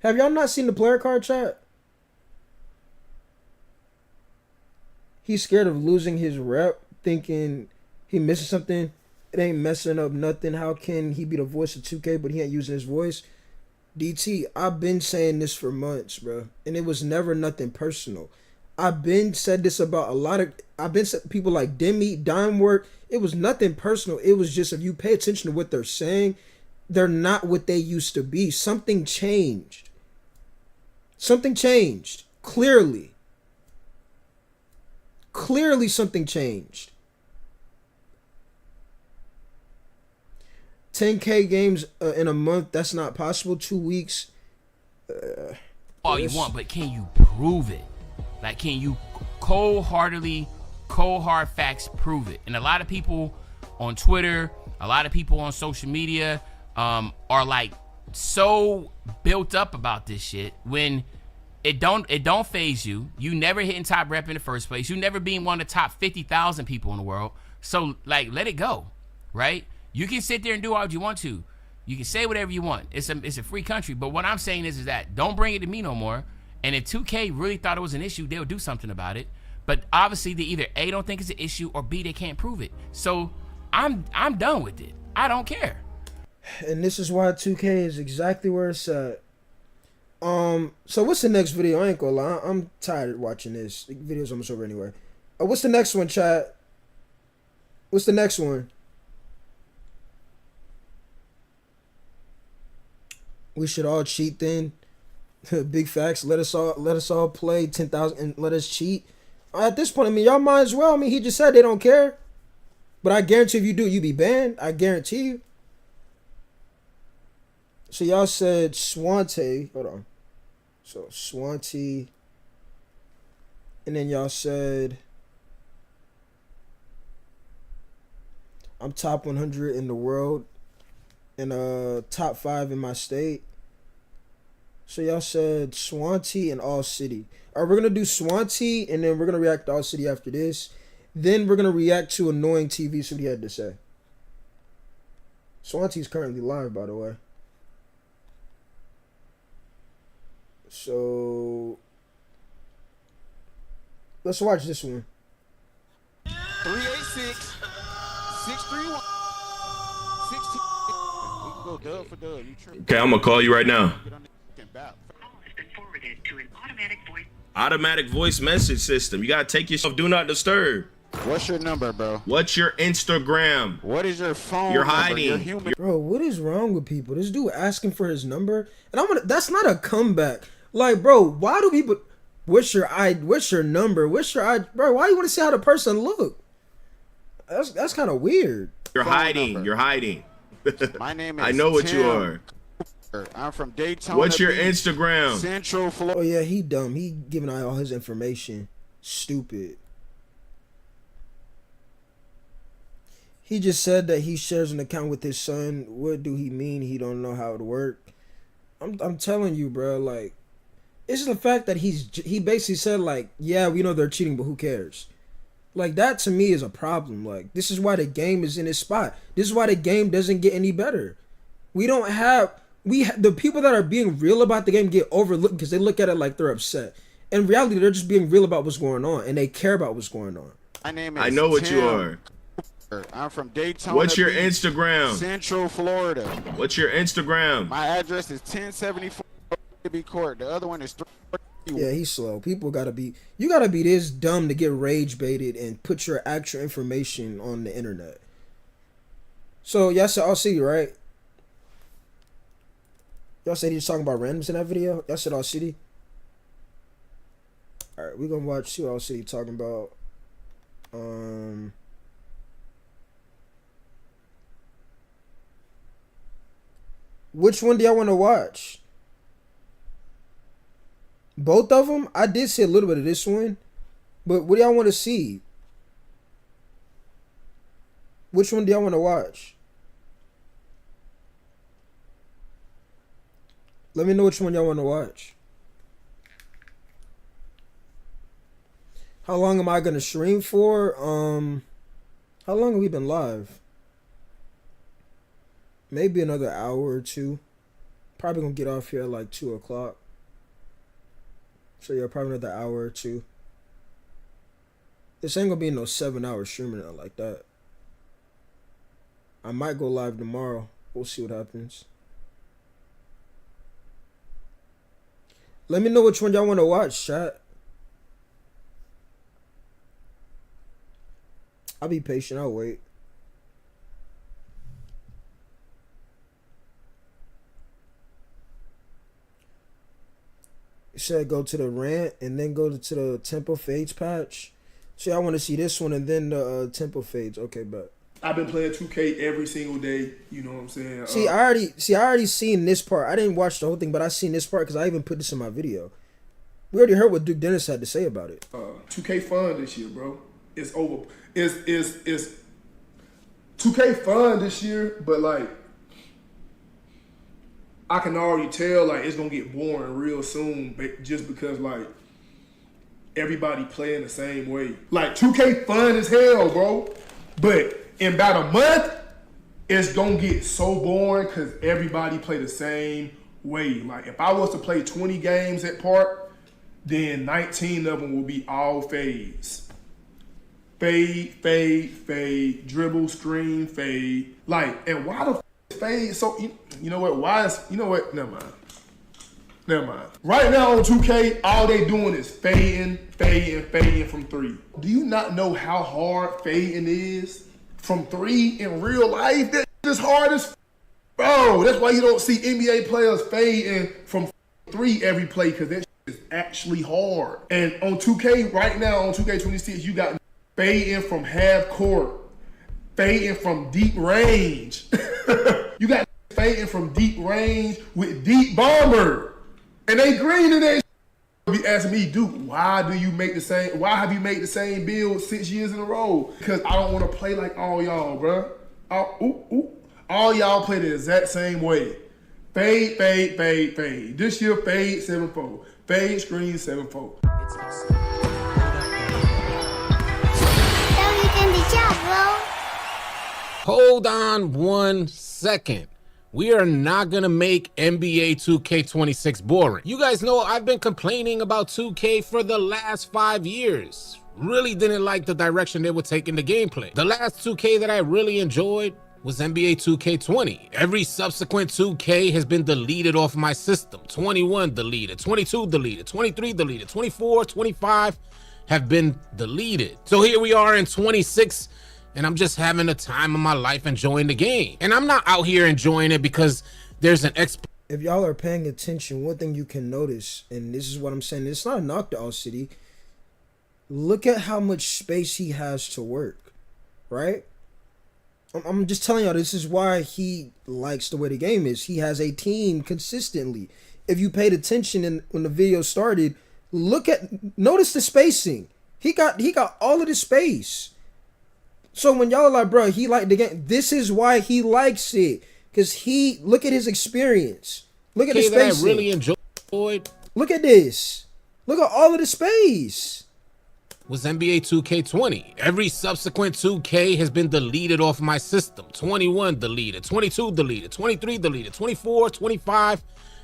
Have y'all not seen the player card, chat? He's scared of losing his rep, thinking he missing something. It ain't messing up nothing. How can he be the voice of 2K, but he ain't using his voice? DT, I've been saying this for months, bro. And it was never nothing personal. I've been said this about people like Demi, Dimework. It was nothing personal. It was just, if you pay attention to what they're saying, they're not what they used to be. Something changed. Something changed. Clearly something changed. 10K games in a month, that's not possible. 2 weeks. All you want, but can you prove it? Like, can you cold hard facts prove it? And a lot of people on Twitter, a lot of people on social media are like so built up about this shit when it don't phase you. You never hitting top rep in the first place. You never being one of the top 50,000 people in the world. So like, let it go, right? You can sit there and do all you want to. You can say whatever you want. It's a free country. But what I'm saying is that don't bring it to me no more. And if 2K really thought it was an issue, they'll do something about it. But obviously, they either A, don't think it's an issue, or B, they can't prove it. So I'm done with it. I don't care. And this is why 2K is exactly where it's at. So what's the next video? I ain't gonna lie, I'm tired of watching this. The video's almost over anyway. What's the next one, chat? What's the next one? We should all cheat then. Big facts. Let us all play 10,000 and let us cheat. At this point, I mean, y'all might as well. I mean, he just said they don't care. But I guarantee if you do, you be banned. I guarantee you. So y'all said Swante. Hold on. So Swante. And then y'all said I'm top 100 in the world and top 5 in my state. So y'all said Swante and All City. All right, we're gonna do Swante and then we're gonna react to All City after this. Then we're gonna react to Annoying TV. See what he had to say. Swante's currently live, by the way. So let's watch this one. 386 631 16. Go dub for dub. You tripping. Okay, I'm gonna call you right now. Automatic voice message system. You gotta take yourself do not disturb. What's your number, bro? What's your Instagram? What is your phone You're number? hiding. Your human. Bro, what is wrong with people? This dude asking for his number, and I'm gonna. That's not a comeback. Like, bro, why do people? What's your number? Bro, why you want to see how the person look? That's kind of weird. You're hiding. number. You're hiding. My name is I know what you Tim. are. I'm from Daytona. What's your Beach, Instagram? Central Florida. Oh yeah, he dumb. He giving out all his information. Stupid. He just said that he shares an account with his son. What do he mean? He don't know how it work. I'm telling you, bro. Like, it's the fact that he basically said like, yeah, we know they're cheating, but who cares? Like, that to me is a problem. Like, this is why the game is in its spot. This is why the game doesn't get any better. The people that are being real about the game get overlooked because they look at it like they're upset. In reality, they're just being real about what's going on, and they care about what's going on. My name is I know what Tim. you are. I'm from Daytona. What's your Beach, Instagram? Central Florida. What's your Instagram? My address is 1074 Court. The other one is 3. Yeah, he's slow. People you gotta be this dumb to get rage baited and put your actual information on the internet. So y'all said All City, right? Y'all said he was talking about randoms in that video. Y'all said All City. All right, we're gonna see what All City talking about. Which one do y'all want to watch? Both of them? I did see a little bit of this one. But what do y'all want to see? Which one do y'all want to watch? Let me know which one y'all want to watch. How long am I going to stream for? How long have we been live? Maybe another hour or two. Probably going to get off here at like 2 o'clock. So yeah, probably another hour or two. This ain't gonna be no 7-hour streaming or like that. I might go live tomorrow. We'll see what happens. Let me know which one y'all want to watch, chat. I'll be patient. I'll wait. It said go to the rant and then go to the tempo fades patch. So I want to see this one and then the tempo fades. Okay, but I've been playing 2K every single day. You know what I'm saying? See, I already seen this part. I didn't watch the whole thing, but I seen this part because I even put this in my video. We already heard what Duke Dennis had to say about it. 2K fun this year, bro. It's over. It's 2K fun this year, but like I can already tell like it's gonna get boring real soon, just because like everybody playing the same way. Like 2K fun as hell, bro. But in about a month, it's gonna get so boring because everybody play the same way. Like if I was to play 20 games at Park, then 19 of them will be all fades. Fade, fade, fade, dribble, screen, fade. Like, and why the fade? So you know what? Never mind. Right now on 2K, all they doing is fading from 3. Do you not know how hard fading is from 3 in real life? That is hard as bro. That's why you don't see NBA players fading from 3 every play, because that is actually hard. And on 2K right now, on 2K26, you got fading from half court, fading from deep range. You got fading from deep range with deep bomber. And they green in that. Be asking me, Duke, why have you made the same build 6 years in a row? Because I don't want to play like all y'all, bro. All y'all play the exact same way. Fade, fade, fade, fade. This year, fade 7-4. Fade, screen 7-4. Hold on 1 second. We are not gonna make NBA 2K26 boring. You guys know I've been complaining about 2K for the last 5 years. Really didn't like the direction they were taking the gameplay. The last 2K that I really enjoyed was NBA 2K20. Every subsequent 2K has been deleted off my system. 21 deleted, 22 deleted, 23 deleted, 24, 25. have been deleted. So here we are in 26, and I'm just having the time of my life enjoying the game. And I'm not out here enjoying it because there's an If y'all are paying attention, one thing you can notice, and this is what I'm saying, it's not a knock to All City. Look at how much space he has to work, right? I'm just telling y'all, this is why he likes the way the game is. He has a team consistently. If you paid attention when the video started, notice the spacing. He got all of the space. So when y'all are like, bro, he liked the game, this is why he likes it. Because look at his experience. Look at the spacing. I really enjoyed. Look at this. Look at all of the space. Was NBA 2K20. Every subsequent 2K has been deleted off my system. 21 deleted, 22 deleted, 23 deleted, 24, 25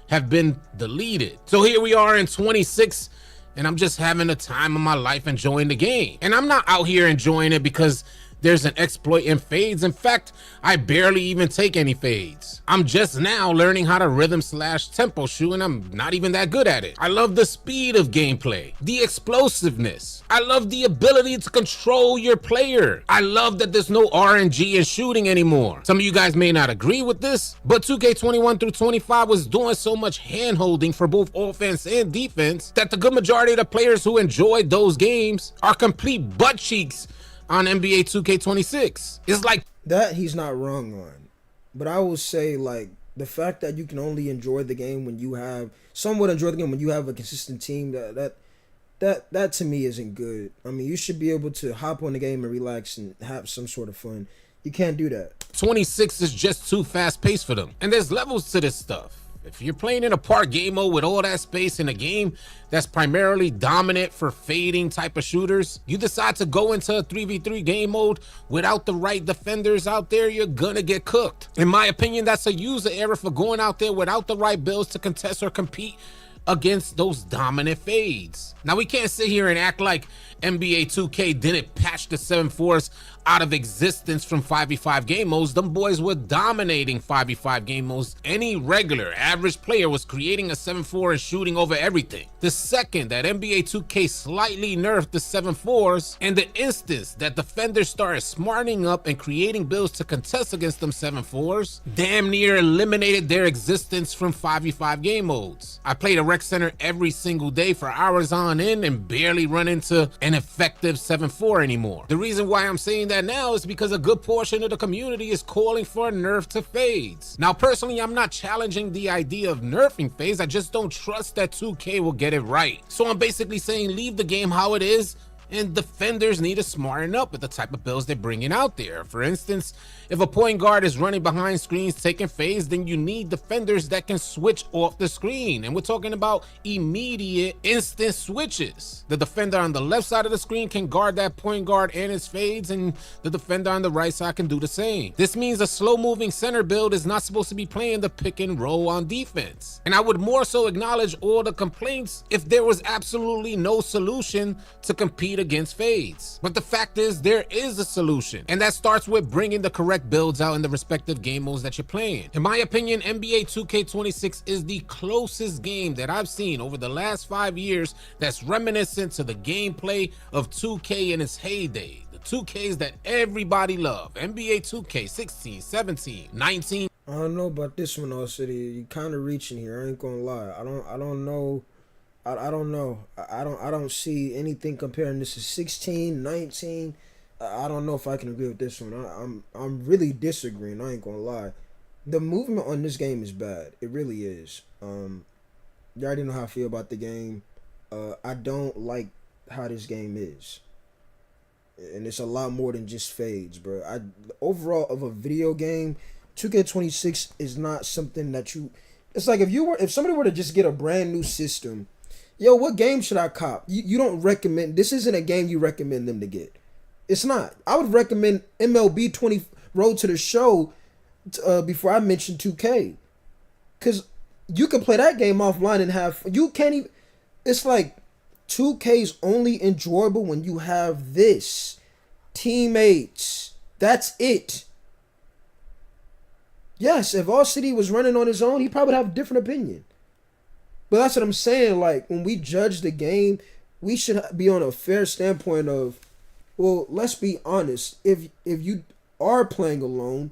have been deleted. So here we are in 26, and I'm just having the time of my life enjoying the game. And I'm not out here enjoying it because there's an exploit in fades. In fact, I barely even take any fades. I'm just now learning how to rhythm/tempo shoot, and I'm not even that good at it. I love the speed of gameplay, the explosiveness. I love the ability to control your player. I love that there's no RNG in shooting anymore. Some of you guys may not agree with this, but 2K21 through 25 was doing so much hand-holding for both offense and defense that the good majority of the players who enjoyed those games are complete butt cheeks on NBA 2K26. It's like that he's not wrong on. But I will say, like, the fact that you can only enjoy the game when you have somewhat enjoy the game when you have a consistent team, that to me isn't good. I mean, you should be able to hop on the game and relax and have some sort of fun. You can't do that. 26 is just too fast paced for them. And there's levels to this stuff. If you're playing in a park game mode with all that space in a game that's primarily dominant for fading type of shooters, you decide to go into a 3v3 game mode without the right defenders out there, you're gonna get cooked. In my opinion, that's a user error for going out there without the right builds to contest or compete against those dominant fades. Now, we can't sit here and act like NBA 2K didn't patch the 7-4s out of existence from 5v5 game modes. Them boys were dominating 5v5 game modes. Any regular average player was creating a 7-4 and shooting over everything. The second that NBA 2K slightly nerfed the 7-4s, and the instance that defenders started smartening up and creating builds to contest against them 7-4s, damn near eliminated their existence from 5v5 game modes. I played a rec center every single day for hours on end and barely run into an effective 7-4 anymore. The reason why I'm saying that now is because a good portion of the community is calling for a nerf to fades. Now, personally, I'm not challenging the idea of nerfing fades. I just don't trust that 2K will get it right. So I'm basically saying leave the game how it is, and defenders need to smarten up with the type of builds they're bringing out there. For instance, if a point guard is running behind screens taking fades, then you need defenders that can switch off the screen. And we're talking about immediate instant switches. The defender on the left side of the screen can guard that point guard and his fades, and the defender on the right side can do the same. This means a slow moving center build is not supposed to be playing the pick and roll on defense. And I would more so acknowledge all the complaints if there was absolutely no solution to compete against fades. But the fact is, there is a solution, and that starts with bringing the correct builds out in the respective game modes that you're playing. In my opinion, NBA 2K26 is the closest game that I've seen over the last 5 years that's reminiscent to the gameplay of 2K in its heyday. The 2Ks that everybody loved. NBA 2K 16, 17, 19. I don't know about this one, All City. You kind of reaching here. I ain't gonna lie. I don't know. I don't know. I don't see anything comparing this to 16, 19. I don't know if I can agree with this one. I'm really disagreeing. I ain't gonna lie. The movement on this game is bad. It really is. You already know how I feel about the game. I don't like how this game is, and it's a lot more than just fades, bro. Overall of a video game, 2K26 is not something that you. It's like if somebody were to just get a brand new system. Yo, what game should I cop? You don't recommend. This isn't a game you recommend them to get. It's not. I would recommend MLB 20 Road to the Show before I mention 2K. Because you can play that game offline and have... You can't even... It's like 2K's only enjoyable when you have this. Teammates. That's it. Yes, if All City was running on his own, he probably would have a different opinion. But that's what I'm saying. Like, when we judge the game, we should be on a fair standpoint of, well, let's be honest. If you are playing alone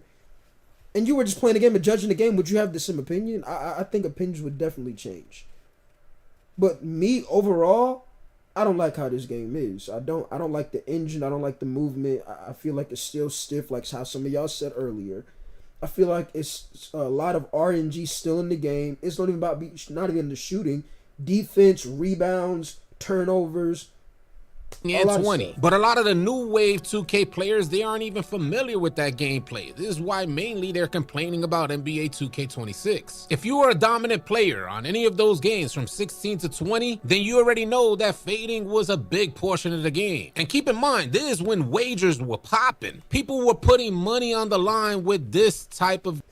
and you were just playing the game and judging the game, would you have the same opinion? I think opinions would definitely change. But me overall, I don't like how this game is. I don't like the engine. I don't like the movement. I feel like it's still stiff, like how some of y'all said earlier. I feel like it's a lot of RNG still in the game. It's not even about not even the shooting, defense, rebounds, turnovers. And 20. But a lot of the new wave 2K players, they aren't even familiar with that gameplay. This is why mainly they're complaining about NBA 2K26. If you are a dominant player on any of those games from 16 to 20, then you already know that fading was a big portion of the game. And keep in mind, this is when wagers were popping. People were putting money on the line with this type of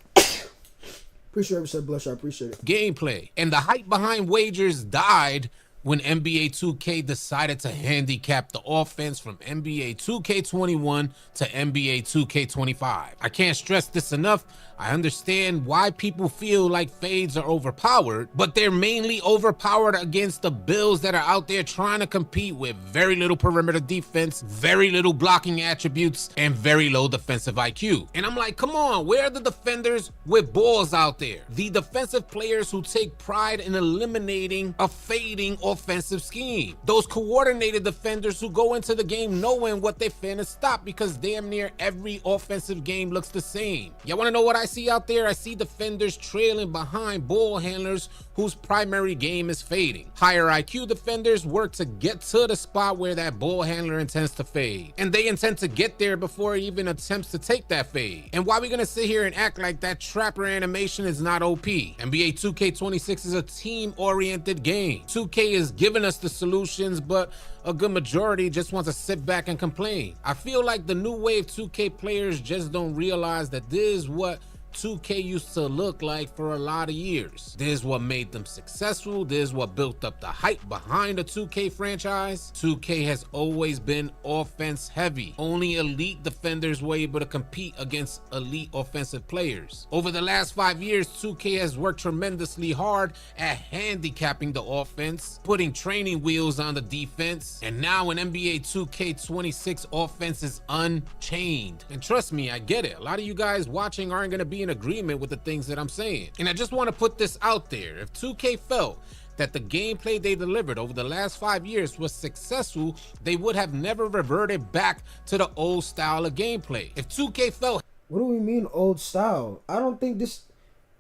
appreciate it, Blush. I appreciate it. Gameplay. And the hype behind wagers died when NBA 2K decided to handicap the offense from NBA 2K21 to NBA 2K25. I can't stress this enough. I understand why people feel like fades are overpowered, but they're mainly overpowered against the builds that are out there trying to compete with very little perimeter defense, very little blocking attributes, and very low defensive IQ. And I'm like, come on, where are the defenders with balls out there? The defensive players who take pride in eliminating a fading offensive scheme. Those coordinated defenders who go into the game knowing what they're finna stop, because damn near every offensive game looks the same. Y'all wanna know what I see out there? I see defenders trailing behind ball handlers whose primary game is fading. Higher IQ defenders work to get to the spot where that ball handler intends to fade, and they intend to get there before he even attempts to take that fade. And why are we gonna sit here and act like that trapper animation is not OP? NBA 2K26 is a team-oriented game. 2K is giving us the solutions, but a good majority just wants to sit back and complain. I feel like the new wave 2K players just don't realize that this is what 2K used to look like for a lot of years. This is what made them successful. This is what built up the hype behind the 2K franchise. 2K has always been offense heavy. Only elite defenders were able to compete against elite offensive players. Over the last 5 years, 2K has worked tremendously hard at handicapping the offense, putting training wheels on the defense, and now in NBA 2K26, offense is unchained. And trust me, I get it. A lot of you guys watching aren't going to be in agreement with the things that I'm saying. And I just want to put this out there. If 2K felt that the gameplay they delivered over the last 5 years was successful, they would have never reverted back to the old style of gameplay. If 2K felt... What do we mean old style? I don't think this...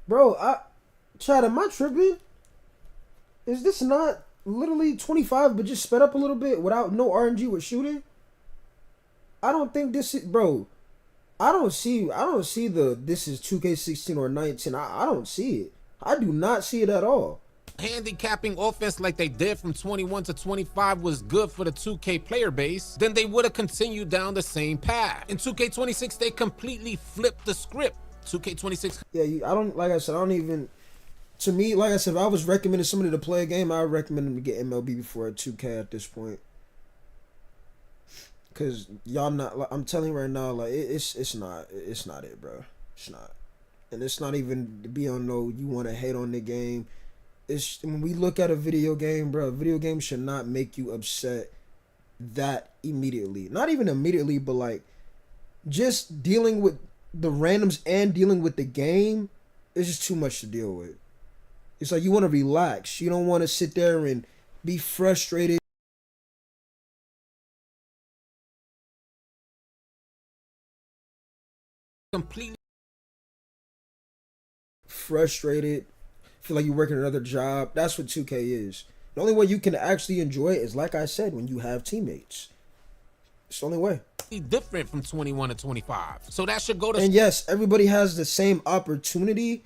Bro, Chad, am I tripping? Is this not literally 25 but just sped up a little bit without no RNG with shooting? I don't think this is... Bro... I don't see the this is 2K16 or 19. I don't see it. I do not see it at all. Handicapping offense like they did from 21 to 25 was good for the 2K player base, then they would have continued down the same path. In 2K26, they completely flipped the script. 2K26. Yeah, I don't, like I said, I don't even, to me, like I said, if I was recommending somebody to play a game, I would recommend them to get MLB before 2K at this point. Cause y'all not, like, I'm telling you right now, like it's not it, bro. It's not, and it's not even to be on no. You want to hate on the game. It's when we look at a video game, bro. A video game should not make you upset that immediately. Not even immediately, but like just dealing with the randoms and dealing with the game is just too much to deal with. It's like you want to relax. You don't want to sit there and be frustrated. Completely frustrated, feel like you're working another job. That's what 2K is. The only way you can actually enjoy it is, like I said, when you have teammates. It's the only way. Different from 21 to 25. So that should go to... And yes, everybody has the same opportunity,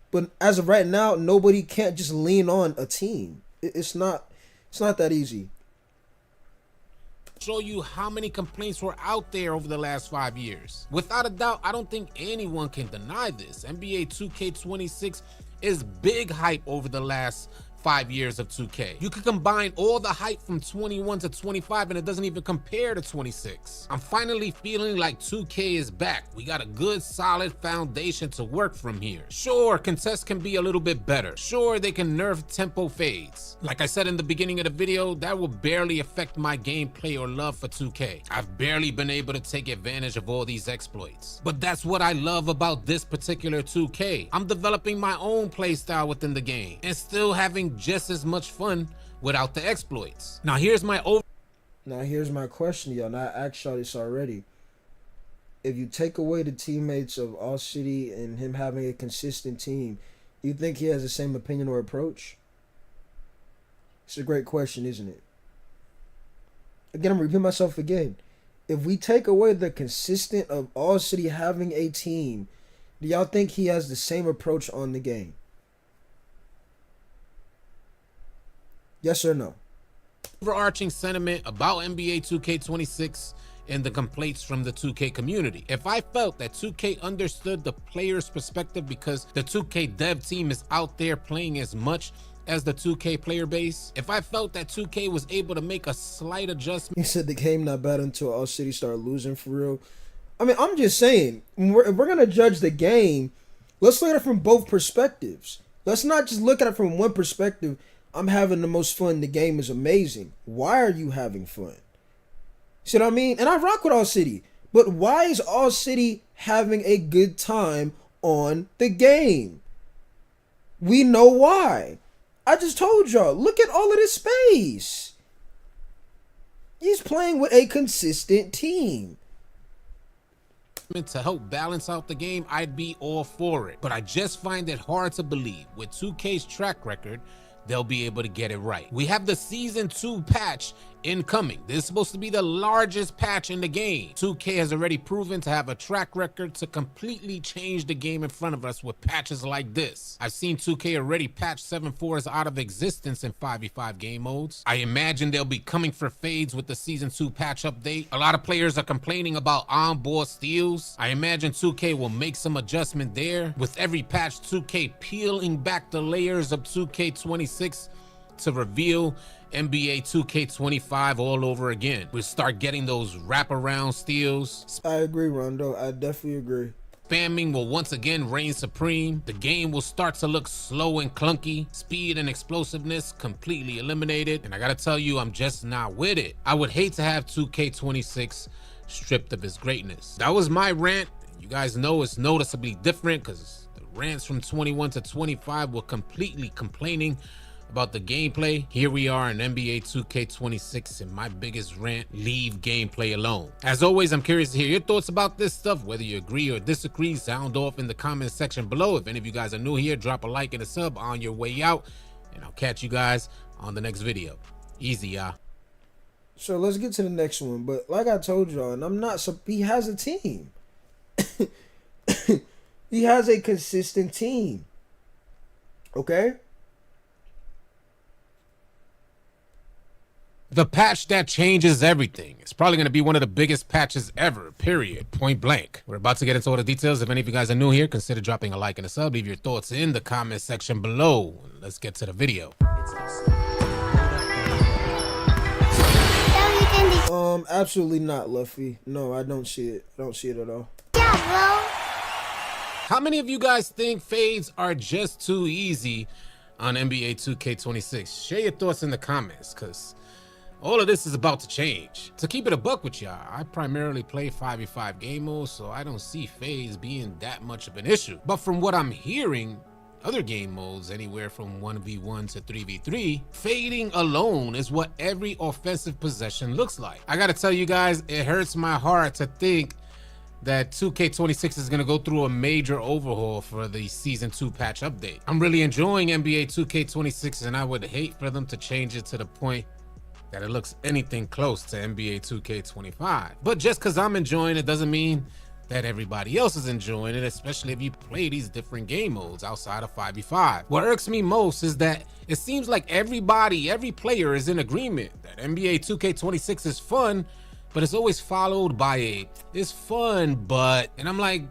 but as of right now, nobody can't just lean on a team. It's not that easy. Show you how many complaints were out there over the last 5 years. Without a doubt, I don't think anyone can deny this. NBA 2K26 is big hype over the last 5 years of 2K. You can combine all the hype from 21 to 25 and it doesn't even compare to 26. I'm finally feeling like 2K is back. We got a good solid foundation to work from here. Sure, contests can be a little bit better. Sure, they can nerf tempo fades. Like I said in the beginning of the video, that will barely affect my gameplay or love for 2K. I've barely been able to take advantage of all these exploits. But that's what I love about this particular 2K. I'm developing my own playstyle within the game and still having just as much fun without the exploits. Now here's my question, y'all. Now I asked y'all this already. If you take away the teammates of All City and him having a consistent team, you think he has the same opinion or approach? It's a great question, isn't it? Again, I'm repeating myself again. If we take away the consistent of All City having a team, do y'all think he has the same approach on the game? Yes or no? Overarching sentiment about NBA 2K26 and the complaints from the 2K community. If I felt that 2K understood the player's perspective because the 2K dev team is out there playing as much as the 2K player base, if I felt that 2K was able to make a slight adjustment. He said the game not bad until All City start losing for real. I mean, I'm just saying, if we're going to judge the game, let's look at it from both perspectives. Let's not just look at it from one perspective. I'm having the most fun. The game is amazing. Why are you having fun? See what I mean? And I rock with All City. But why is All City having a good time on the game? We know why. I just told y'all. Look at all of this space. He's playing with a consistent team. To help balance out the game, I'd be all for it. But I just find it hard to believe with 2K's track record, they'll be able to get it right. We have the Season 2 patch incoming. This is supposed to be the largest patch in the game. 2K has already proven to have a track record to completely change the game in front of us with patches like this. I've seen 2K already patch 7.4s out of existence in 5v5 game modes. I imagine they'll be coming for fades with the Season 2 patch update. A lot of players are complaining about onboard steals. I imagine 2K will make some adjustment there. With every patch, 2K peeling back the layers of 2K26 to reveal NBA 2K25 all over again. We'll start getting those wraparound steals. I agree, Rondo. I definitely agree. Spamming will once again reign supreme. The game will start to look slow and clunky. Speed and explosiveness completely eliminated. And I gotta tell you, I'm just not with it. I would hate to have 2K26 stripped of its greatness. That was my rant. You guys know it's noticeably different because the rants from 21 to 25 were completely complaining about the gameplay. Here we are in NBA 2K26 and my biggest rant, leave gameplay alone. As always, I'm curious to hear your thoughts about this stuff, whether you agree or disagree. Sound off in the comment section below. If any of you guys are new here, drop a like and a sub on your way out, and I'll catch you guys on the next video. Easy, y'all. So let's get to the next one. But like I told y'all, and I'm not, so he has a team. He has a consistent team. Okay? The patch that changes everything. It's probably going to be one of the biggest patches ever, period, point blank. We're about to get into all the details. If any of you guys are new here, consider dropping a like and a sub. Leave your thoughts in the comment section below. Let's get to the video. Absolutely not, Luffy. No, I don't see it. I don't see it at all. Yeah, bro. How many of you guys think fades are just too easy on NBA 2K26? Share your thoughts in the comments, because all of this is about to change. To keep it a buck with y'all, I primarily play 5v5 game mode, so I don't see fades being that much of an issue. But from what I'm hearing, other game modes, anywhere from 1v1 to 3v3, fading alone is what every offensive possession looks like. I gotta tell you guys, it hurts my heart to think that 2K26 is going to go through a major overhaul for the Season 2 patch update. I'm really enjoying NBA 2K26, and I would hate for them to change it to the point that it looks anything close to NBA 2K25. But just because I'm enjoying it doesn't mean that everybody else is enjoying it, especially if you play these different game modes outside of 5v5. What irks me most is that it seems like every player is in agreement that NBA 2K26 is fun, but it's always followed by a, it's fun, but, and I'm like,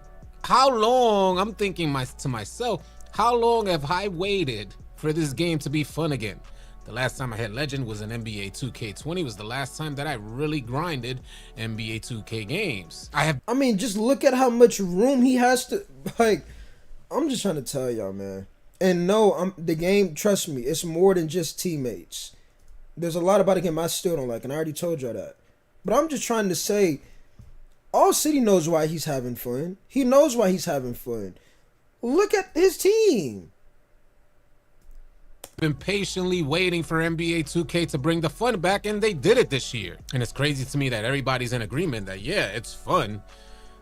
how long, I'm thinking to myself, how long have I waited for this game to be fun again. The last time I had Legend was in NBA 2K20. Was the last time that I really grinded NBA 2K games. I mean, just look at how much room he has to, like, I'm just trying to tell y'all, man. And no, the game, trust me, it's more than just teammates. There's a lot about the game I still don't like, and I already told y'all that. But I'm just trying to say, All City knows why he's having fun. He knows why he's having fun. Look at his team. Been patiently waiting for NBA 2K to bring the fun back, and they did it this year. And it's crazy to me that everybody's in agreement that, yeah, it's fun,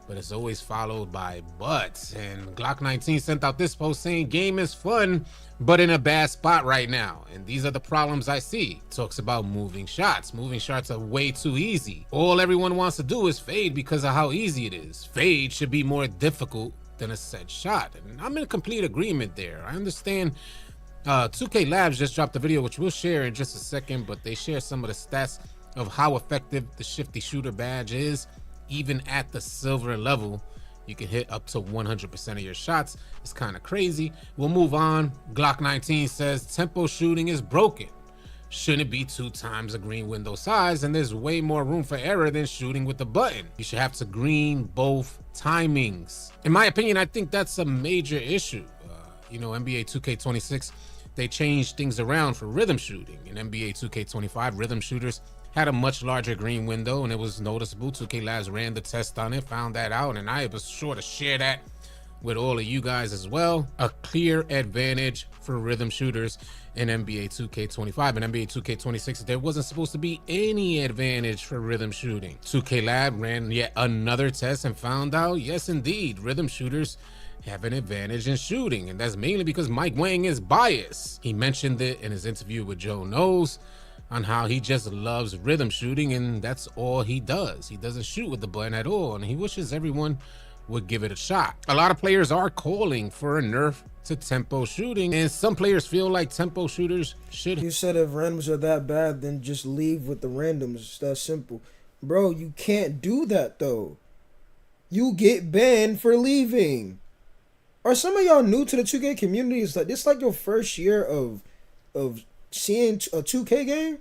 but it's always followed by buts. And Glock 19 sent out this post saying game is fun, but in a bad spot right now. And these are the problems I see. Talks about moving shots. Moving shots are way too easy. All everyone wants to do is fade because of how easy it is. Fade should be more difficult than a set shot. And I'm in complete agreement there. I understand 2K Labs just dropped a video, which we'll share in just a second, but they share some of the stats of how effective the Shifty Shooter badge is. Even at the silver level, you can hit up to 100% of your shots. It's kind of crazy. We'll move on. Glock 19 says tempo shooting is broken. Shouldn't be 2 times a green window size, and there's way more room for error than shooting with the button. You should have to green both timings. In my opinion, I think that's a major issue. You know, NBA 2K26, they changed things around for rhythm shooting. In NBA 2K25, rhythm shooters had a much larger green window, and it was noticeable. 2K Labs ran the test on it, found that out, and I was sure to share that with all of you guys as well. A clear advantage for rhythm shooters in NBA 2K25. In NBA 2K26, there wasn't supposed to be any advantage for rhythm shooting. 2K Lab ran yet another test and found out, yes indeed, rhythm shooters have an advantage in shooting, and that's mainly because Mike Wang is biased. He mentioned it in his interview with Joe Knows on how he just loves rhythm shooting, and that's all he does. He doesn't shoot with the button at all, and he wishes everyone would give it a shot. A lot of players are calling for a nerf to tempo shooting, and some players feel like tempo shooters should. You said if randoms are that bad, then just leave with the randoms. It's that simple. Bro, you can't do that though. You get banned for leaving. Are some of y'all new to the 2K community? Is like this like your first year of seeing a 2K game?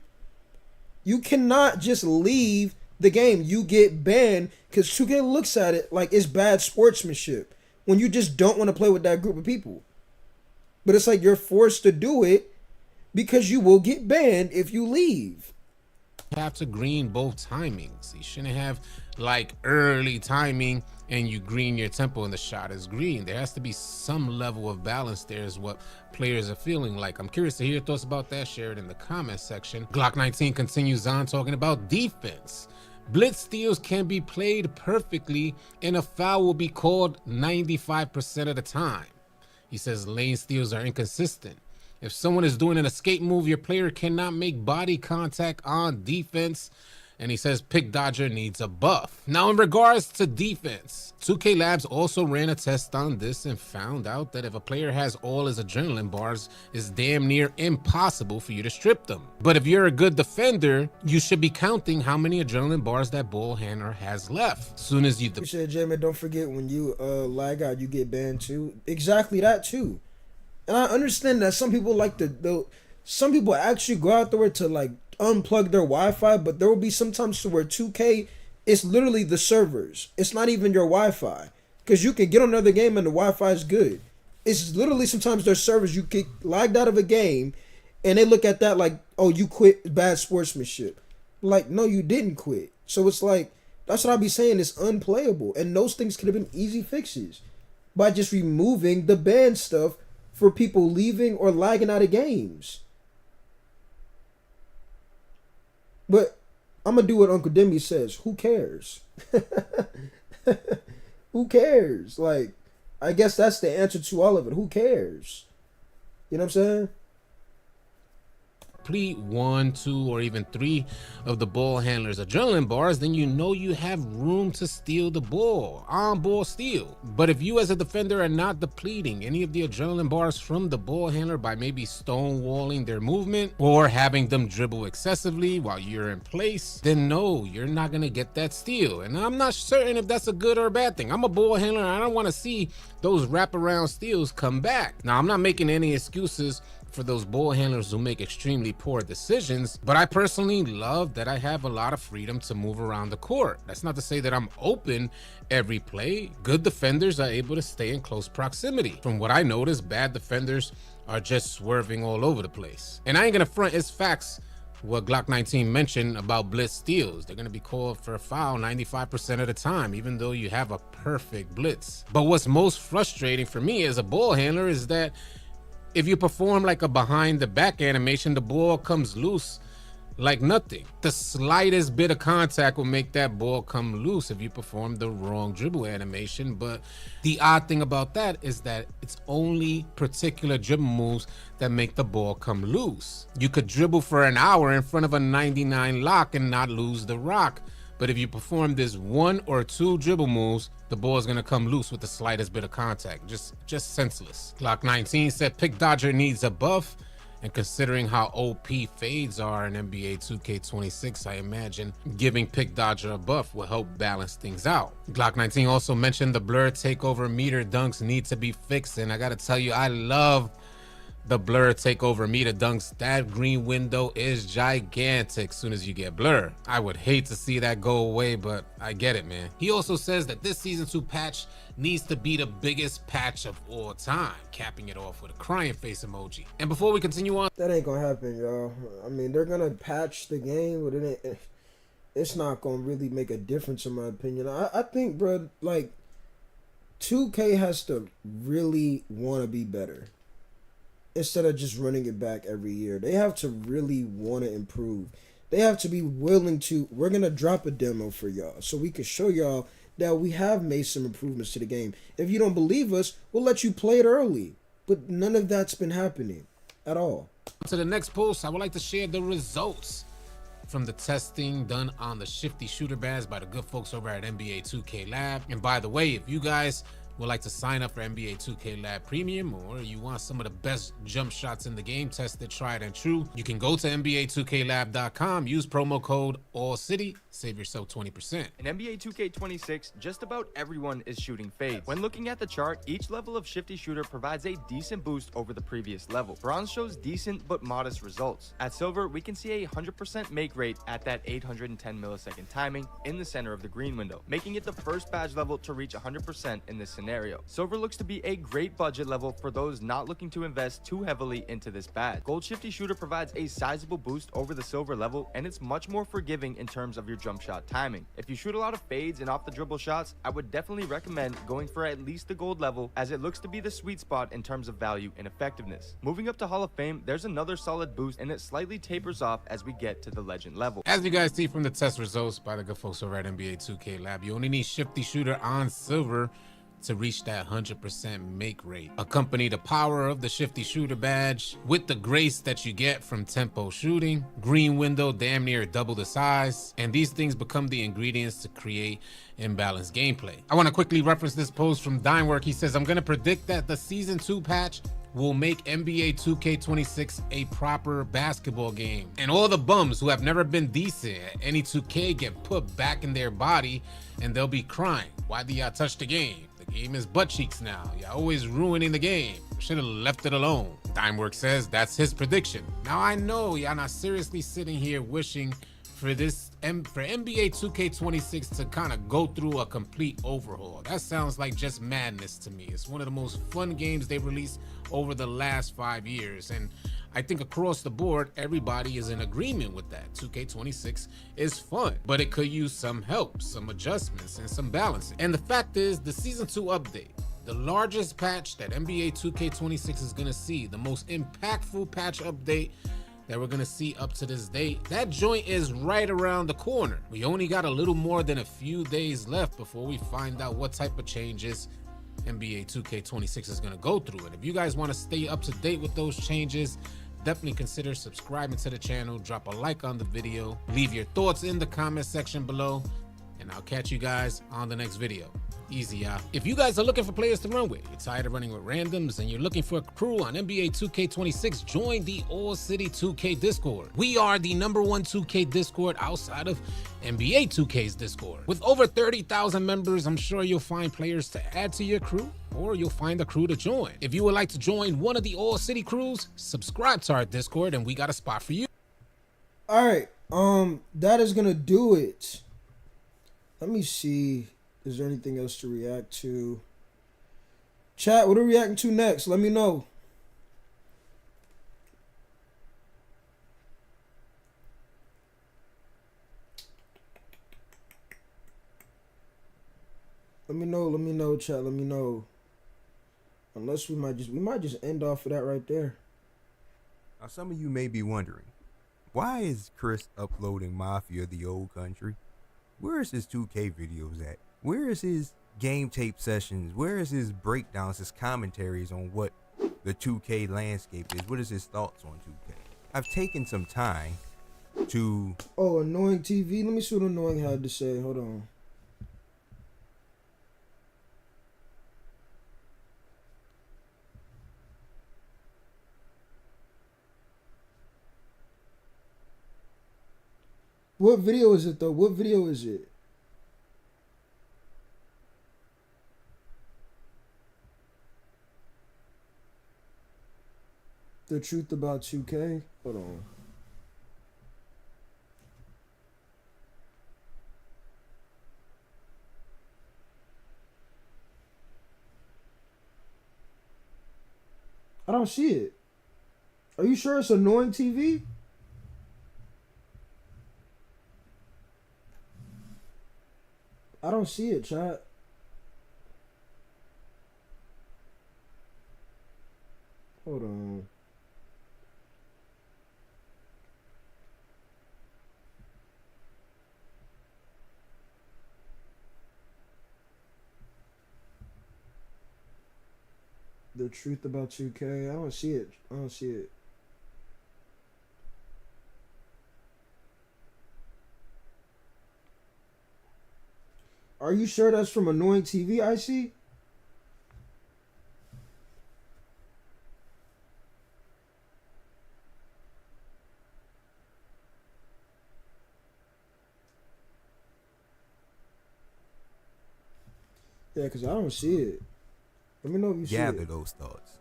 You cannot just leave the game. You get banned because 2K looks at it like it's bad sportsmanship when you just don't want to play with that group of people. But it's like you're forced to do it because you will get banned if you leave. You have to green both timings. You shouldn't have like early timing and you green your tempo and the shot is green. There has to be some level of balance there is what players are feeling like. I'm curious to hear your thoughts about that. Share it in the comment section. Glock 19 continues on talking about defense. Blitz steals can be played perfectly and a foul will be called 95% of the time. He says lane steals are inconsistent. If someone is doing an escape move, your player cannot make body contact on defense. And he says Pick Dodger needs a buff. Now, in regards to defense, 2K Labs also ran a test on this and found out that if a player has all his adrenaline bars, it's damn near impossible for you to strip them. But if you're a good defender, you should be counting how many adrenaline bars that ball handler has left. As soon as you said, Jamie, don't forget when you lag out, you get banned too. Exactly that too. And I understand that some people like some people actually go out there to like unplug their Wi-Fi, but there will be sometimes to where 2K, it's literally the servers. It's not even your Wi-Fi, because you can get on another game and the Wi-Fi is good. It's literally sometimes their servers, you get lagged out of a game and they look at that like, oh, you quit, bad sportsmanship. Like, no, you didn't quit. So it's like, that's what I be saying, it's unplayable. And those things could have been easy fixes by just removing the ban stuff for people leaving or lagging out of games. But I'm going to do what Uncle Demi says. Who cares? Who cares? Like, I guess that's the answer to all of it. Who cares? You know what I'm saying? Complete 1, 2, or even 3 of the ball handler's adrenaline bars, then you know you have room to steal the ball, on ball steal. But if you as a defender are not depleting any of the adrenaline bars from the ball handler by maybe stonewalling their movement or having them dribble excessively while you're in place, then no, you're not gonna get that steal. And I'm not certain if that's a good or a bad thing. I'm a ball handler and I don't want to see those wraparound steals come back. Now, I'm not making any excuses for those ball handlers who make extremely poor decisions, but I personally love that I have a lot of freedom to move around the court. That's not to say that I'm open every play. Good defenders are able to stay in close proximity. From what I noticed, bad defenders are just swerving all over the place. And I ain't gonna front, it's facts what Glock 19 mentioned about blitz steals. They're gonna be called for a foul 95% of the time, even though you have a perfect blitz. But what's most frustrating for me as a ball handler is that if you perform like a behind the back animation, the ball comes loose like nothing. The slightest bit of contact will make that ball come loose if you perform the wrong dribble animation. But the odd thing about that is that it's only particular dribble moves that make the ball come loose. You could dribble for an hour in front of a 99 lock and not lose the rock. But if you perform this 1 or 2 dribble moves, the ball is going to come loose with the slightest bit of contact. Just senseless. Glock 19 said Pick Dodger needs a buff. And considering how OP fades are in NBA 2K26, I imagine giving Pick Dodger a buff will help balance things out. Glock 19 also mentioned the blur takeover meter dunks need to be fixed. And I got to tell you, I love the blur takeover meter dunks. That green window is gigantic as soon as you get blur. I would hate to see that go away, but I get it, man. He also says that this season 2 patch needs to be the biggest patch of all time, capping it off with a crying face emoji. And before we continue on, that ain't gonna happen, y'all. I mean, they're gonna patch the game, but it's not gonna really make a difference in my opinion. I think, bro, like 2K has to really want to be better instead of just running it back every year. They have to really want to improve. They have to be willing to. We're gonna drop a demo for y'all so we can show y'all that we have made some improvements to the game. If you don't believe us, we'll let you play it early. But none of that's been happening at all. To the next post, I would like to share the results from the testing done on the Shifty Shooter Badge by the good folks over at NBA 2K Lab. And by the way, if you guys would like to sign up for NBA 2K Lab Premium, or you want some of the best jump shots in the game tested, tried and true, you can go to NBA2KLab.com, use promo code ALLCITY, save yourself 20%. In NBA 2K26, just about everyone is shooting fades. When looking at the chart, each level of Shifty Shooter provides a decent boost over the previous level. Bronze shows decent but modest results. At Silver, we can see a 100% make rate at that 810 millisecond timing in the center of the green window, making it the first badge level to reach 100% in this scenario. Silver looks to be a great budget level for those not looking to invest too heavily into this badge. Gold Shifty Shooter provides a sizable boost over the silver level, and it's much more forgiving in terms of your jump shot timing. If you shoot a lot of fades and off the dribble shots, I would definitely recommend going for at least the gold level, as it looks to be the sweet spot in terms of value and effectiveness. Moving up to Hall of Fame, there's another solid boost, and it slightly tapers off as we get to the legend level. As you guys see from the test results by the good folks over at NBA 2K Lab, you only need Shifty Shooter on silver to reach that 100% make rate. Accompany the power of the Shifty Shooter badge with the grace that you get from tempo shooting, green window damn near double the size, and these things become the ingredients to create imbalanced gameplay. I want to quickly reference this post from Dimework. He says, I'm going to predict that the Season 2 patch will make NBA 2K26 a proper basketball game, and all the bums who have never been decent at any 2K get put back in their body and they'll be crying, why do y'all touch the game? The game is butt cheeks now. Y'all always ruining the game. Should have left it alone. Dimework says that's his prediction. Now I know y'all not seriously sitting here wishing for NBA 2K26 to kind of go through a complete overhaul. That sounds like just madness to me. It's one of the most fun games they've released over the last 5 years, and I think across the board everybody is in agreement with that. 2K26 is fun, but it could use some help, some adjustments, and some balancing. And the fact is, the Season 2 update, the largest patch that NBA 2K26 is going to see, the most impactful patch update that we're gonna see up to this date, that joint is right around the corner. We only got a little more than a few days left before we find out what type of changes NBA 2K26 is gonna go through. And if you guys want to stay up to date with those changes, definitely consider subscribing to the channel, drop a like on the video, leave your thoughts in the comment section below, and I'll catch you guys on the next video. Easy out. If you guys are looking for players to run with, you're tired of running with randoms, and you're looking for a crew on NBA 2K26, join the All City 2K Discord. We are the #1 2K Discord outside of NBA 2K's Discord. With over 30,000 members, I'm sure you'll find players to add to your crew, or you'll find a crew to join. If you would like to join one of the All City crews, subscribe to our Discord, and we got a spot for you. All right, that is gonna do it. Let me see. Is there anything else to react to? Chat, what are we reacting to next? Let me know. Let me know, chat. Let me know. Unless we might just end off of that right there. Now, some of you may be wondering, why is Chris uploading Mafia the Old Country? Where is his 2K videos at? Where is his game tape sessions? Where is his breakdowns, his commentaries on what the 2K landscape is? What is his thoughts on 2K? I've taken some time to... Oh, Annoying TV. Let me see what Annoying had to say. Hold on. What video is it, though? What video is it? The truth about 2K? Hold on. I don't see it. Are you sure it's Annoying TV? I don't see it, chat. Hold on. The truth about 2K. I don't see it. I don't see it. Are you sure that's from Annoying TV, I see? Yeah, because I don't see it. Let me know if you see it. gather those thoughts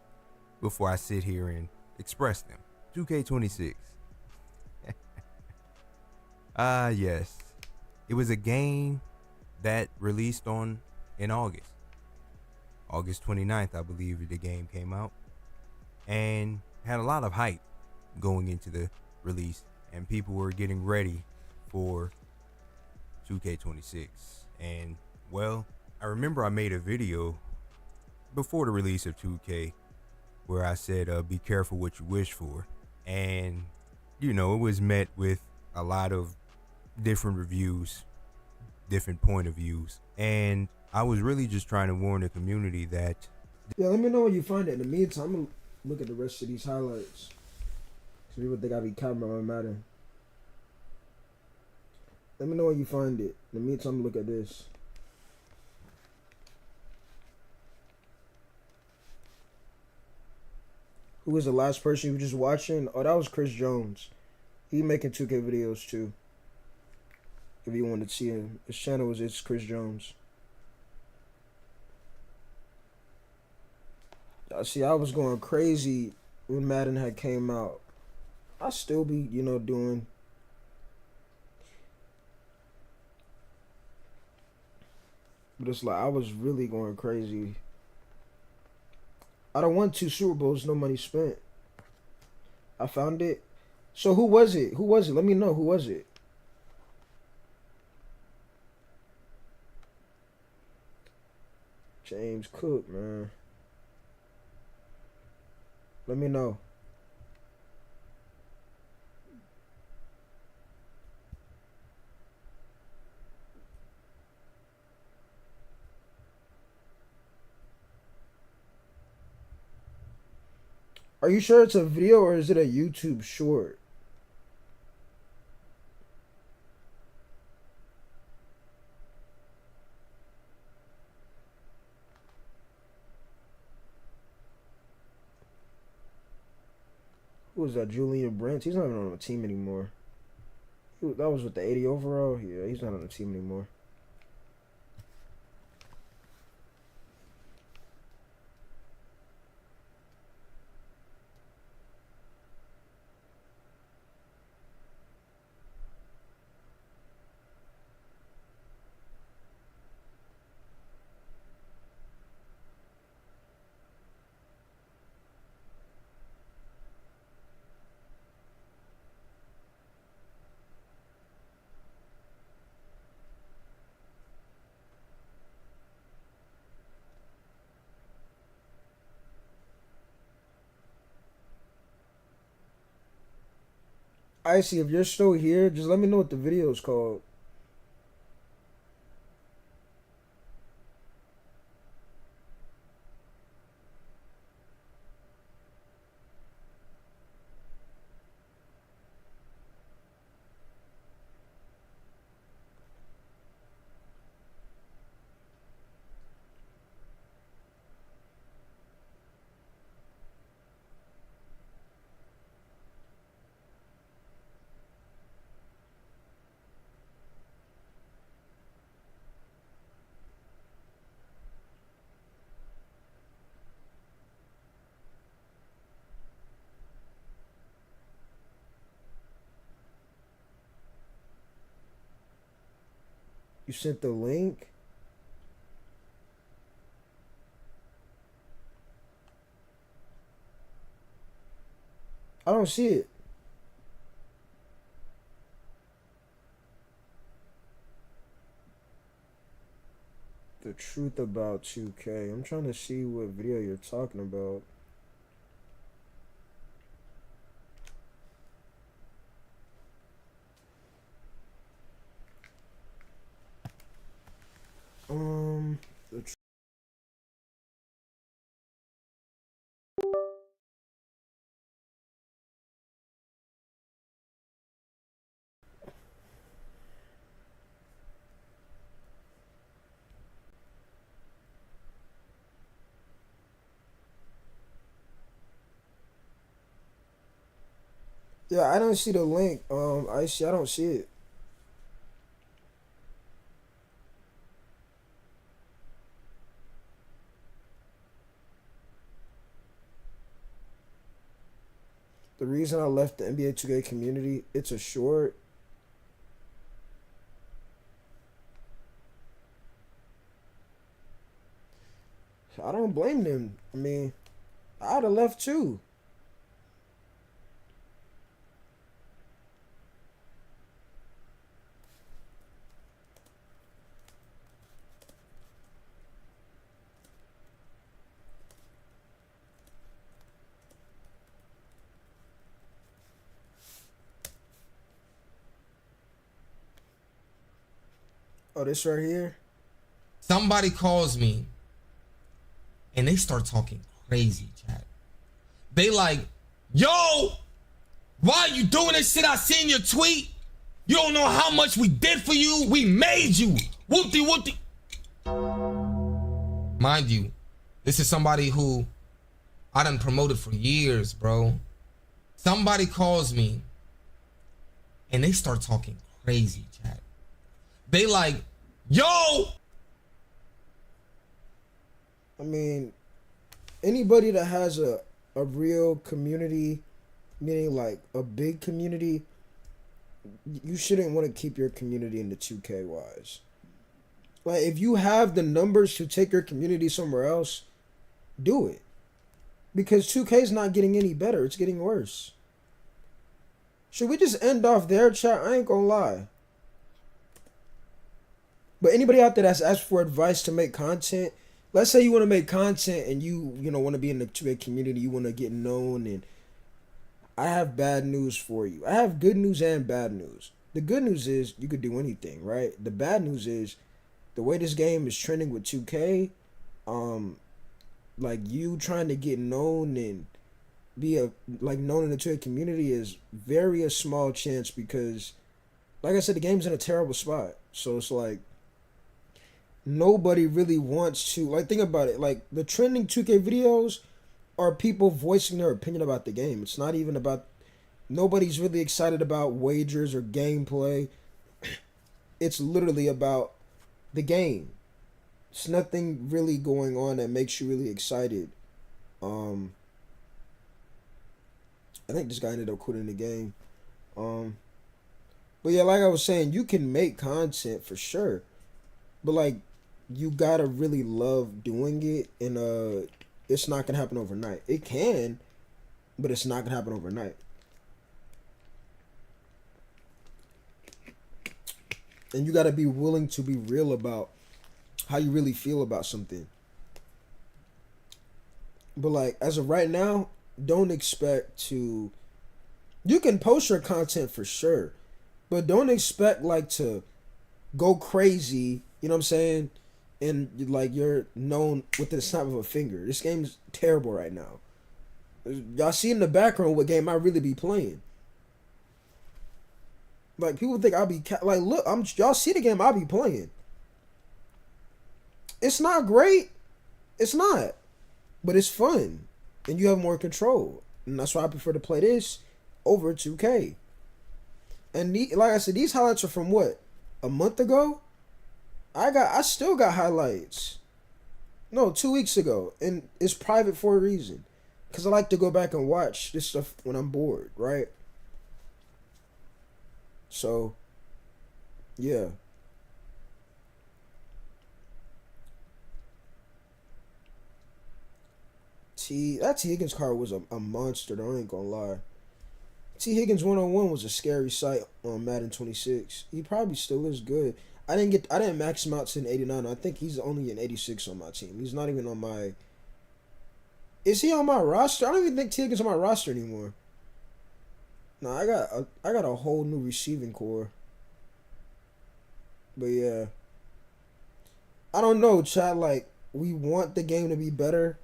before I sit here and express them. 2K26. Yes. It was a game that released in August. August 29th, I believe the game came out. And had a lot of hype going into the release. And people were getting ready for 2K26. And, well, I remember I made a video before the release of 2K where I said, be careful what you wish for. And, you know, it was met with a lot of different reviews, different point of views. And I was really just trying to warn the community that... Yeah, let me know when you find it. In the meantime, I'm going to look at the rest of these highlights. So people think I be capping on Madden. Let me know when you find it. In the meantime, look at this. Who was the last person you were just watching? Oh, that was Chris Jones. He making 2K videos too. If you wanted to see him. His channel was It's Chris Jones. See, I was going crazy when Madden had came out. I still be, you know, doing... But it's like, I was really going crazy. I don't want 2 Super Bowls, no money spent. I found it. So who was it? Who was it? Let me know. Who was it? James Cook, man. Let me know. Are you sure it's a video or is it a YouTube short? Who was that? Julian Brent. He's not even on the team anymore. That was with the 80 overall. Yeah, he's not on the team anymore. I see. If you're still here, just let me know what the video is called. You sent the link? I don't see it. The truth about 2K. I'm trying to see what video you're talking about. The Yeah, I don't see the link. I don't see it. The reason I left the NBA 2K community, it's a short. I don't blame them. I mean, I'd have left too. Oh, this right here? Somebody calls me and they start talking crazy, chat. They like, yo, why are you doing this shit? I seen your tweet. You don't know how much we did for you. We made you. Whoopty whoopty. Mind you, this is somebody who I done promoted for years, bro. Somebody calls me and they start talking crazy, chat. They like, yo. I mean, anybody that has a real community, meaning like a big community, you shouldn't want to keep your community in the 2K wise. Like, if you have the numbers to take your community somewhere else, do it. Because 2K is not getting any better. It's getting worse. Should we just end off there, chat? I ain't gonna lie. But anybody out there that's asked for advice to make content, let's say you want to make content and you want to be in the 2K community, you want to get known, and I have bad news for you. I have good news and bad news. The good news is you could do anything, right? The bad news is the way this game is trending with 2K, like you trying to get known and be known in the 2K community is very a small chance because, like I said, the game's in a terrible spot. So it's like, nobody really wants to, like, think about it. Like, the trending 2K videos are people voicing their opinion about the game. It's not even about Nobody's really excited about wagers or gameplay. It's literally about the game. There's nothing really going on that makes you really excited. I think this guy ended up quitting the game. But yeah, like I was saying, you can make content for sure. But like, you gotta really love doing it, and it's not gonna happen overnight. It can, but it's not gonna happen overnight. And you gotta be willing to be real about how you really feel about something. But like, as of right now, don't expect to. You can post your content for sure, but don't expect like to go crazy. You know what I'm saying? And like, you're known with the snap of a finger. This game's terrible right now. Y'all see in the background what game I really be playing. Like, people think I'll be like, look, y'all see the game I'll be playing. It's not great. It's not. But it's fun. And you have more control. And that's why I prefer to play this over 2K. And like I said, these highlights are from what? A month ago? I still got highlights. No, 2 weeks ago. And it's private for a reason. Because I like to go back and watch this stuff when I'm bored, right? So, yeah. That T. Higgins card was a monster, though, I ain't gonna lie. T. Higgins 101 was a scary sight on Madden 26. He probably still is good. I didn't max him out to an 89. I think he's only an 86 on my team. He's not even on my... Is he on my roster? I don't even think T. Higgins on my roster anymore. No, I got a whole new receiving core. But yeah. I don't know, chat. Like, we want the game to be better.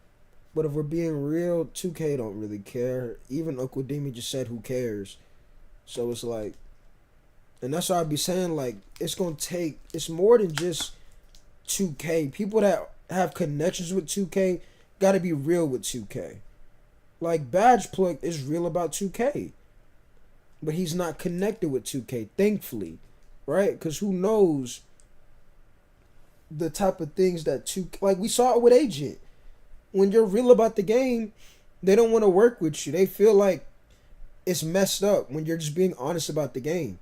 But if we're being real, 2K don't really care. Even Uncle Demi just said, who cares? So it's like... And that's why I'd be saying, like, it's more than just 2K. People that have connections with 2K gotta be real with 2K. Like, Badge Plug is real about 2K. But he's not connected with 2K, thankfully. Right? Because who knows the type of things that 2K... Like, we saw it with Agent. When you're real about the game, they don't want to work with you. They feel like it's messed up when you're just being honest about the game.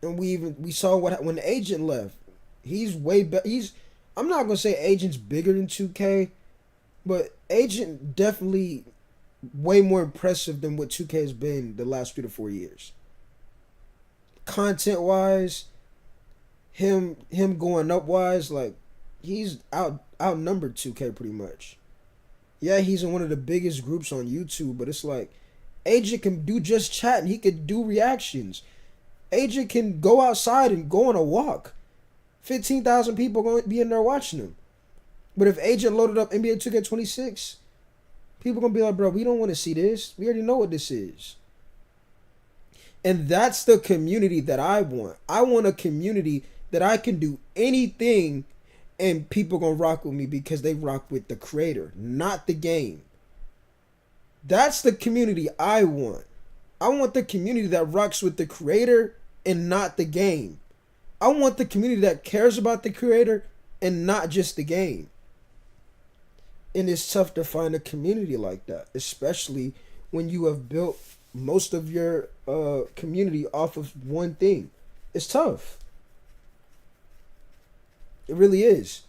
And we saw when the Agent left. He's way better. I'm not gonna say Agent's bigger than 2K, but Agent definitely way more impressive than what 2K has been the last 3 to 4 years. Content wise, him going up wise, like, he's outnumbered 2K pretty much. Yeah, he's in one of the biggest groups on YouTube, but it's like, Agent can do just chat and he could do reactions. Agent can go outside and go on a walk. 15,000 people going to be in there watching him. But if Agent loaded up NBA 2K26, people going to be like, bro, we don't want to see this. We already know what this is. And that's the community that I want. I want a community that I can do anything and people going to rock with me because they rock with the creator, not the game. That's the community I want. I want the community that rocks with the creator and not the game. I want the community that cares about the creator and not just the game. And it's tough to find a community like that, especially when you have built most of your community off of one thing. It's tough. It really is.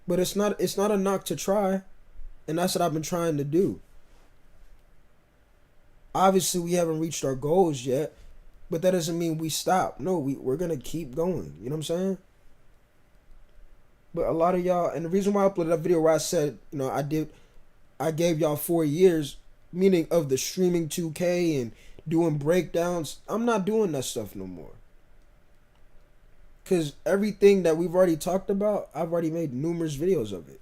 But it's not a knock to try. And that's what I've been trying to do. Obviously, we haven't reached our goals yet, but that doesn't mean we stop. No, we're going to keep going. You know what I'm saying? But a lot of y'all, and the reason why I uploaded that video where I said, you know, I gave y'all 4 years, meaning of the streaming 2K and doing breakdowns. I'm not doing that stuff no more. Because everything that we've already talked about, I've already made numerous videos of it.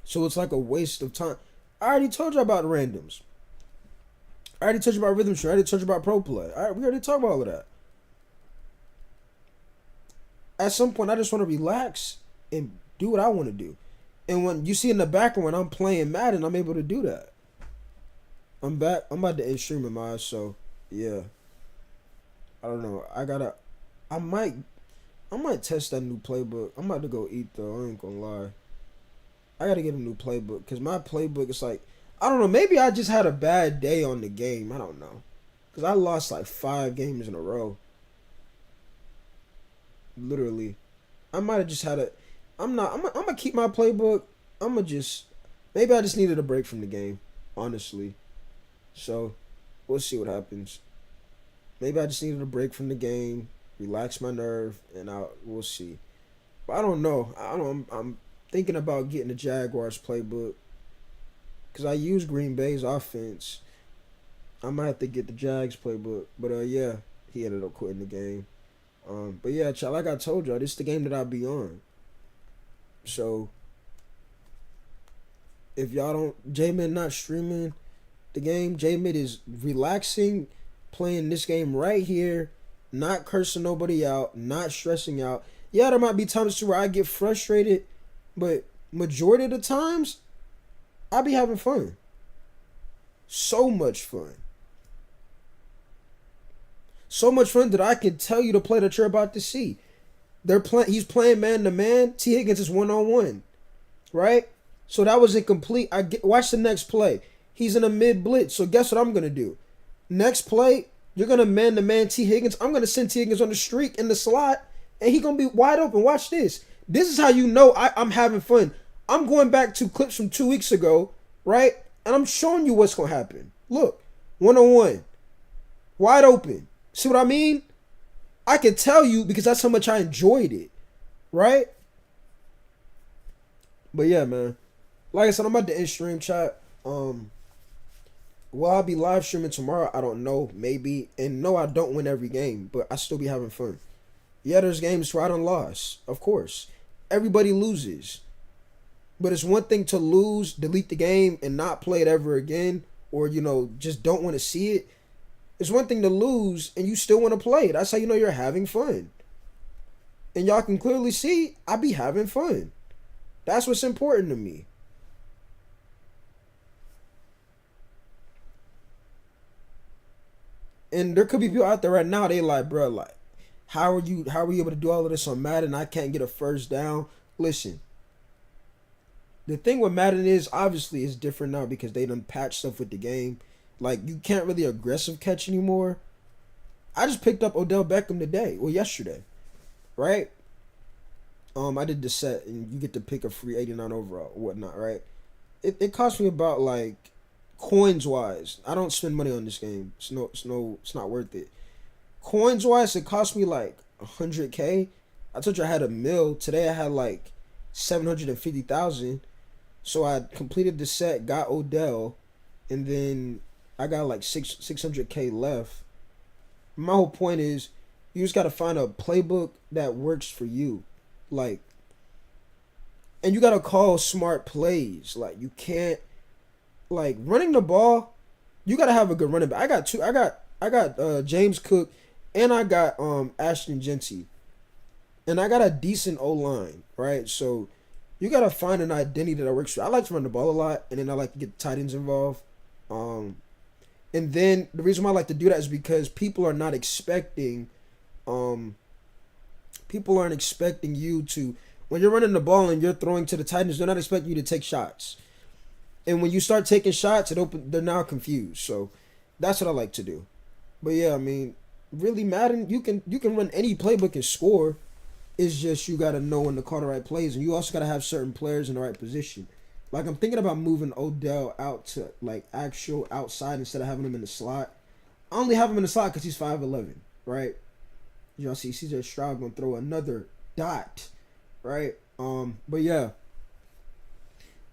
So it's like a waste of time. I already told you about randoms. I already told you about Rhythm Share. I already told you about Pro Play. We already talked about all of that. At some point, I just want to relax and do what I want to do. And when you see in the background when I'm playing Madden, I'm able to do that. I'm back. I'm about to end streaming mine, so yeah. I don't know. I might test that new playbook. I'm about to go eat though. I ain't gonna lie. I gotta get a new playbook because my playbook is like, I don't know. Maybe I just had a bad day on the game. I don't know, because I lost like 5 games in a row. Literally, I might have just had a. I'm gonna keep my playbook. Maybe I just needed a break from the game, honestly. So, we'll see what happens. Maybe I just needed a break from the game, relax my nerve, and we'll see. But I don't know. I'm thinking about getting the Jaguars playbook because I use Green Bay's offense. I might have to get the Jags playbook. But yeah, he ended up quitting the game. But yeah, like I told y'all, this is the game that I'll be on. So if y'all don't, J-Mid not streaming the game, J-Mid is relaxing, playing this game right here, not cursing nobody out, not stressing out. Yeah, there might be times too where I get frustrated, but majority of the times, I be having fun. So much fun. So much fun that I can tell you the play that you're about to see. He's playing man-to-man. T. Higgins is one-on-one. Right? So that was incomplete. Watch the next play. He's in a mid-blitz. So guess what I'm going to do? Next play, you're going to man-to-man T. Higgins. I'm going to send T. Higgins on the streak in the slot, and he's going to be wide open. Watch this. This is how you know I'm having fun. I'm going back to clips from 2 weeks ago, right? And I'm showing you what's going to happen. Look, one-on-one. Wide open. See what I mean? I can tell you because that's how much I enjoyed it, right? But yeah, man. Like I said, I'm about to end stream chat. Will I be live streaming tomorrow? I don't know. Maybe. And no, I don't win every game, but I still be having fun. Yeah, there's games where I done lost. Of course. Everybody loses. But it's one thing to lose, delete the game, and not play it ever again. Or, just don't want to see it. It's one thing to lose and you still want to play. That's how you know you're having fun. And y'all can clearly see I be having fun. That's what's important to me. And there could be people out there right now, they like, bro, like, how are you able to do all of this on Madden? I can't get a first down. Listen. The thing with Madden is, obviously, it's different now because they done patched stuff with the game. Like, you can't really aggressive catch anymore. I just picked up Odell Beckham today. Well, yesterday. Right? I did the set, and you get to pick a free 89 overall or whatnot, right? It cost me about, like, coins-wise. I don't spend money on this game. It's not worth it. Coins-wise, it cost me, like, 100K. I told you I had $1 million. Today I had, like, 750,000. So I completed the set, got Odell, and then I got like 600K left. My whole point is you just got to find a playbook that works for you. Like, and you got to call smart plays. Like, you can't, like, running the ball, you got to have a good running back. I got James Cook and I got Ashton Genty. And I got a decent O-line, right? So you got to find an identity that works for you. I like to run the ball a lot, and then I like to get the tight ends involved. And then the reason why I like to do that is because people are not expecting, people aren't expecting you to, when you're running the ball and you're throwing to the tight ends, they're not expecting you to take shots. And when you start taking shots, they're now confused. So that's what I like to do. But yeah, I mean, really Madden, you can run any playbook and score. It's just you got to know when to call the right plays. And you also got to have certain players in the right position. Like, I'm thinking about moving Odell out to, like, actual outside instead of having him in the slot. I only have him in the slot because he's 5'11", right? Y'all see CJ Stroud going to throw another dot, right? But, yeah.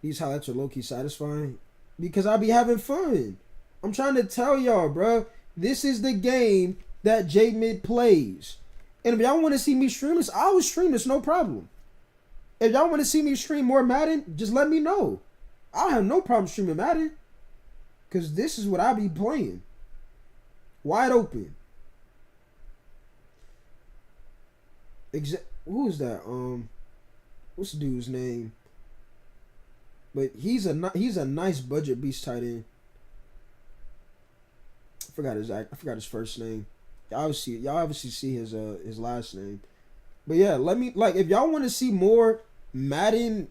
These highlights are low-key satisfying because I be having fun. I'm trying to tell y'all, bro. This is the game that J-Mid plays. And if y'all want to see me stream this, I will stream this, no problem. If y'all want to see me stream more Madden, just let me know. I have no problem streaming Madden. Because this is what I be playing. Wide open. Who is that? What's the dude's name? But he's a nice budget beast tight end. I forgot his first name. Y'all obviously see his last name. But yeah, let me like if y'all want to see more Madden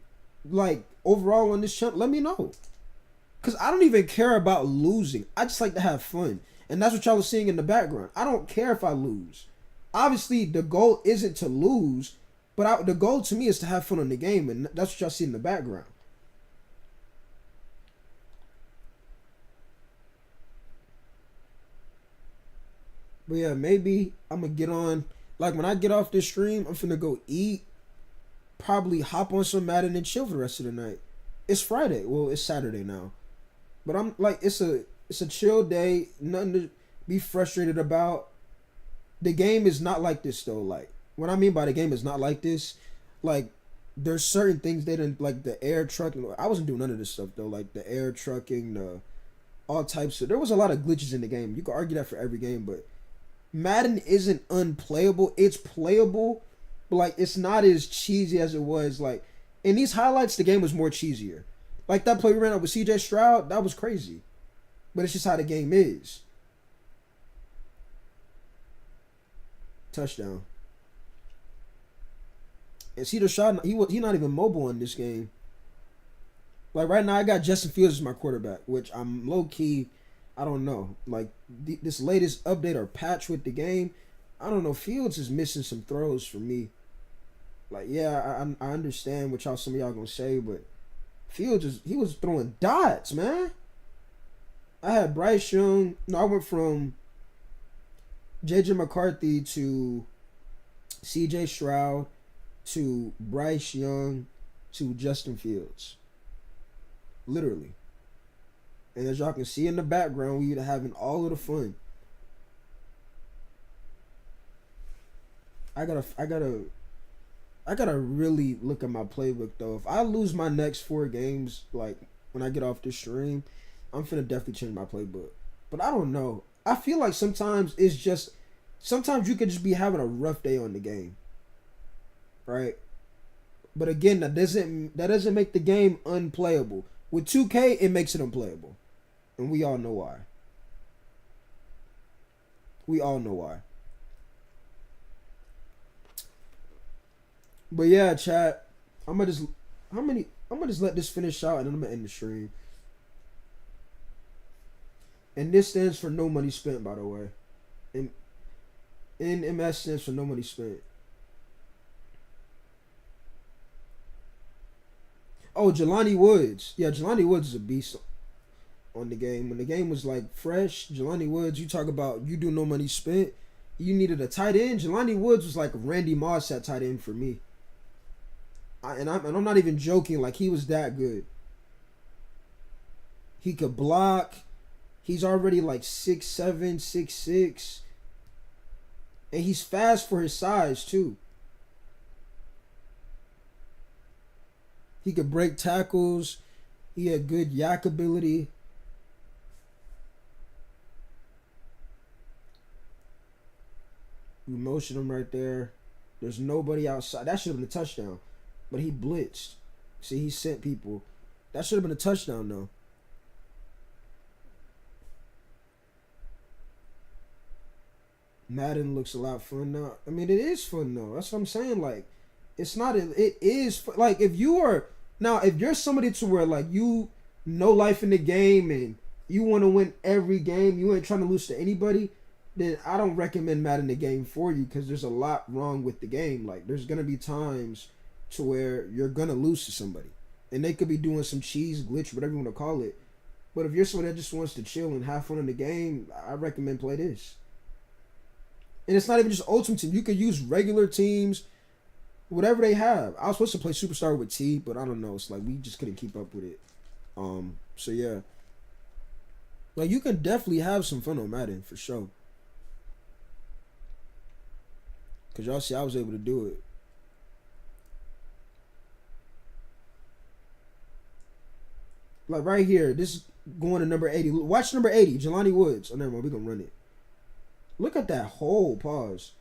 like overall on this channel, let me know. Cause I don't even care about losing. I just like to have fun. And that's what y'all are seeing in the background. I don't care if I lose. Obviously, the goal isn't to lose, but the goal to me is to have fun on the game, and that's what y'all see in the background. But yeah, maybe I'm gonna get on. Like when I get off this stream, I'm finna go eat. Probably hop on some Madden and chill for the rest of the night. It's Friday. Well, it's Saturday now. But I'm like, it's a chill day. Nothing to be frustrated about. The game is not like this though. Like what I mean by the game is not like this. Like there's certain things they didn't like the air trucking. I wasn't doing none of this stuff though. Like the air trucking, all types of. There was a lot of glitches in the game. You could argue that for every game, but Madden isn't unplayable. It's playable, but like it's not as cheesy as it was. Like in these highlights, the game was more cheesier. Like that play we ran up with CJ Stroud, that was crazy. But it's just how the game is. Touchdown. And CJ Stroud, he not even mobile in this game. Like right now, I got Justin Fields as my quarterback, which I'm low key. I don't know. Like this latest update or patch with the game, I don't know. Fields is missing some throws for me. Like yeah, I understand what some of y'all gonna say, but Fields he was throwing dots, man. I had Bryce Young. No, I went from JJ McCarthy to CJ Stroud to Bryce Young to Justin Fields. Literally. And as y'all can see in the background, we were having all of the fun. I gotta really look at my playbook though. If I lose my next 4 games, like when I get off this stream, I'm finna definitely change my playbook. But I don't know. I feel like sometimes you could just be having a rough day on the game. Right? But again, that doesn't make the game unplayable. With 2K, it makes it unplayable. And we all know why. But yeah, chat. I'm gonna just let this finish out and then I'm gonna end the stream. And this stands for no money spent, by the way. And NMS stands for no money spent. Oh, Jelani Woods. Yeah, Jelani Woods is a beast on the game. When the game was like fresh, Jelani Woods, you talk about you do no money spent. You needed a tight end. Jelani Woods was like Randy Moss at tight end for me. I'm not even joking. Like he was that good. He could block. He's already like 6'7", 6'6", and he's fast for his size too. He could break tackles. He had good yak ability. We motion him right there. There's nobody outside. That should have been a touchdown. But he blitzed. See, he sent people. That should have been a touchdown, though. Madden looks a lot fun now. I mean, it is fun, though. That's what I'm saying. Like, it's not... It is... Like, if you are... Now, if you're somebody to where, like, you know life in the game and you want to win every game, you ain't trying to lose to anybody, then I don't recommend Madden the game for you because there's a lot wrong with the game. Like, there's going to be times to where you're going to lose to somebody. And they could be doing some cheese glitch, whatever you want to call it. But if you're someone that just wants to chill and have fun in the game, I recommend play this. And it's not even just Ultimate Team. You could use regular teams, whatever they have. I was supposed to play Superstar with T, but I don't know. It's like we just couldn't keep up with it. So yeah. Like you can definitely have some fun on Madden for sure. Cause y'all see I was able to do it. Like right here, this is going to number 80. Watch number 80, Jelani Woods. Oh, never mind, we're gonna run it. Look at that whole pause.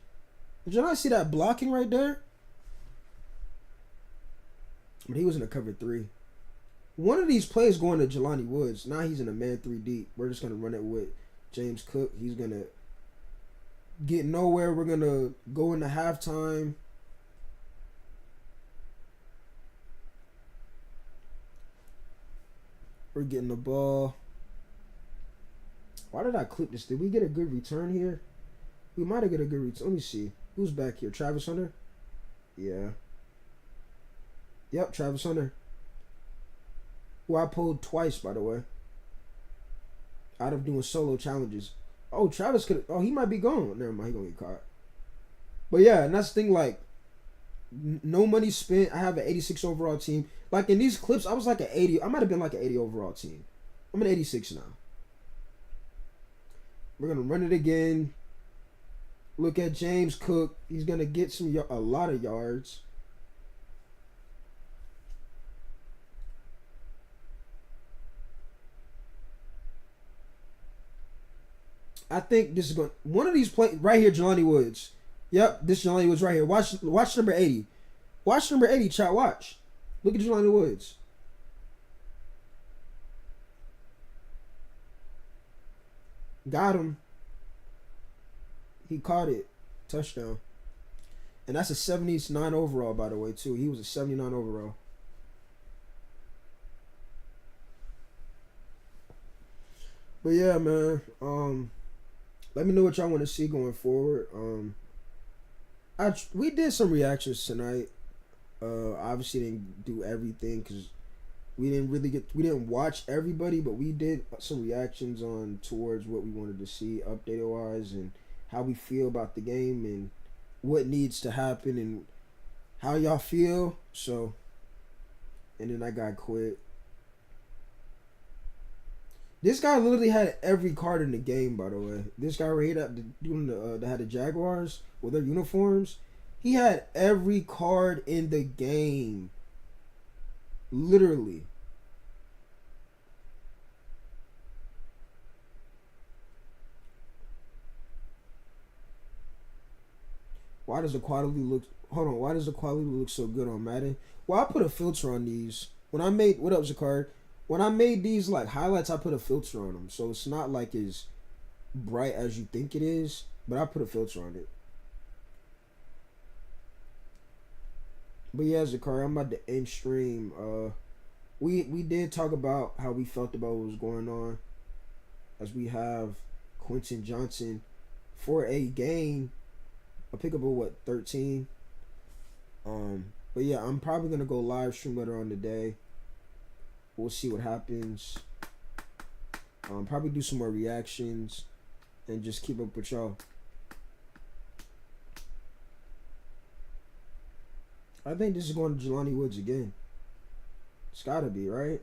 Did you not see that blocking right there? But he was in a cover 3. One of these plays going to Jelani Woods. Now he's in a man 3 deep. We're just gonna run it with James Cook, he's gonna get nowhere. We're gonna go into halftime. We're getting the ball. Why did I clip this? Did we get a good return here? We might have got a good return. Let me see. Who's back here? Travis Hunter? Yeah. Yep, Travis Hunter. Who I pulled twice, by the way. Out of doing solo challenges. Oh, Travis could. Oh, he might be gone. Never mind. He gonna get caught. But yeah, and that's the thing. Like, no money spent. I have an 86 overall team. Like in these clips, I was like an 80. I might have been like an 80 overall team. I'm an 86 now. We're gonna run it again. Look at James Cook. He's gonna get a lot of yards. I think this is going. One of these play right here, Jelani Woods. Yep, this Jelani Woods right here. Watch number 80. Watch number 80, chat. Watch. Look at Jelani Woods. Got him. He caught it. Touchdown. And that's a 79 overall, by the way, too. He was a 79 overall. But yeah, man. Let me know what y'all want to see going forward. We did some reactions tonight. Obviously didn't do everything because we didn't watch everybody, but we did some reactions on towards what we wanted to see update wise and how we feel about the game and what needs to happen and how y'all feel. So, and then that guy quit. This guy literally had every card in the game, by the way. This guy right here that had the Jaguars with their uniforms, he had every card in the game. Literally. Why does the quality look... Hold on. Why does the quality look so good on Madden? Well, I put a filter on these. When I made... What up, Zakard? When I made these like highlights, I put a filter on them. So it's not like as bright as you think it is. But I put a filter on it. But yeah, Zakari, I'm about to end stream. We did talk about how we felt about what was going on. As we have Quentin Johnson for a game. A pick up of what, 13? But yeah, I'm probably gonna go live stream later on today. We'll see what happens. Probably do some more reactions and just keep up with y'all. I think this is going to Jelani Woods again. It's gotta be, right?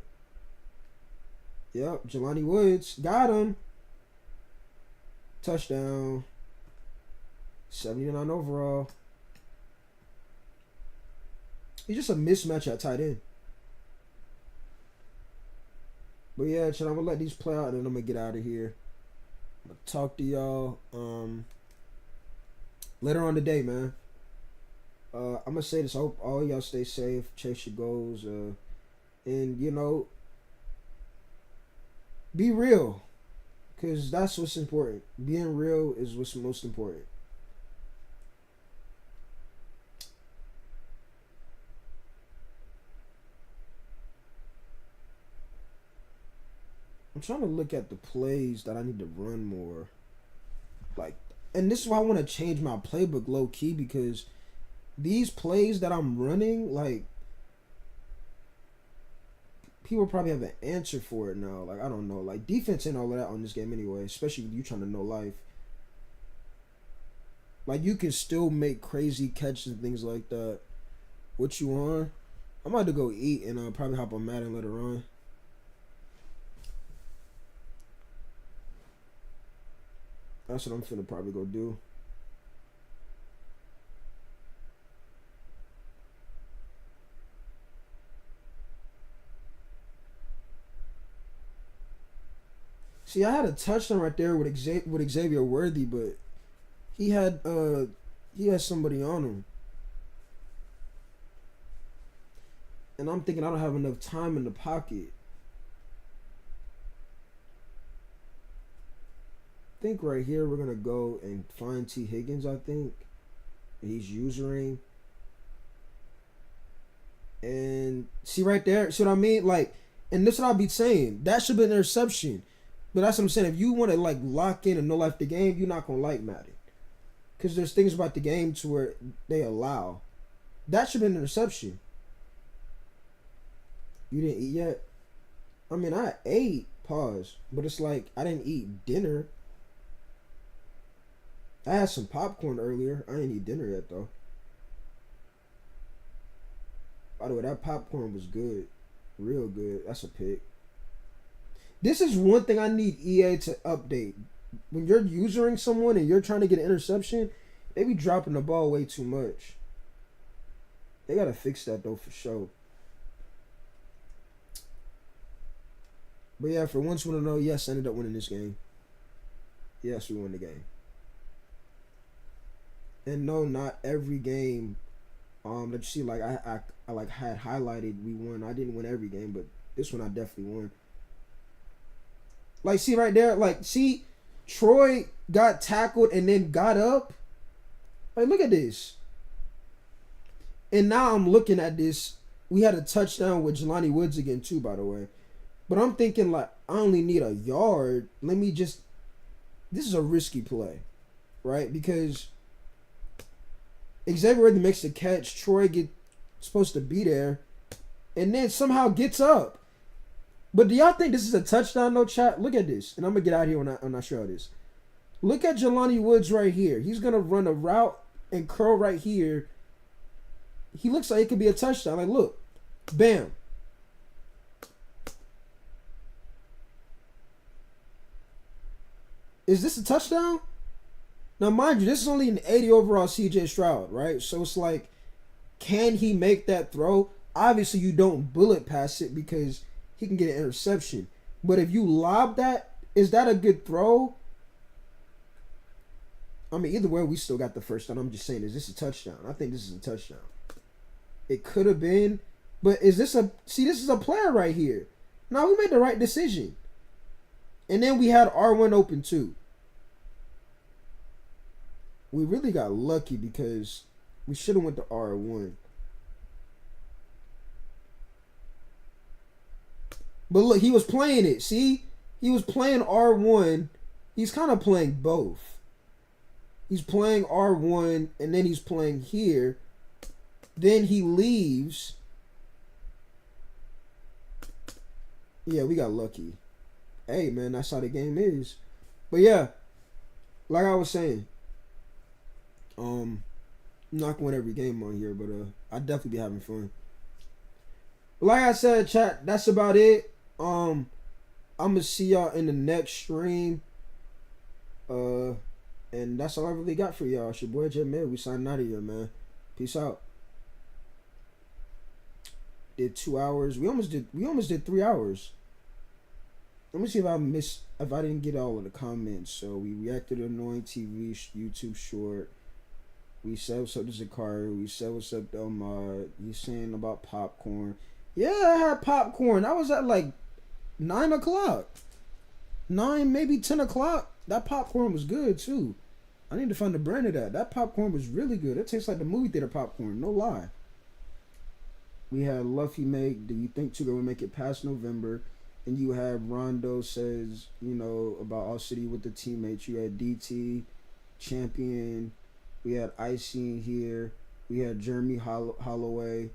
Yep, Jelani Woods. Got him. Touchdown. 79 overall. He's just a mismatch at tight end. But yeah, chat, I'm gonna let these play out and then I'm gonna get out of here. I'm gonna talk to y'all later on today, man. I'm gonna say this. I hope all y'all stay safe, chase your goals, and you know, be real, cause that's what's important. Being real is what's most important. I'm trying to look at the plays that I need to run more. Like, and this is why I want to change my playbook low key, because these plays that I'm running, like, people probably have an answer for it now. Like, I don't know. Like, defense ain't all of that on this game anyway, especially if you trying to know life. Like, you can still make crazy catches and things like that. What you on? I'm about to go eat and probably hop on Madden later on. That's what I'm finna probably go do. See, I had a touchdown right there with Xavier Worthy, but he had somebody on him. And I'm thinking I don't have enough time in the pocket. think right here we're gonna go and find T. Higgins. I think he's usering. And see right there, see what I mean? Like, and this is what I'll be saying. That should be an interception. But that's what I'm saying. If you want to like lock in and no life the game, you're not gonna like Madden. Because there's things about the game to where they allow. That should be an interception. You didn't eat yet? I mean, I ate, pause. But it's like, I didn't eat dinner. I had some popcorn earlier. I didn't eat dinner yet, though. By the way, that popcorn was good. Real good. That's a pick. This is one thing I need EA to update. When you're usering someone and you're trying to get an interception, they be dropping the ball way too much. They got to fix that, though, for sure. But yeah, for once, we want to know, yes, I ended up winning this game. Yes, we won the game. And no, not every game that you see, like I like had highlighted we won. I didn't win every game, but this one I definitely won. Like, see right there, like, see, Troy got tackled and then got up. Like, look at this. And now I'm looking at this. We had a touchdown with Jelani Woods again too, by the way. But I'm thinking, like, I only need a yard. Let me just... This is a risky play, right? Because Xavier Worthy makes the catch. Troy supposed to be there. And then somehow gets up. But do y'all think this is a touchdown, though, chat? Look at this. And I'm going to get out of here when I show this. Look at Jelani Woods right here. He's going to run a route and curl right here. He looks like it could be a touchdown. Like, look. Bam. Is this a touchdown? Now, mind you, this is only an 80 overall CJ Stroud, right? So it's like, can he make that throw? Obviously, you don't bullet pass it because he can get an interception. But if you lob that, is that a good throw? I mean, either way, we still got the first down. I'm just saying, is this a touchdown? I think this is a touchdown. It could have been. But is this a... See, this is a player right here. Now, we made the right decision. And then we had R1 open too. We really got lucky because we should have went to R1. But look, he was playing it. See? He was playing R1. He's kind of playing both. He's playing R1 and then he's playing here. Then he leaves. Yeah, we got lucky. Hey, man, that's how the game is. But yeah, like I was saying, I'm not going to win every game on here, but I definitely be having fun. Like I said, chat, that's about it. I'm gonna see y'all in the next stream. And that's all I really got for y'all. It's your boy Jet Mid. We signing out of here, man. Peace out. Did 2 hours. We almost did 3 hours. Let me see if I didn't get all of the comments. So we reacted to Annoying TV YouTube short. We said what's up to Zakaria. We said what's up to Omar. He's saying about popcorn. Yeah, I had popcorn. I was at like 9 o'clock. 9, maybe 10 o'clock. That popcorn was good too. I need to find the brand of that. That popcorn was really good. It tastes like the movie theater popcorn. No lie. We had Luffy make, do you think Tuga will make it past November? And you had Rondo says, you know, about All City with the teammates. You had DT, Champion. We had Icy in here. We had Jeremy Holloway.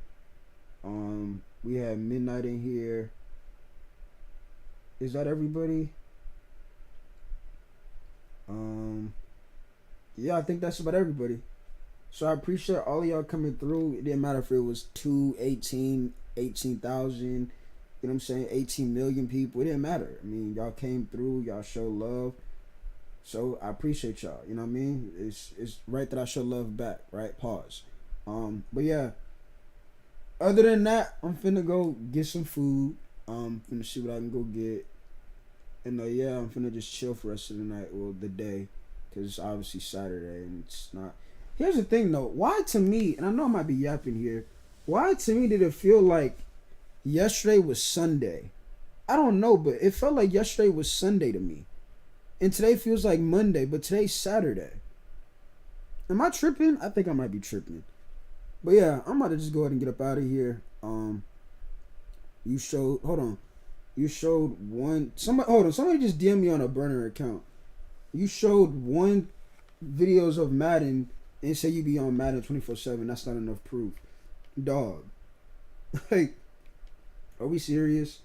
We had Midnight in here. Is that everybody? Yeah, I think that's about everybody. So I appreciate all of y'all coming through. It didn't matter if it was 2, 18, 18,000, you know what I'm saying, 18 million people. It didn't matter. I mean, y'all came through, y'all show love. So I appreciate y'all. You know what I mean? It's right that I show love back, right? Pause. But yeah. Other than that, I'm finna go get some food. Finna see what I can go get. And yeah, I'm finna just chill for the rest of the night, well, the day, because it's obviously Saturday and it's not. Here's the thing though, why to me, and I know I might be yapping here, why to me did it feel like yesterday was Sunday? I don't know, but it felt like yesterday was Sunday to me. And today feels like Monday, but today's Saturday. Am I tripping? I think I might be tripping. But yeah, I'm about to just go ahead and get up out of here. You showed one. Somebody just DM me on a burner account. You showed one videos of Madden and say you be on Madden 24/7. That's not enough proof, dog. Like, are we serious?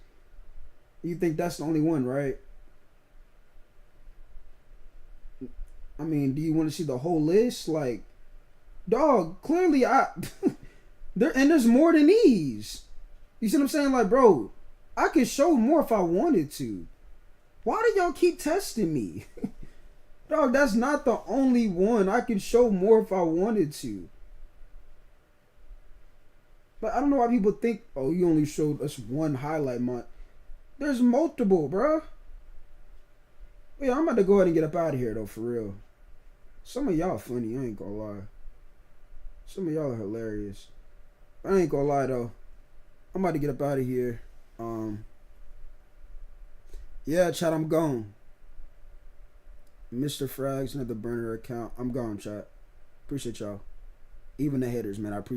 You think that's the only one, right? I mean, do you want to see the whole list? Like, dog, clearly there's more than these. You see what I'm saying? Like, bro, I could show more if I wanted to. Why do y'all keep testing me? Dog, that's not the only one. I could show more if I wanted to. But I don't know why people think, oh, you only showed us one highlight month. There's multiple, bro. Yeah, I'm about to go ahead and get up out of here, though, for real. Some of y'all funny, I ain't gonna lie. Some of y'all are hilarious. I ain't gonna lie, though. I'm about to get up out of here. Yeah, chat, I'm gone. Mr. Frags, another burner account. I'm gone, chat. Appreciate y'all. Even the haters, man. I appreciate